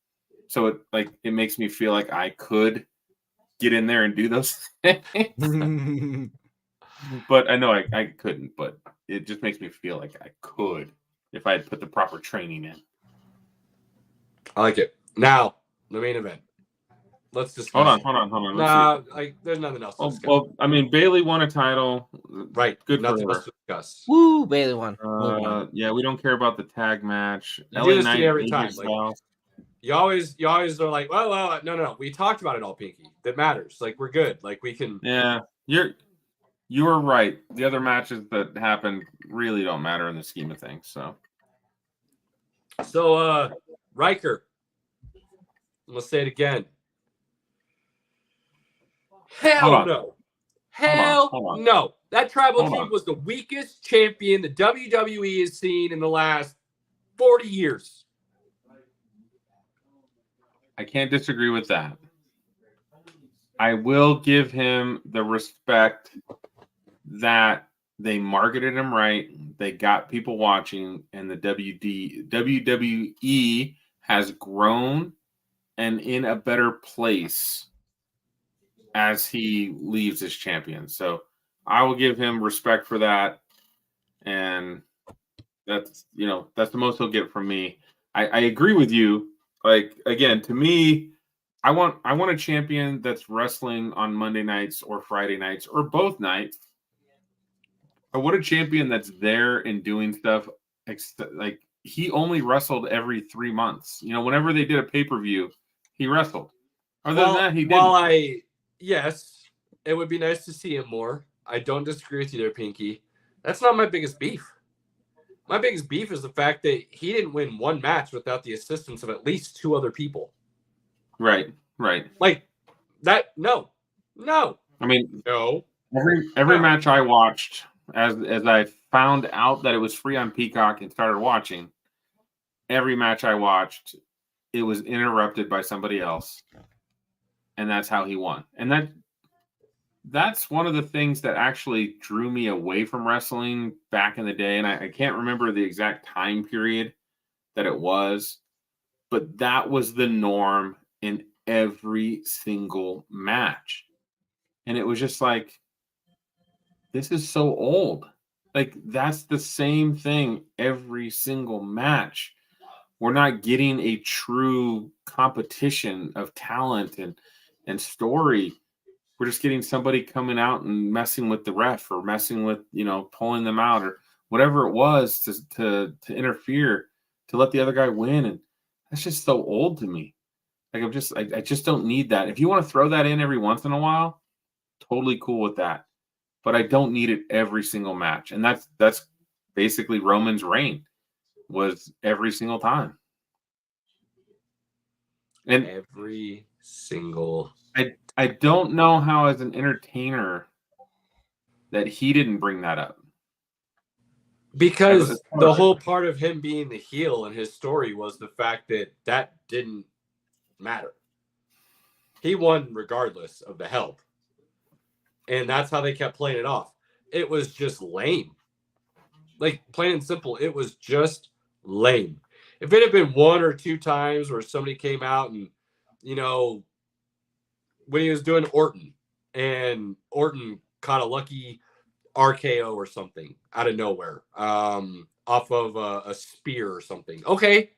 So it makes me feel like I could get in there and do those things. But I know I couldn't, but it just makes me feel like I could if I had put the proper training in. I like it. Now, the main event. Let's just hold on. Nah, there's nothing else to discuss. Well, I mean, Bayley won a title. Right. Good nothing for her. else to discuss. Woo, Bayley won. Yeah, we don't care about the tag match. You do this to me every time. Like, you always are like, well, no. We talked about it all, Pinky. That matters. Like, we're good. Like, we can. Yeah, you're right. The other matches that happened really don't matter in the scheme of things. So, Riker. Let's say it again. Hell no. Hell no. That tribal chief was the weakest champion the WWE has seen in the last 40 years. I can't disagree with that. I will give him the respect that they marketed him right. They got people watching, and the WWE has grown and in a better place as he leaves as champion. So I will give him respect for that. and that's the most he'll get from me. I agree with you. Like, again, to me, I want a champion that's wrestling on Monday nights or Friday nights or both nights. I want a champion that's there and doing stuff. Like, he only wrestled every 3 months. Whenever they did a pay-per-view, he wrestled. Other than that, he didn't. Yes, it would be nice to see him more. I don't disagree with you there, Pinky. That's not my biggest beef. My biggest beef is the fact that he didn't win one match without the assistance of at least 2 other people. Right. Like that. No. I mean, No. Every match I watched, as I found out that it was free on Peacock and started watching, every match I watched, it was interrupted by somebody else, and that's how he won. And that's one of the things that actually drew me away from wrestling back in the day. And I can't remember the exact time period that it was, but that was the norm in every single match. And it was just like, this is so old. Like, that's the same thing every single match. We're not getting a true competition of talent and story. We're just getting somebody coming out and messing with the ref or messing with, pulling them out or whatever it was to interfere to let the other guy win. And that's just so old to me. Like, I just don't need that. If you want to throw that in every once in a while, totally cool with that. But I don't need it every single match. And that's basically Roman's reign, was every single time. And every single. I don't know how, as an entertainer, that he didn't bring that up. Because the whole part of him being the heel in his story was the fact that didn't matter. He won regardless of the help. And that's how they kept playing it off. It was just lame. Like, plain and simple, it was just lame. If it had been 1 or 2 times where somebody came out and, when he was doing Orton, and Orton caught a lucky RKO or something out of nowhere, off of a spear or something. Okay,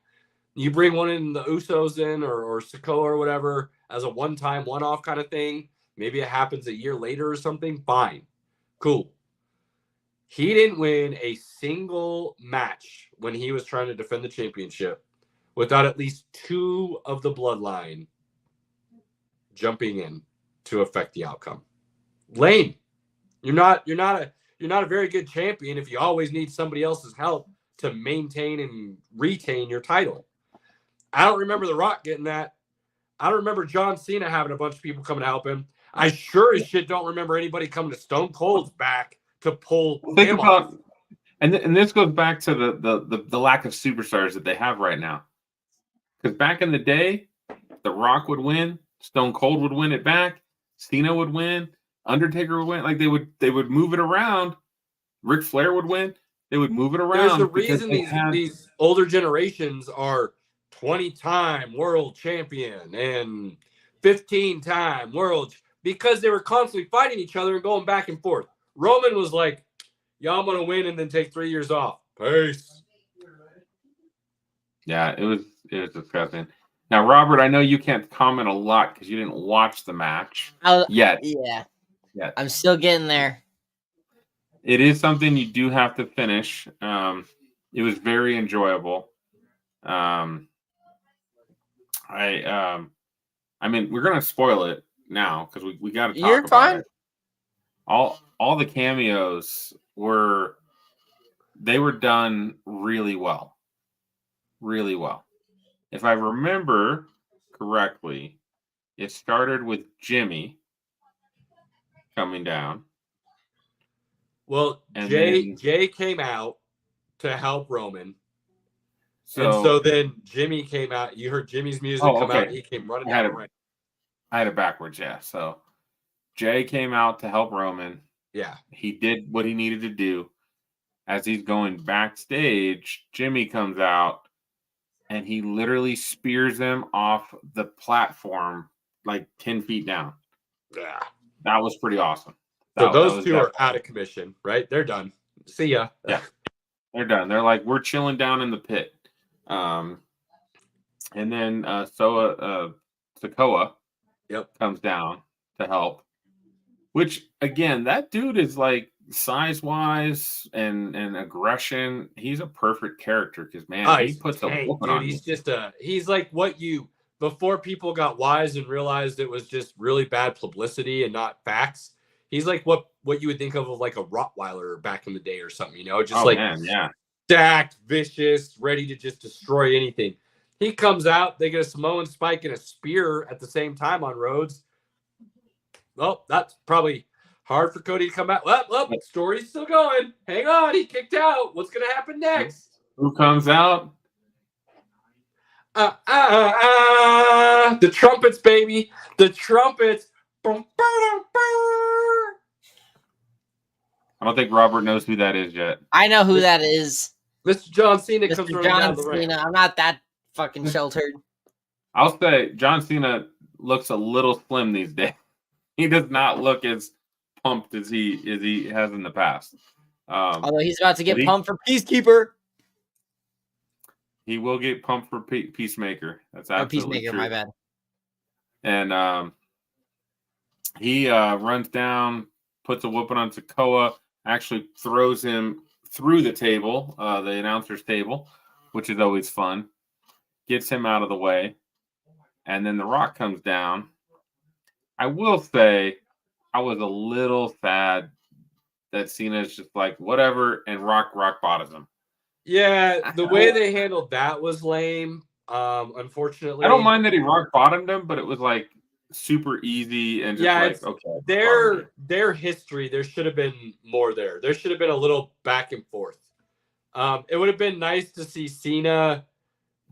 you bring one in the Usos in or Sikoa or whatever as a one-time, one-off kind of thing. Maybe it happens a year later or something. Fine. Cool. He didn't win a single match when he was trying to defend the championship without at least 2 of the bloodline jumping in to affect the outcome. Lame. You're not a very good champion if you always need somebody else's help to maintain and retain your title. I don't remember The Rock getting that. I don't remember John Cena having a bunch of people coming to help him. I sure as shit don't remember anybody coming to Stone Cold's back to pull him off. And this goes back to the lack of superstars that they have right now. Because back in the day, The Rock would win, Stone Cold would win it back, Cena would win, Undertaker would win. Like, they would move it around. Ric Flair would win. They would move it around. There's a reason these older generations are 20-time world champion and 15-time world, because they were constantly fighting each other and going back and forth. Roman was like, "Yeah, I'm gonna win and then take 3 years off. Peace." Yeah, it was disgusting. Now, Robert, I know you can't comment a lot because you didn't watch the match yet. Yeah. I'm still getting there. It is something you do have to finish. It was very enjoyable. I mean, we're gonna spoil it now because we got to talk about fine. it. All the cameos were done really well. Really well. If I remember correctly, it started with Jimmy coming down. Well, And Jay came out to help Roman. So then Jimmy came out. You heard Jimmy's music come out. And he came running down the ring. I had it backwards, yeah. So Jay came out to help Roman. Yeah. He did what he needed to do. As he's going backstage, Jimmy comes out and he literally spears him off the platform like 10 feet down. Yeah. That was pretty awesome. So those two are out of commission, right? They're done. See ya. Yeah. They're done. They're like, we're chilling down in the pit. And then Sokoa comes down to help. Which again, that dude is like size-wise and aggression. He's a perfect character because man, he puts a whooping on you. He's like what you before people got wise and realized it was just really bad publicity and not facts. He's like what you would think of like a Rottweiler back in the day or something, you know, just stacked, vicious, ready to just destroy anything. He comes out, they get a Samoan spike and a spear at the same time on Rhodes. Well, that's probably hard for Cody to come out. Well, story's still going. Hang on, he kicked out. What's going to happen next? Who comes out? The trumpets, baby. The trumpets. I don't think Robert knows who that is yet. I know who that is. Mr. John Cena comes Mr. running down John the ramp. Cena. I'm not that fucking sheltered. I'll say John Cena looks a little slim these days. He does not look as pumped as he has in the past. Although he's about to get pumped for Peacekeeper. He will get pumped for Peacemaker. That's absolutely Peacemaker, true. my bad. And he runs down, puts a whooping on Sokoa, actually throws him through the table, the announcer's table, which is always fun. Gets him out of the way. And then The Rock comes down. I will say I was a little sad that Cena's just like, whatever, and Rock bottoms him. Yeah, the way they handled that was lame. Unfortunately, I don't mind that he rock bottomed him, but it was like super easy and just okay. Their history, there should have been more there. There should have been a little back and forth. It would have been nice to see Cena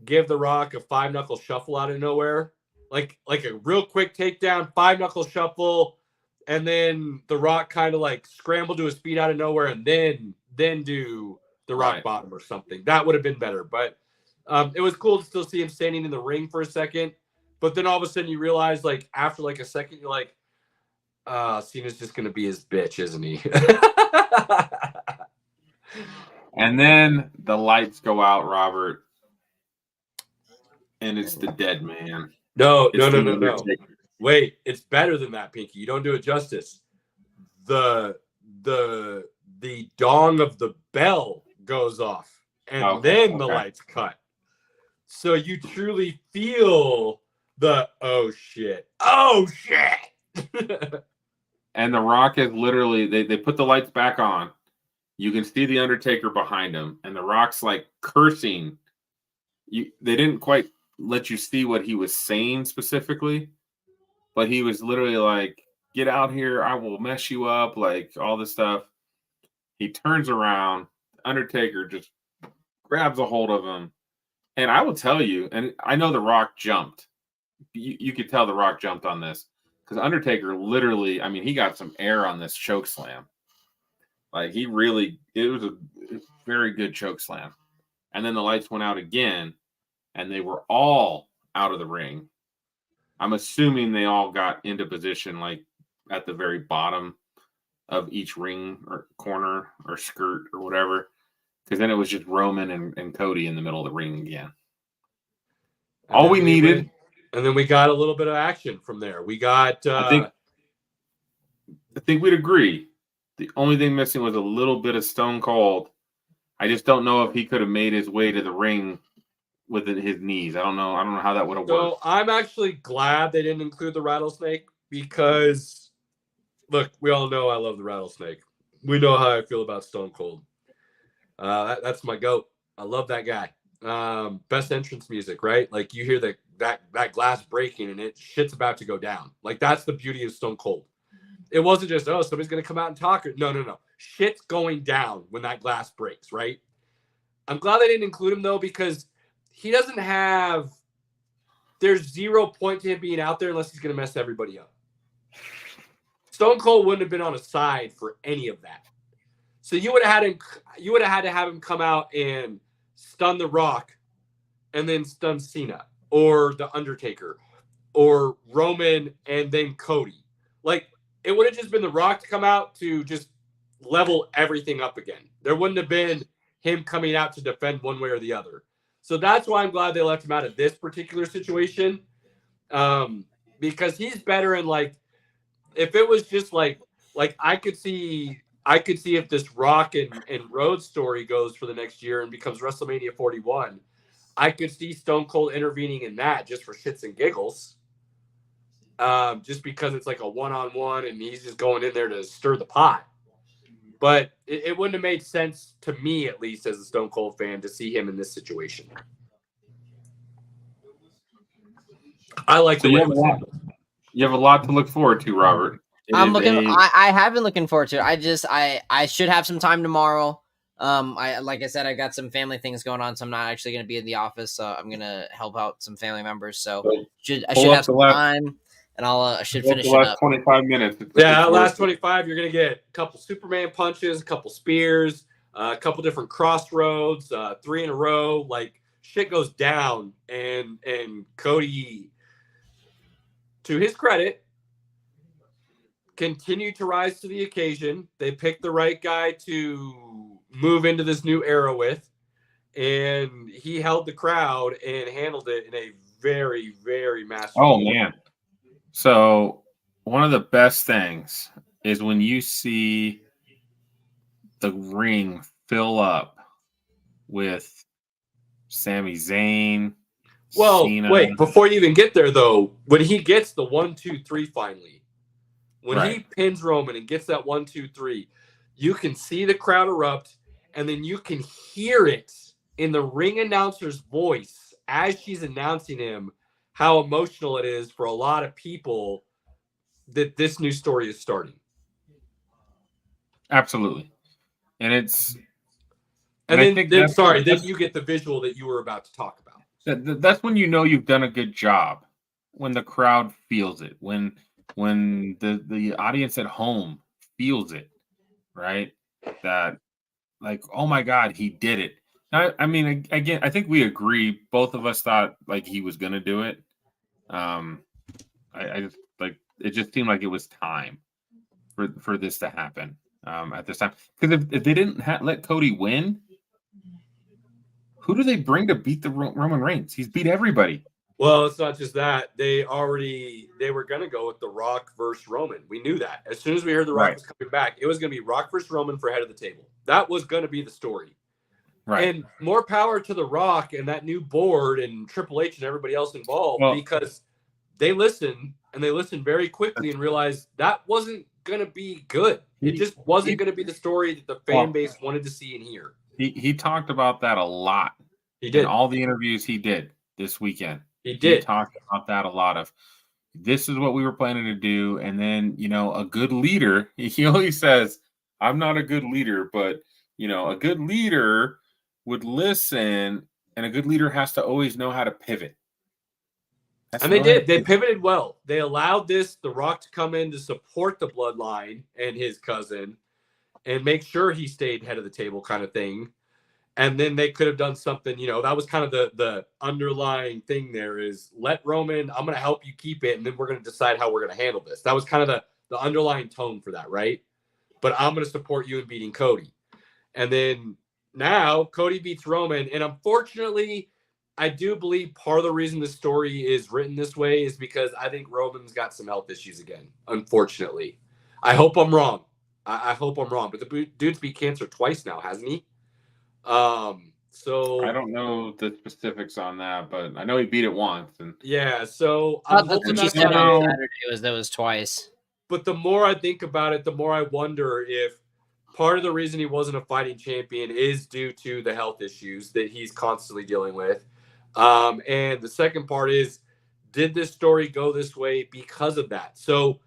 give The Rock a 5-knuckle shuffle out of nowhere. Like a real quick takedown, 5-knuckle shuffle, and then The Rock kind of like scramble to his feet out of nowhere and then do the rock bottom or something. That would have been better. But it was cool to still see him standing in the ring for a second. But then all of a sudden you realize, like, after like a second, you're like, Cena's just going to be his bitch, isn't he? And then the lights go out, Robert. And it's the dead man. No. Wait, it's better than that, Pinky. You don't do it justice. The dong of the bell goes off, and then the lights cut. So you truly feel the oh shit. And The Rock is literally they put the lights back on. You can see the Undertaker behind him, and The Rock's like cursing. They didn't quite let you see what he was saying specifically, but he was literally like, get out here, I will mess you up, like all this stuff. He turns around, Undertaker just grabs a hold of him. And I will tell you, and I know The Rock jumped. You could tell The Rock jumped on this because Undertaker literally, I mean, he got some air on this choke slam. Like it was a very good choke slam. And then the lights went out again. And they were all out of the ring. I'm assuming they all got into position like at the very bottom of each ring or corner or skirt or whatever. Because then it was just Roman and Cody in the middle of the ring again. All we needed. And then we got a little bit of action from there. We got... I think we'd agree. The only thing missing was a little bit of Stone Cold. I just don't know if he could have made his way to the ring with his knees. I don't know how that would have worked. So I'm actually glad they didn't include the rattlesnake because, look, we all know I love the rattlesnake. We know how I feel about Stone Cold. That's my goat. I love that guy. Best entrance music, right? Like you hear that glass breaking and shit's about to go down. Like that's the beauty of Stone Cold. It wasn't just, somebody's going to come out and talk. No. Shit's going down when that glass breaks, right? I'm glad they didn't include him though because he doesn't have. There's 0 point to him being out there unless he's going to mess everybody up. Stone Cold wouldn't have been on a side for any of that. So you would have had to have him come out and stun The Rock, and then stun Cena or the Undertaker, or Roman and then Cody. Like it would have just been The Rock to come out to just level everything up again. There wouldn't have been him coming out to defend one way or the other. So that's why I'm glad they left him out of this particular situation. Because he's better in like, if it was just like I could see if this Rock and Rhodes story goes for the next year and becomes WrestleMania 41, I could see Stone Cold intervening in that just for shits and giggles. Just because it's like a one-on-one and he's just going in there to stir the pot. But it wouldn't have made sense to me, at least as a Stone Cold fan, to see him in this situation. I like the way it was handled. You have a lot to look forward to, Robert. I have been looking forward to it. I should have some time tomorrow. Like I said, I got some family things going on, so I'm not actually going to be in the office. So I'm going to help out some family members. So I should have some time, and I should finish the it last up. 25 minutes. Yeah, last 25, you're going to get a couple Superman punches, a couple spears, a couple different crossroads, 3 in a row. Like, shit goes down, and Cody, to his credit, continued to rise to the occasion. They picked the right guy to move into this new era with, and he held the crowd and handled it in a very, very masterful way. Oh, man. So one of the best things is when you see the ring fill up with Sami Zayn. Well, Cena. Wait, before you even get there, though, when he gets the 1, 2, 3 finally, when he pins Roman and gets that 1, 2, 3, you can see the crowd erupt, and then you can hear it in the ring announcer's voice as she's announcing him how emotional it is for a lot of people that this new story is starting. Absolutely. And it's... And then you get the visual that you were about to talk about. That's when you know you've done a good job, when the crowd feels it, when the audience at home feels it, right? That, like, oh my God, he did it. Now, I mean, again, I think we agree. Both of us thought like he was going to do it. I just like, it just seemed like it was time for this to happen at this time. Because if they didn't let Cody win, who do they bring to beat the Roman Reigns? He's beat everybody. Well, it's not just that. They were going to go with The Rock versus Roman. We knew that. As soon as we heard The Rock was coming back, it was going to be Rock versus Roman for head of the table. That was going to be the story. Right. And more power to The Rock and that new board and Triple H and everybody else involved, because they listened, and they listened very quickly and realized that wasn't going to be good. It just wasn't going to be the story that the fan base wanted to see and hear. He talked about that a lot. He did. In all the interviews he did this weekend. He did. He talked about that a lot of, this is what we were planning to do. And then, a good leader, he always says, I'm not a good leader, but, a good leader would listen, and a good leader has to always know how to pivot. And they did. They pivoted well. They allowed The Rock to come in to support the bloodline and his cousin and make sure he stayed head of the table kind of thing. And then they could have done something, that was kind of the underlying thing there is, let Roman, I'm going to help you keep it, and then we're going to decide how we're going to handle this. That was kind of the underlying tone for that, right? But I'm going to support you in beating Cody. And then now Cody beats Roman, and unfortunately, I do believe part of the reason the story is written this way is because I think Roman's got some health issues again, unfortunately. I hope I'm wrong. I hope I'm wrong. But the dude's beat cancer twice now, hasn't he? So I don't know the specifics on that, but I know he beat it once. And yeah, so I'm hoping he said on Saturday that was twice. But the more I think about it, the more I wonder if part of the reason he wasn't a fighting champion is due to the health issues that he's constantly dealing with. And the second part is, did this story go this way because of that? So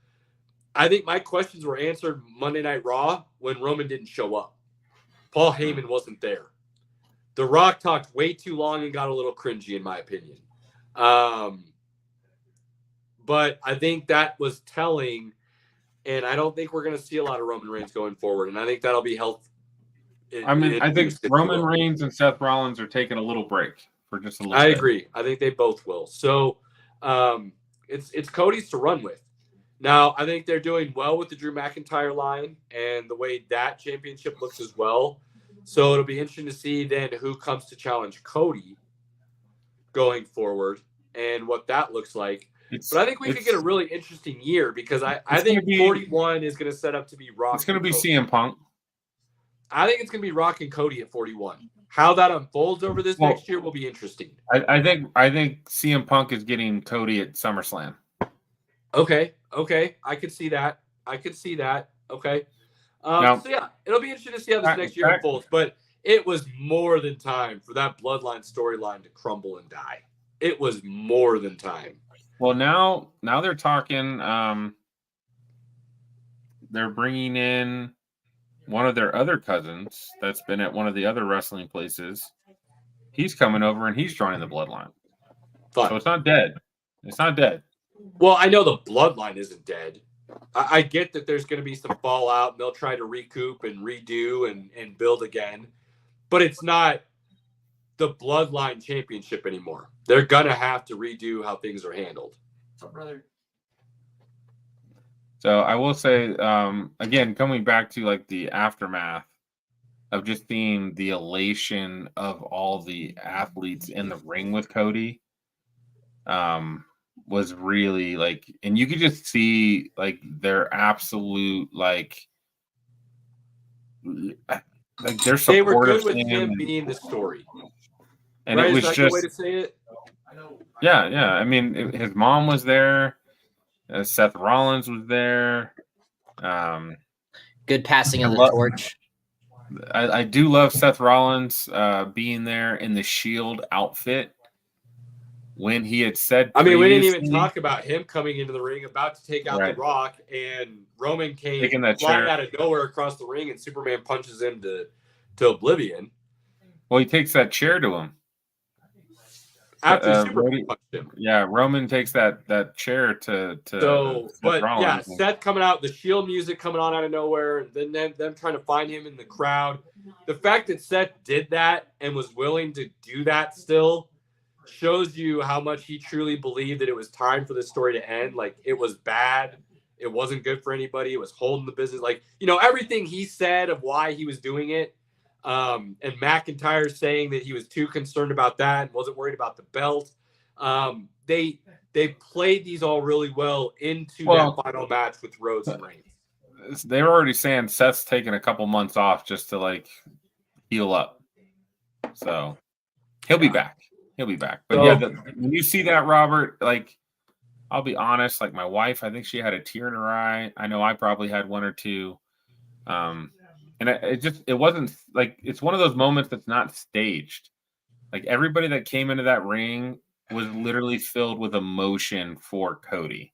I think my questions were answered Monday Night Raw when Roman didn't show up. Paul Heyman wasn't there. The Rock talked way too long and got a little cringy, in my opinion. But I think that was telling, and I don't think we're going to see a lot of Roman Reigns going forward. And I think that'll be health. I think Roman Reigns and Seth Rollins are taking a little break for just a little bit. I agree. I think they both will. So it's Cody's to run with. Now, I think they're doing well with the Drew McIntyre line and the way that championship looks as well. So it'll be interesting to see then who comes to challenge Cody going forward and what that looks like. But I think we could get a really interesting year because I think 41 is going to set up to be Rock. It's going to be CM Punk. I think it's going to be Rock and Cody at 41. How that unfolds over this next year will be interesting. I think CM Punk is getting Cody at SummerSlam. Okay. I could see that. Okay. So yeah, it'll be interesting to see how this next year unfolds. But it was more than time for that Bloodline storyline to crumble and die. It was more than time. Well, now they're talking. They're bringing in one of their other cousins that's been at one of the other wrestling places. He's coming over and he's joining the Bloodline. Fun. So it's not dead. It's not dead. Well, I know the Bloodline isn't dead. I get that there's going to be some fallout and they'll try to recoup and redo and build again. But it's not the Bloodline Championship anymore. They're going to have to redo how things are handled. What's up, brother? So I will say, again, coming back to like the aftermath of just seeing the elation of all the athletes in the ring with Cody, was really like, and you could just see like their absolute like their support. They were good with him being the story, and right? it was Is that just the way to say it? Yeah. I mean, his mom was there. Seth Rollins was there. Good passing of the torch. I do love Seth Rollins being there in the Shield outfit. When he had said, I mean, we didn't even talk about him coming into the ring, about to take out The Rock, and Roman came flying out of nowhere across the ring, and Superman punches him to oblivion. Well, he takes that chair to him. After Superman punched him. Yeah, Roman takes that chair to Rollins. Seth coming out, the Shield music coming on out of nowhere, and then them trying to find him in the crowd. The fact that Seth did that and was willing to do that still shows you how much he truly believed that it was time for this story to end. Like, it was bad. It wasn't good for anybody. It was holding the business. Like, everything he said of why he was doing it. And McIntyre saying that he was too concerned about that and wasn't worried about the belt. They played these all really well into that final match with Rhodes and Reigns. They were already saying Seth's taking a couple months off just to like heal up. So he'll be back. He'll be back. But when you see that, Robert, like, I'll be honest, like my wife, I think she had a tear in her eye. I know I probably had one or two. And it wasn't like, it's one of those moments that's not staged. Like, everybody that came into that ring was literally filled with emotion for Cody.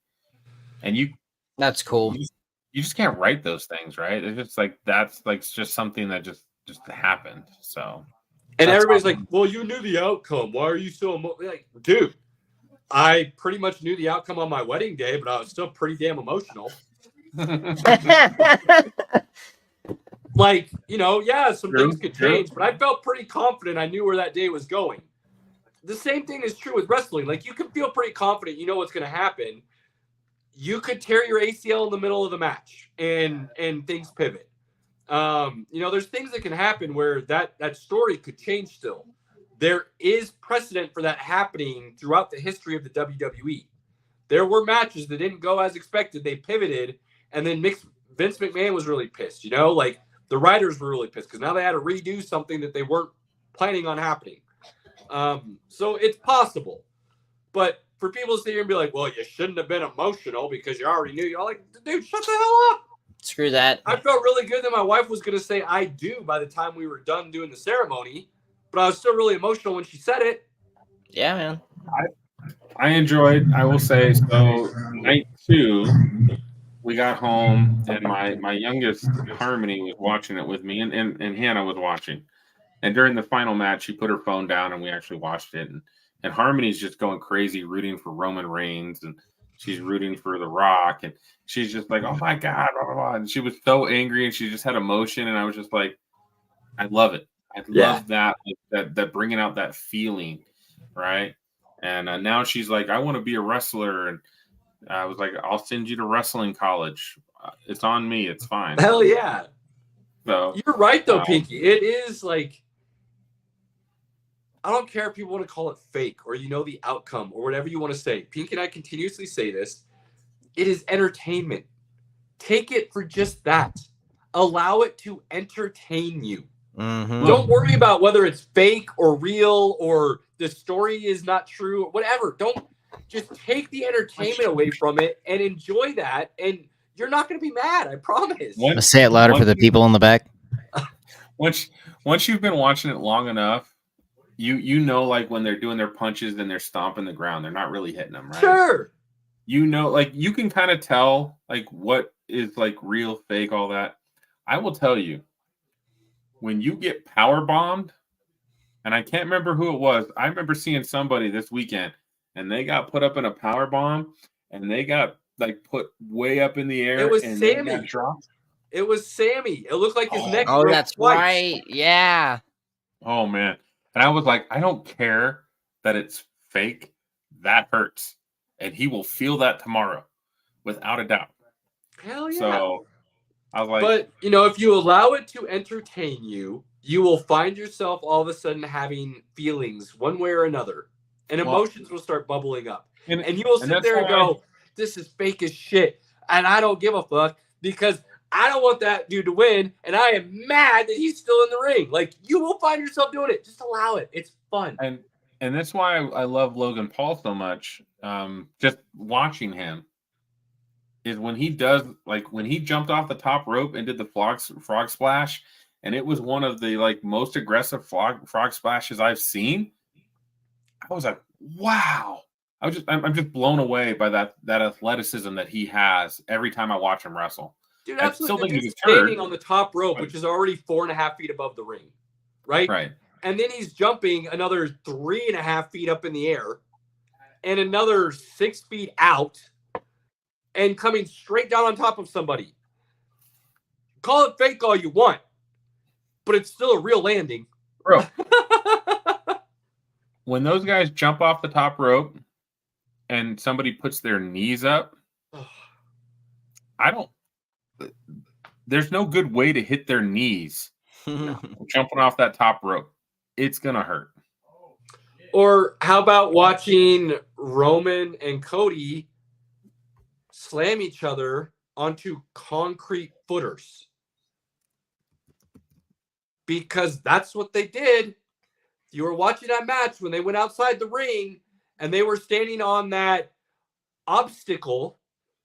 And that's cool. You just can't write those things, right? It's just like, that's like just something that just happened. So. And everybody's like, well, you knew the outcome. Why are you so like, dude, I pretty much knew the outcome on my wedding day, but I was still pretty damn emotional. Like, some things could change, but I felt pretty confident I knew where that day was going. The same thing is true with wrestling. Like, you can feel pretty confident you know what's going to happen. You could tear your ACL in the middle of the match and things pivot. There's things that can happen where that story could change still. There is precedent for that happening throughout the history of the WWE. There were matches that didn't go as expected. They pivoted, and then Vince McMahon was really pissed. Like, the writers were really pissed because now they had to redo something that they weren't planning on happening. So it's possible. But for people to sit here and be like, well, you shouldn't have been emotional because you already knew. You're like, dude, shut the hell up. Screw that. I felt really good that my wife was going to say I do by the time we were done doing the ceremony, but I was still really emotional when she said it. Yeah, man. I enjoyed, I will say, so night 2, we got home, and my youngest, Harmony, was watching it with me, and Hannah was watching. And during the final match, she put her phone down, and we actually watched it. And Harmony's just going crazy, rooting for Roman Reigns, and she's rooting for The Rock, and she's just like, oh my God, blah, blah, blah. And she was so angry, and she just had emotion, and I was just like, I love it. I love that bringing out that feeling, right? And now she's like, I want to be a wrestler, and I was like, I'll send you to wrestling college. It's on me. It's fine. Hell yeah. So you're right though, Pinky. It is like, I don't care if people want to call it fake or the outcome or whatever you want to say. Pinky and I continuously say this. It is entertainment. Take it for just that. Allow it to entertain you. Mm-hmm. Don't worry about whether it's fake or real or the story is not true or whatever. Don't just take the entertainment away from it and enjoy that. And you're not going to be mad. I promise. I'm gonna say it louder for the people in the back. Once you've been watching it long enough, you know, like when they're doing their punches and they're stomping the ground, they're not really hitting them, right? Sure. You know, like you can kind of tell like what is like real, fake, all that. I will tell you, when you get power bombed, and I can't remember who it was. I remember seeing somebody this weekend, and they got put up in a power bomb, and they got like put way up in the air. It was and Sammy. They got dropped. It was Sammy. It looked like his neck. Oh, broke that's twice. right. Yeah. Oh man. And I was like, I don't care that it's fake. That hurts. And he will feel that tomorrow without a doubt. Hell yeah. So I was like, but if you allow it to entertain you, you will find yourself all of a sudden having feelings one way or another, and emotions will start bubbling up. And you will sit there and go, this is fake as shit. And I don't give a fuck because I don't want that dude to win. And I am mad that he's still in the ring. Like, you will find yourself doing it. Just allow it. It's fun. And that's why I love Logan Paul so much. Just watching him is when he does, like when he jumped off the top rope and did the frog splash, and it was one of the like most aggressive frog splashes I've seen. I was like, wow. I'm just blown away by that athleticism that he has every time I watch him wrestle. Dude, absolutely. He's standing on the top rope, which is already 4.5 feet above the ring, right? Right. And then he's jumping another 3.5 feet up in the air and another 6 feet out and coming straight down on top of somebody. Call it fake all you want, but it's still a real landing. Bro. When those guys jump off the top rope and somebody puts their knees up, there's no good way to hit their knees jumping off that top rope. It's going to hurt. Or how about watching Roman and Cody slam each other onto concrete footers? Because that's what they did. You were watching that match when they went outside the ring and they were standing on that obstacle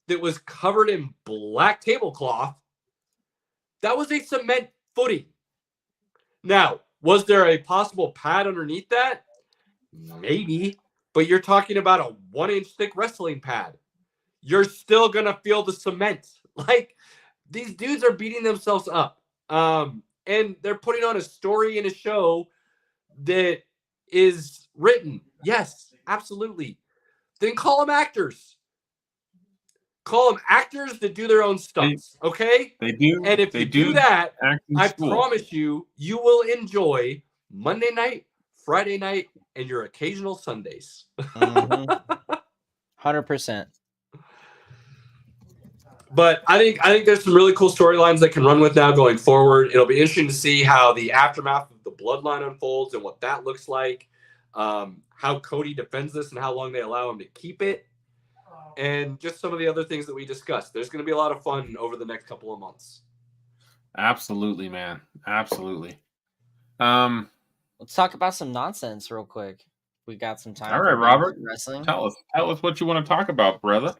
that was covered in black tablecloth. That was a cement footing. Now, was there a possible pad underneath that? Maybe, but you're talking about a 1-inch thick wrestling pad. You're still going to feel the cement. Like, these dudes are beating themselves up. And they're putting on a story and a show that is written. Yes, absolutely. Then call them actors. Call them actors that do their own stunts, okay? They do. And if you do that, I promise you, you will enjoy Monday night, Friday night, and your occasional Sundays. 100%. But I think there's some really cool storylines that can run with now going forward. It'll be interesting to see how the aftermath of the bloodline unfolds and what that looks like. How Cody defends this and how long they allow him to keep it. And just some of the other things that we discussed. There's going to be a lot of fun over the next couple of months. Absolutely, man. Absolutely. Let's talk about some nonsense real quick. We got some time. All right, Robert. Wrestling. Tell us what you want to talk about, brother.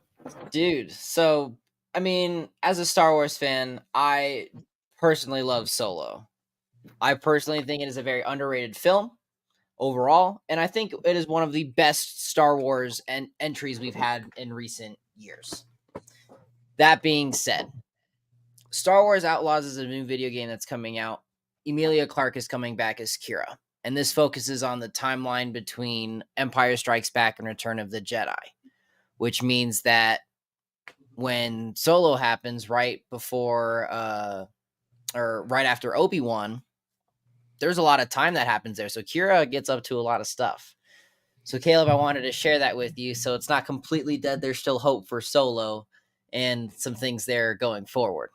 Dude, so, I mean, as a Star Wars fan, I personally love Solo. I personally think it is a very underrated film overall, and I think it is one of the best Star Wars entries we've had in recent years. That being said, Star Wars Outlaws is a new video game that's coming out. Emilia Clarke is coming back as Kira, and this focuses on the timeline between Empire Strikes Back and Return of the Jedi, which means that when Solo happens right before or right after Obi-Wan, there's a lot of time that happens there. So Kira gets up to a lot of stuff. So Caleb, I wanted to share that with you. So it's not completely dead. There's still hope for Solo and some things there going forward.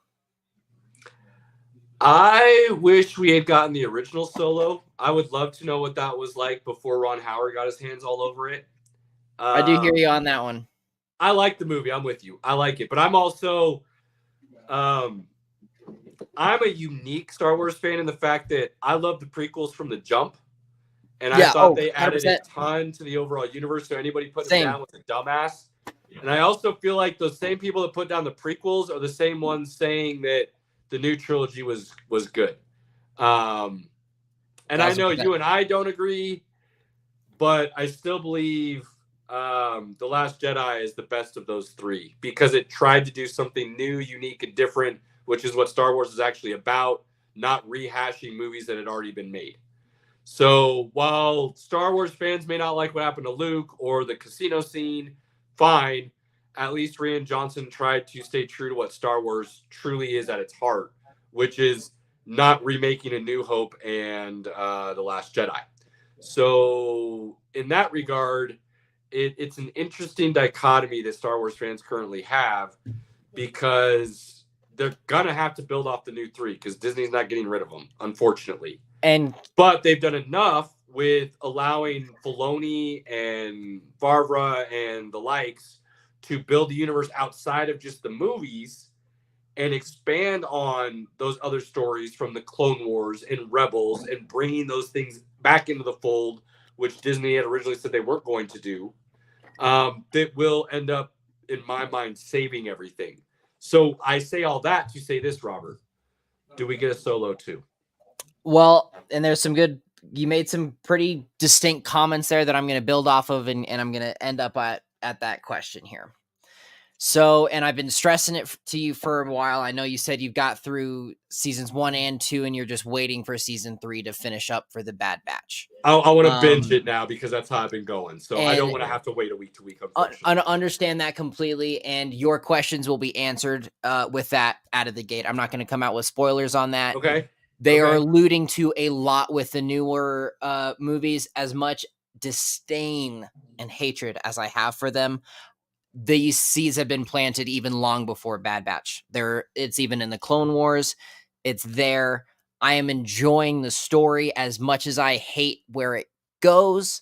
I wish we had gotten the original Solo. I would love to know what that was like before Ron Howard got his hands all over it. I do hear you on that one. I like the movie. I'm with you. I like it, but I'm also, I'm a unique Star Wars fan in the fact that I love the prequels from the jump, and I thought they added 100%. a ton to the overall universe. So anybody putting Same. them down was a dumbass. And I also feel like those same people that put down the prequels are the same ones saying that the new trilogy was good. And I know 1000%. you and I don't agree, but I still believe The Last Jedi is the best of those three because it tried to do something new, unique, and different, which is what Star Wars is actually about, not rehashing movies that had already been made. So while Star Wars fans may not like what happened to Luke or the casino scene, fine. At least Rian Johnson tried to stay true to what Star Wars truly is at its heart, which is not remaking A New Hope and The Last Jedi. So in that regard, it's an interesting dichotomy that Star Wars fans currently have because they're going to have to build off the new three because Disney's not getting rid of them, unfortunately. But they've done enough with allowing Filoni and Favreau and the likes to build the universe outside of just the movies and expand on those other stories from the Clone Wars and Rebels and bringing those things back into the fold, which Disney had originally said they weren't going to do, that will end up, in my mind, saving everything. So I say all that to say this, Robert. Do we get a Solo 2? Well, and there's some good, you made some pretty distinct comments there that I'm going to build off of, and I'm going to end up at that question here. So, and I've been stressing it to you for a while. I know you said you've got through seasons 1 and 2, and you're just waiting for season 3 to finish up for the Bad Batch. I want to binge it now because that's how I've been going. So I don't want to have to wait a week to week. I understand that completely, and your questions will be answered with that out of the gate. I'm not going to come out with spoilers on that. Okay. They are alluding to a lot with the newer movies. As much disdain and hatred as I have for them, these seeds have been planted even long before Bad Batch. It's even in the Clone Wars. It's there. I am enjoying the story as much as I hate where it goes.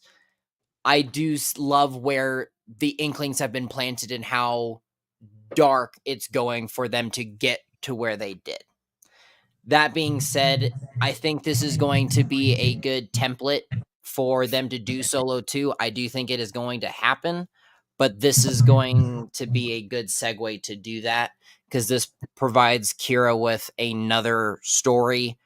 I do love where the inklings have been planted and how dark it's going for them to get to where they did. That being said, I think this is going to be a good template for them to do Solo 2. I do think it is going to happen, but this is going to be a good segue to do that because this provides Kira with another story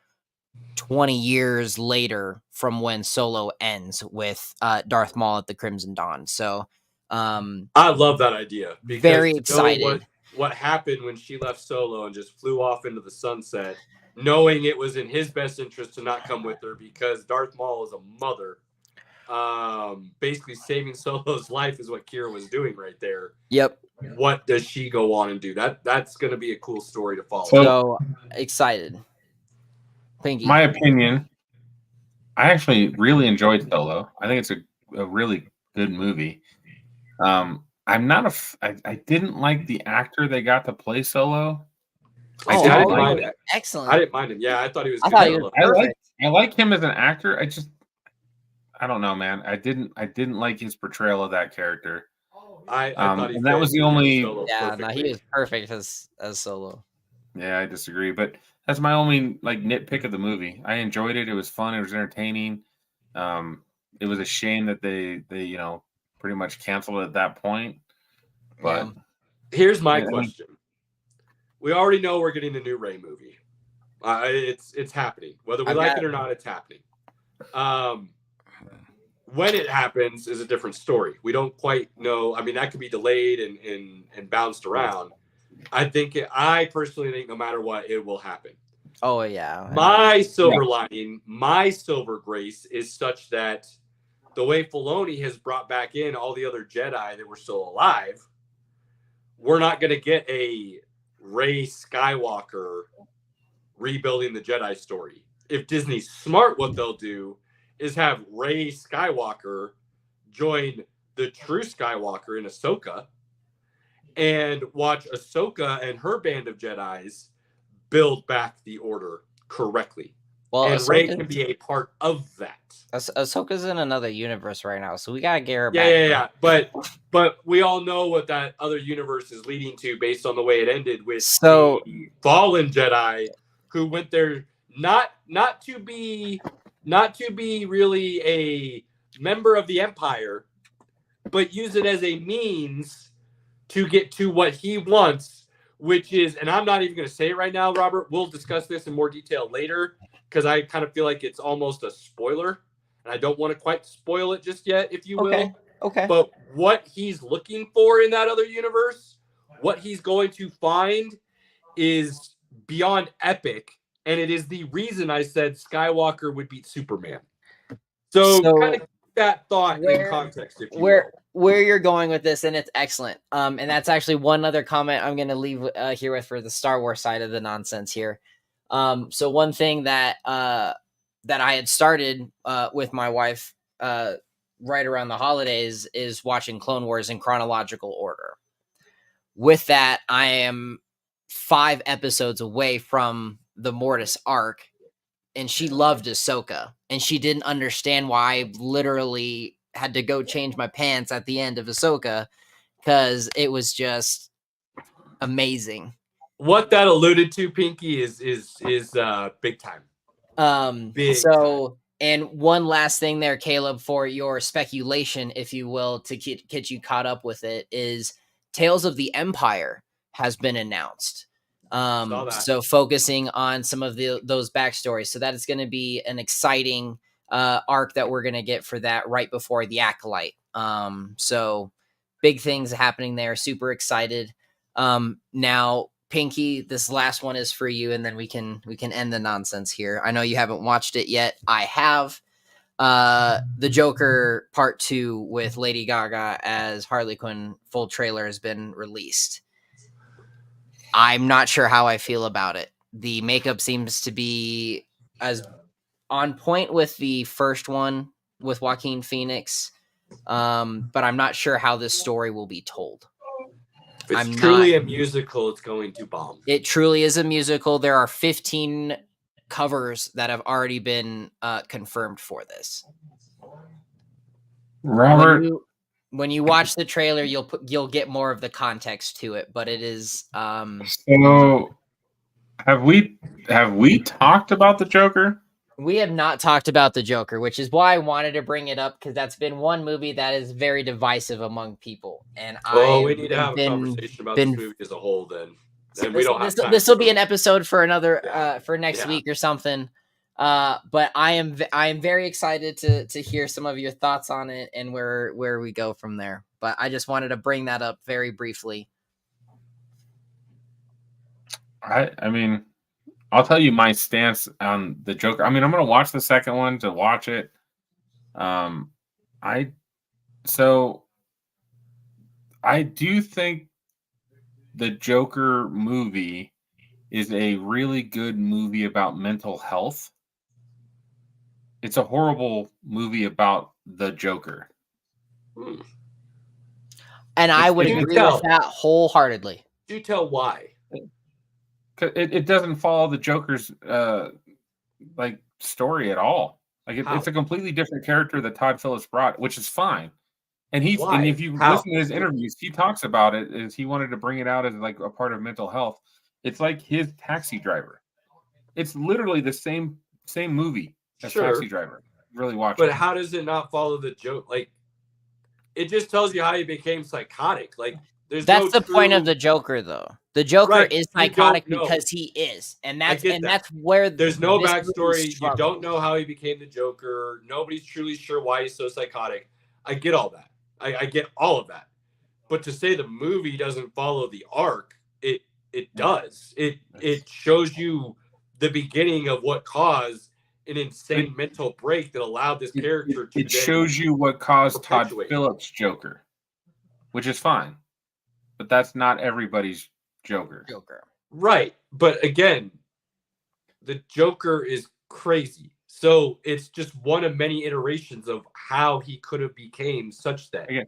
20 years later from when Solo ends with Darth Maul at the Crimson Dawn. So I love that idea. Because very excited. What happened when she left Solo and just flew off into the sunset, knowing it was in his best interest to not come with her because Darth Maul is a mother. Basically saving Solo's life is what Kira was doing right there. Yep. What does she go on and do? That's going to be a cool story to follow. So excited. Pinky. My opinion, I actually really enjoyed Solo. I think it's a really good movie. I'm not I didn't like the actor they got to play Solo. I didn't mind it. Excellent. I didn't mind him. Yeah, I thought he was good. I like him as an actor. I don't know, man. I didn't like his portrayal of that character. I thought and that was the only. Yeah, no, he was perfect as Solo. Yeah, I disagree, but that's my only nitpick of the movie. I enjoyed it. It was fun. It was entertaining. It was a shame that they pretty much canceled at that point. But here's my question: we already know we're getting the new Rey movie. It's happening, whether we like it or not. It's happening. When it happens is a different story. We don't quite know. I mean, that could be delayed and bounced around. I personally think no matter what, it will happen. Oh yeah. My silver lining, my silver grace is such that the way Filoni has brought back in all the other Jedi that were still alive, we're not going to get a Rey Skywalker rebuilding the Jedi story. If Disney's smart, what they'll do is have Rey Skywalker join the true Skywalker in Ahsoka and watch Ahsoka and her band of Jedis build back the order correctly. Well, And Rey can be a part of that. Ahsoka's in another universe right now, so we gotta get her Yeah, back. But we all know what that other universe is leading to based on the way it ended with So the fallen Jedi who went there not to be really a member of the Empire, but use it as a means to get to what he wants, which is, and I'm not even going to say it right now, Robert. We'll discuss this in more detail later because I kind of feel like it's almost a spoiler, and I don't want to quite spoil it just yet, if you will. Okay. But what he's looking for in that other universe, what he's going to find is beyond epic, and it is the reason I said Skywalker would beat Superman. So kind of keep that thought in context, if you will. Where you're going with this, and it's excellent. And that's actually one other comment I'm going to leave here with for the Star Wars side of the nonsense here. So one thing that that I had started with my wife right around the holidays is watching Clone Wars in chronological order. With that, I am 5 episodes away from the Mortis arc, and she loved Ahsoka, and she didn't understand why I literally had to go change my pants at the end of Ahsoka because it was just amazing. What that alluded to, Pinky, is big time. Big time. And one last thing there, Caleb, for your speculation, if you will, to get you caught up with it, is Tales of the Empire has been announced. So focusing on some of those backstories. So that is going to be an exciting arc that we're going to get for that right before the Acolyte. So big things happening there. Super excited. Now, Pinky, this last one is for you, and then we can end the nonsense here. I know you haven't watched it yet. I have. The Joker Part 2 with Lady Gaga as Harley Quinn full trailer has been released. I'm not sure how I feel about it. The makeup seems to be as on point with the first one with Joaquin Phoenix, but I'm not sure how this story will be told. If it's truly a musical, it's going to bomb. It truly is a musical. There are 15 covers that have already been confirmed for this. Robert, when you watch the trailer, you'll get more of the context to it, but it is. So, have we talked about the Joker? We have not talked about the Joker, which is why I wanted to bring it up, because that's been one movie that is very divisive among people. And we need to have a conversation about this movie as a whole. Then we don't have time. This will be an episode for another for next week or something. But I am very excited to hear some of your thoughts on it and where we go from there. But I just wanted to bring that up very briefly. I mean, I'll tell you my stance on the Joker. I mean, I'm going to watch the second one to watch it. I do think the Joker movie is a really good movie about mental health. It's a horrible movie about the Joker. And I would agree with that wholeheartedly. Do tell why. It doesn't follow the Joker's story at all. It's a completely different character that Todd Phillips brought, which is fine. And if you listen to his interviews, he talks about it as he wanted to bring it out as like a part of mental health. It's like his Taxi Driver. It's literally the same movie as Taxi Driver. Really watch it. But how does it not follow the joke? Like, it just tells you how he became psychotic. Like, that's the point of the Joker, though. The Joker is psychotic because he is, and that's where there's no backstory. You don't know how he became the Joker. Nobody's truly sure why he's so psychotic. I get all that. I get all of that. But to say the movie doesn't follow the arc, it does. It shows you the beginning of what caused an insane mental break that allowed this character to. It shows you what caused Todd Phillips' Joker, which is fine. But that's not everybody's Joker. Right. But again, the Joker is crazy. So it's just one of many iterations of how he could have became such that. Again,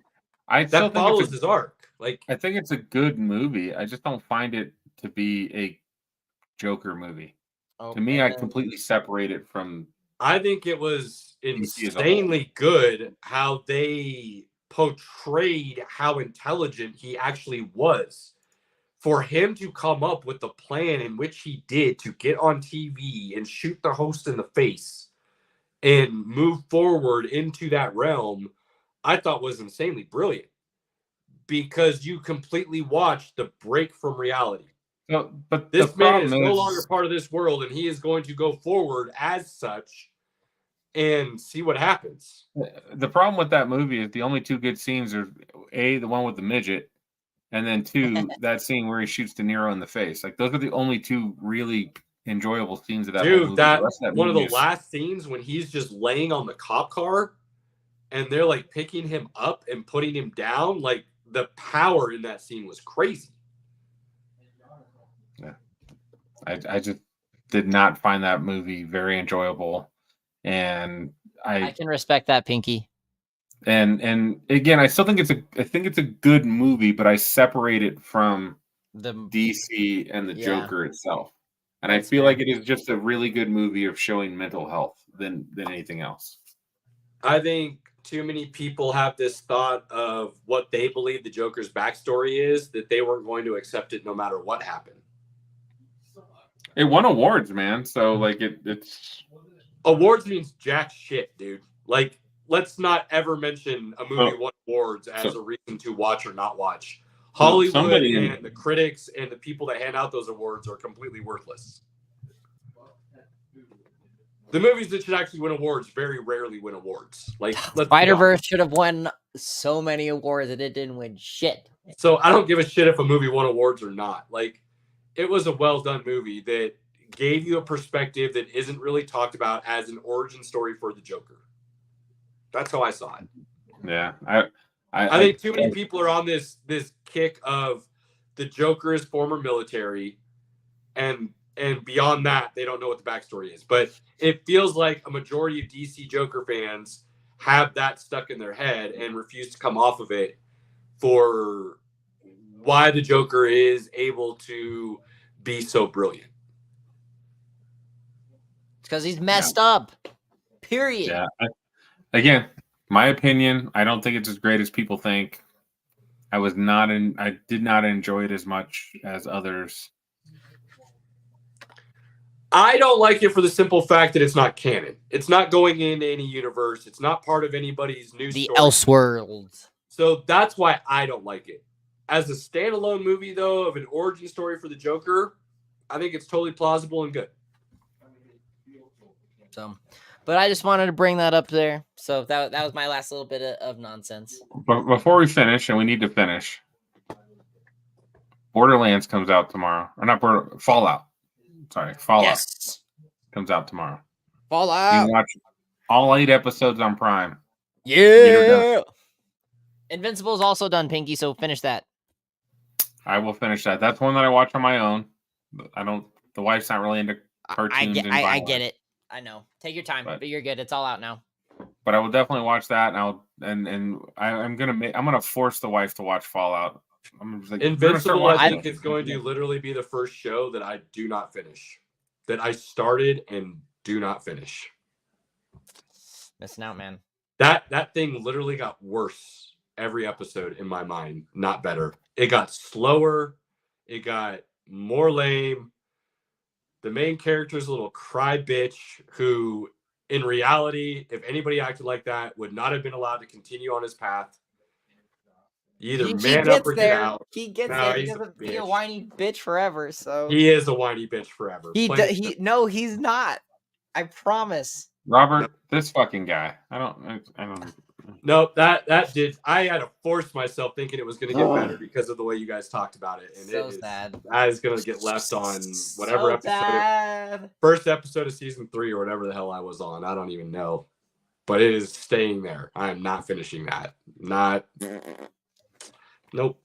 that follows his arc. I think it's a good movie. I just don't find it to be a Joker movie. To me, I completely separate it from. I think it was DC as a whole. insanely good how they portrayed how intelligent he actually was. For him to come up with the plan in which he did to get on TV and shoot the host in the face and move forward into that realm, I thought was insanely brilliant because you completely watched the break from reality. No, but This the man problem is no longer part of this world, and he is going to go forward as such and see what happens. The problem with that movie is the only two good scenes are A, the one with the midget, and then two, that scene where he shoots De Niro in the face. Like those are the only two really enjoyable scenes of that whole movie. Dude, The rest of that one of the movie is- last scenes when he's just laying on the cop car and they're like picking him up and putting him down, like the power in that scene was crazy. Yeah. I just did not find that movie very enjoyable. And I can respect that, Pinky. And again, I still think it's a good movie, but I separate it from The DC and the Yeah. Joker itself. And I feel like it is just a really good movie of showing mental health than anything else. I think too many people have this thought of what they believe the Joker's backstory is, that they weren't going to accept it no matter what happened. It won awards, man. So like it's Awards means jack shit, dude. Like, let's not ever mention a movie won awards as a reason to watch or not watch. Hollywood and the critics and the people that hand out those awards are completely worthless. The movies that should actually win awards very rarely win awards. Like Spider-Verse should have won so many awards and it didn't win shit. So I don't give a shit if a movie won awards or not. Like, it was a well done movie that gave you a perspective that isn't really talked about as an origin story for the Joker. That's how I saw it. Yeah, I think too many people are on this kick of the Joker is former military, and beyond that, they don't know what the backstory is. But it feels like a majority of DC Joker fans have that stuck in their head and refuse to come off of it for why the Joker is able to be so brilliant. It's because he's messed up. Period. Yeah. Again, my opinion, I don't think it's as great as people think. I did not enjoy it as much as others. I don't like it for the simple fact that it's not canon. It's not going into any universe. It's not part of anybody's news The story. Elseworlds. So that's why I don't like it. As a standalone movie, though, of an origin story for the Joker, I think it's totally plausible and good. So, but I just wanted to bring that up there. So that was my last little bit of nonsense. But before we finish, and we need to finish, Borderlands comes out tomorrow. Or not Fallout. Sorry, Fallout Yes. comes out tomorrow. You Fallout. can watch all 8 episodes on Prime. Yeah. Invincible's also done, Pinky, so finish that. I will finish that. That's one that I watch on my own. The wife's not really into cartoons. I get it. I know. Take your time, But- but you're good. It's all out now. But I will definitely watch that, and I'm gonna force the wife to watch Fallout. I'm just like, Invincible, I think, is going to literally be the first show that I do not finish. That I started and do not finish. Missing out, man. That thing literally got worse every episode in my mind, not better. It got slower. It got more lame. The main character is a little cry bitch who, in reality, if anybody acted like that, would not have been allowed to continue on his path. You either man up or get out. He gets No, there. He he's a doesn't be a bitch. whiny bitch forever. So He is a whiny bitch forever. No, he's not. I promise. Robert, this fucking guy. I don't. Nope, that did. I had to force myself thinking it was going to get better because of the way you guys talked about it, and So it is sad. that is going to get left on whatever So episode, bad. first episode of season 3 or whatever the hell I was on. I don't even know, but it is staying there. I am not finishing that. Not. Nope.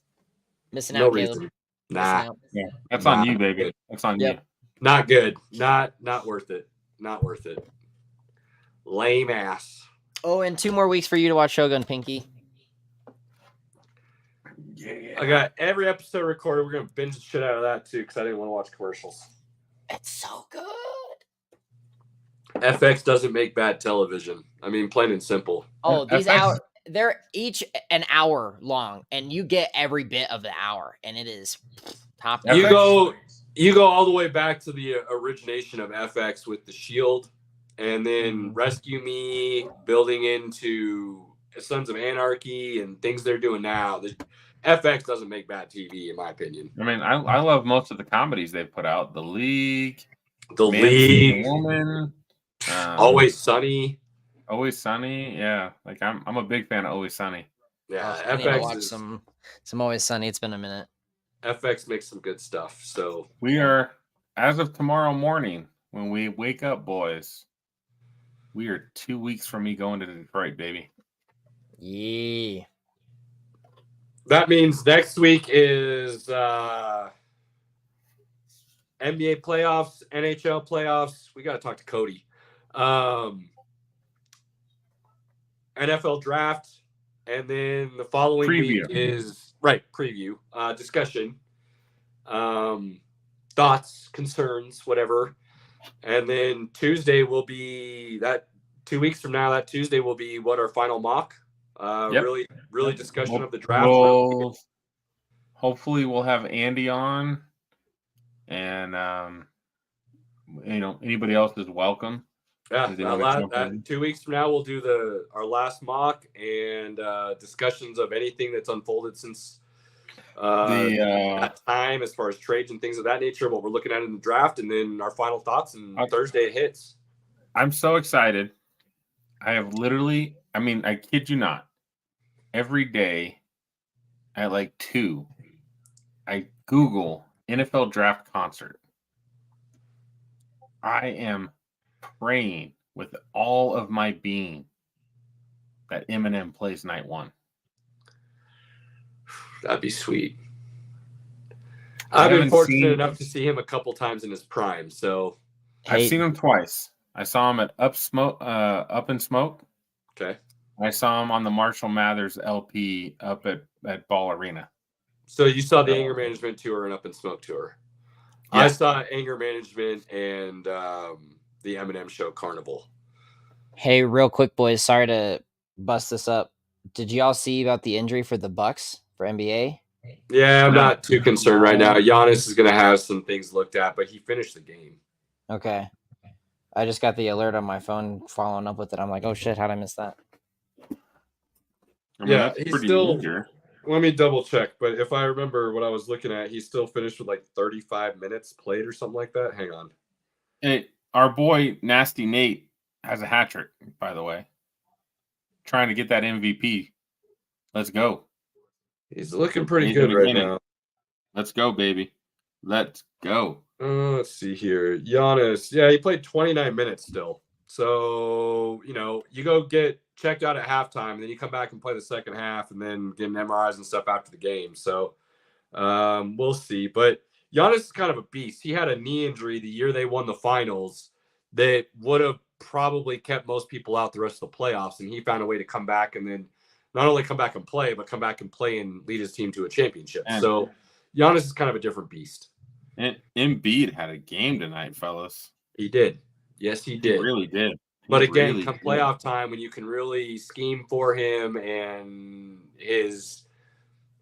Missing No out, Caleb. reason. Missing Nah. out. Yeah, that's on Nah. you, baby. That's on Yep. you. Not good. Not worth it. Not worth it. Lame ass. Oh, and 2 more weeks for you to watch Shogun, Pinky. I got every episode recorded. We're gonna binge the shit out of that too because I didn't want to watch commercials. It's so good. FX doesn't make bad television. I mean, plain and simple. Oh, these FX hours, they're each an hour long, and you get every bit of the hour, and it is top notch. You go all the way back to the origination of FX with the Shield, and then Rescue Me, building into Sons of Anarchy and things they're doing now. The FX doesn't make bad TV, in my opinion. I mean, I love most of the comedies they've put out. The League, The Man League, Seeking Woman, Always Sunny. Always Sunny. Yeah, like I'm a big fan of Always Sunny. Yeah, I need to watch FX is, some Always Sunny. It's been a minute. FX makes some good stuff. So We are, as of tomorrow morning, when we wake up, boys, we are 2 weeks from me going to Detroit, baby. Yeah. that means next week is NBA playoffs, NHL playoffs. We got to talk to Cody. NFL draft, and then the following week is preview, discussion, thoughts, concerns, whatever. And then Tuesday will be that 2 weeks from now. That Tuesday will be what our final mock. Really discussion of the draft. Hopefully we'll have Andy on, and anybody else is welcome. Yeah, that 2 weeks from now we'll do our last mock and discussions of anything that's unfolded since that time, as far as trades and things of that nature, what we're looking at in the draft, and then our final thoughts. And Thursday it hits. I'm so excited. I have literally, I mean, I kid you not, every day at like 2, I Google NFL draft concert. I am praying with all of my being that Eminem plays night 1. That'd be sweet. I've been fortunate enough to see him a couple times in his prime. So I've seen him twice. I saw him at Up in Smoke. Okay. I saw him on the Marshall Mathers LP up at Ball Arena. So you saw the Anger Management tour and Up in Smoke tour. Yeah. I saw Anger Management and the Eminem show Carnival. Hey, real quick, boys. Sorry to bust this up. Did y'all see about the injury for the Bucks for NBA? Yeah, I'm not too concerned right now. Giannis is going to have some things looked at, but he finished the game. Okay. I just got the alert on my phone following up with it. I'm like, oh shit, how'd I miss that? I mean, he's still major. Let me double check, but if I remember what I was looking at, he still finished with like 35 minutes played or something like that. Hang on. Hey, our boy Nasty Nate has a hat trick, by the way. Trying to get that MVP. Let's go. He's looking pretty good right now. Let's go, baby. Let's go. Let's see here. Giannis. Yeah, he played 29 minutes still. So, you go get checked out at halftime, and then you come back and play the second half, and then getting MRIs and stuff after the game. So, we'll see. But Giannis is kind of a beast. He had a knee injury the year they won the finals that would have probably kept most people out the rest of the playoffs, and he found a way to come back and then not only come back and play, but come back and play and lead his team to a championship. So Giannis is kind of a different beast. And Embiid had a game tonight, fellas. He did. Yes, he did. He really did. But again, come playoff time, when you can really scheme for him and his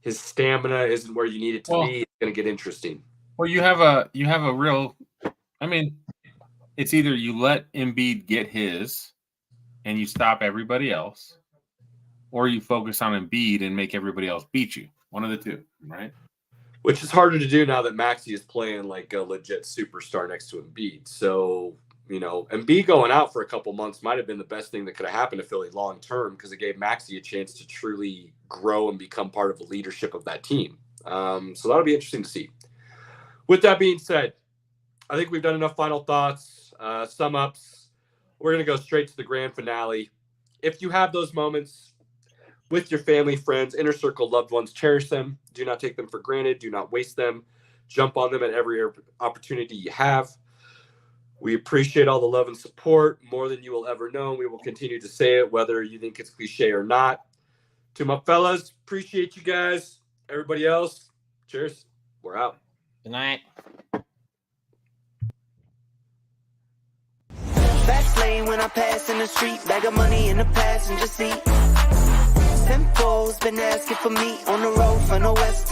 stamina isn't where you need it to be, it's going to get interesting. Well, you have a real, I mean, it's either you let Embiid get his and you stop everybody else, or you focus on Embiid and make everybody else beat you. One of the two, right? Which is harder to do now that Maxey is playing like a legit superstar next to Embiid. So, Embiid going out for a couple months might have been the best thing that could have happened to Philly long term, because it gave Maxey a chance to truly grow and become part of the leadership of that team. So that'll be interesting to see. With that being said, I think we've done enough final thoughts, sum ups. We're going to go straight to the grand finale. If you have those moments with your family, friends, inner circle, loved ones, cherish them. Do not take them for granted. Do not waste them. Jump on them at every opportunity you have. We appreciate all the love and support more than you will ever know. We will continue to say it, whether you think it's cliche or not. To my fellas, appreciate you guys. Everybody else, cheers. We're out. Good night. Fast lane when I pass in the street, bag of money in the passenger seat. Simcoe's been asking for me on the road from the west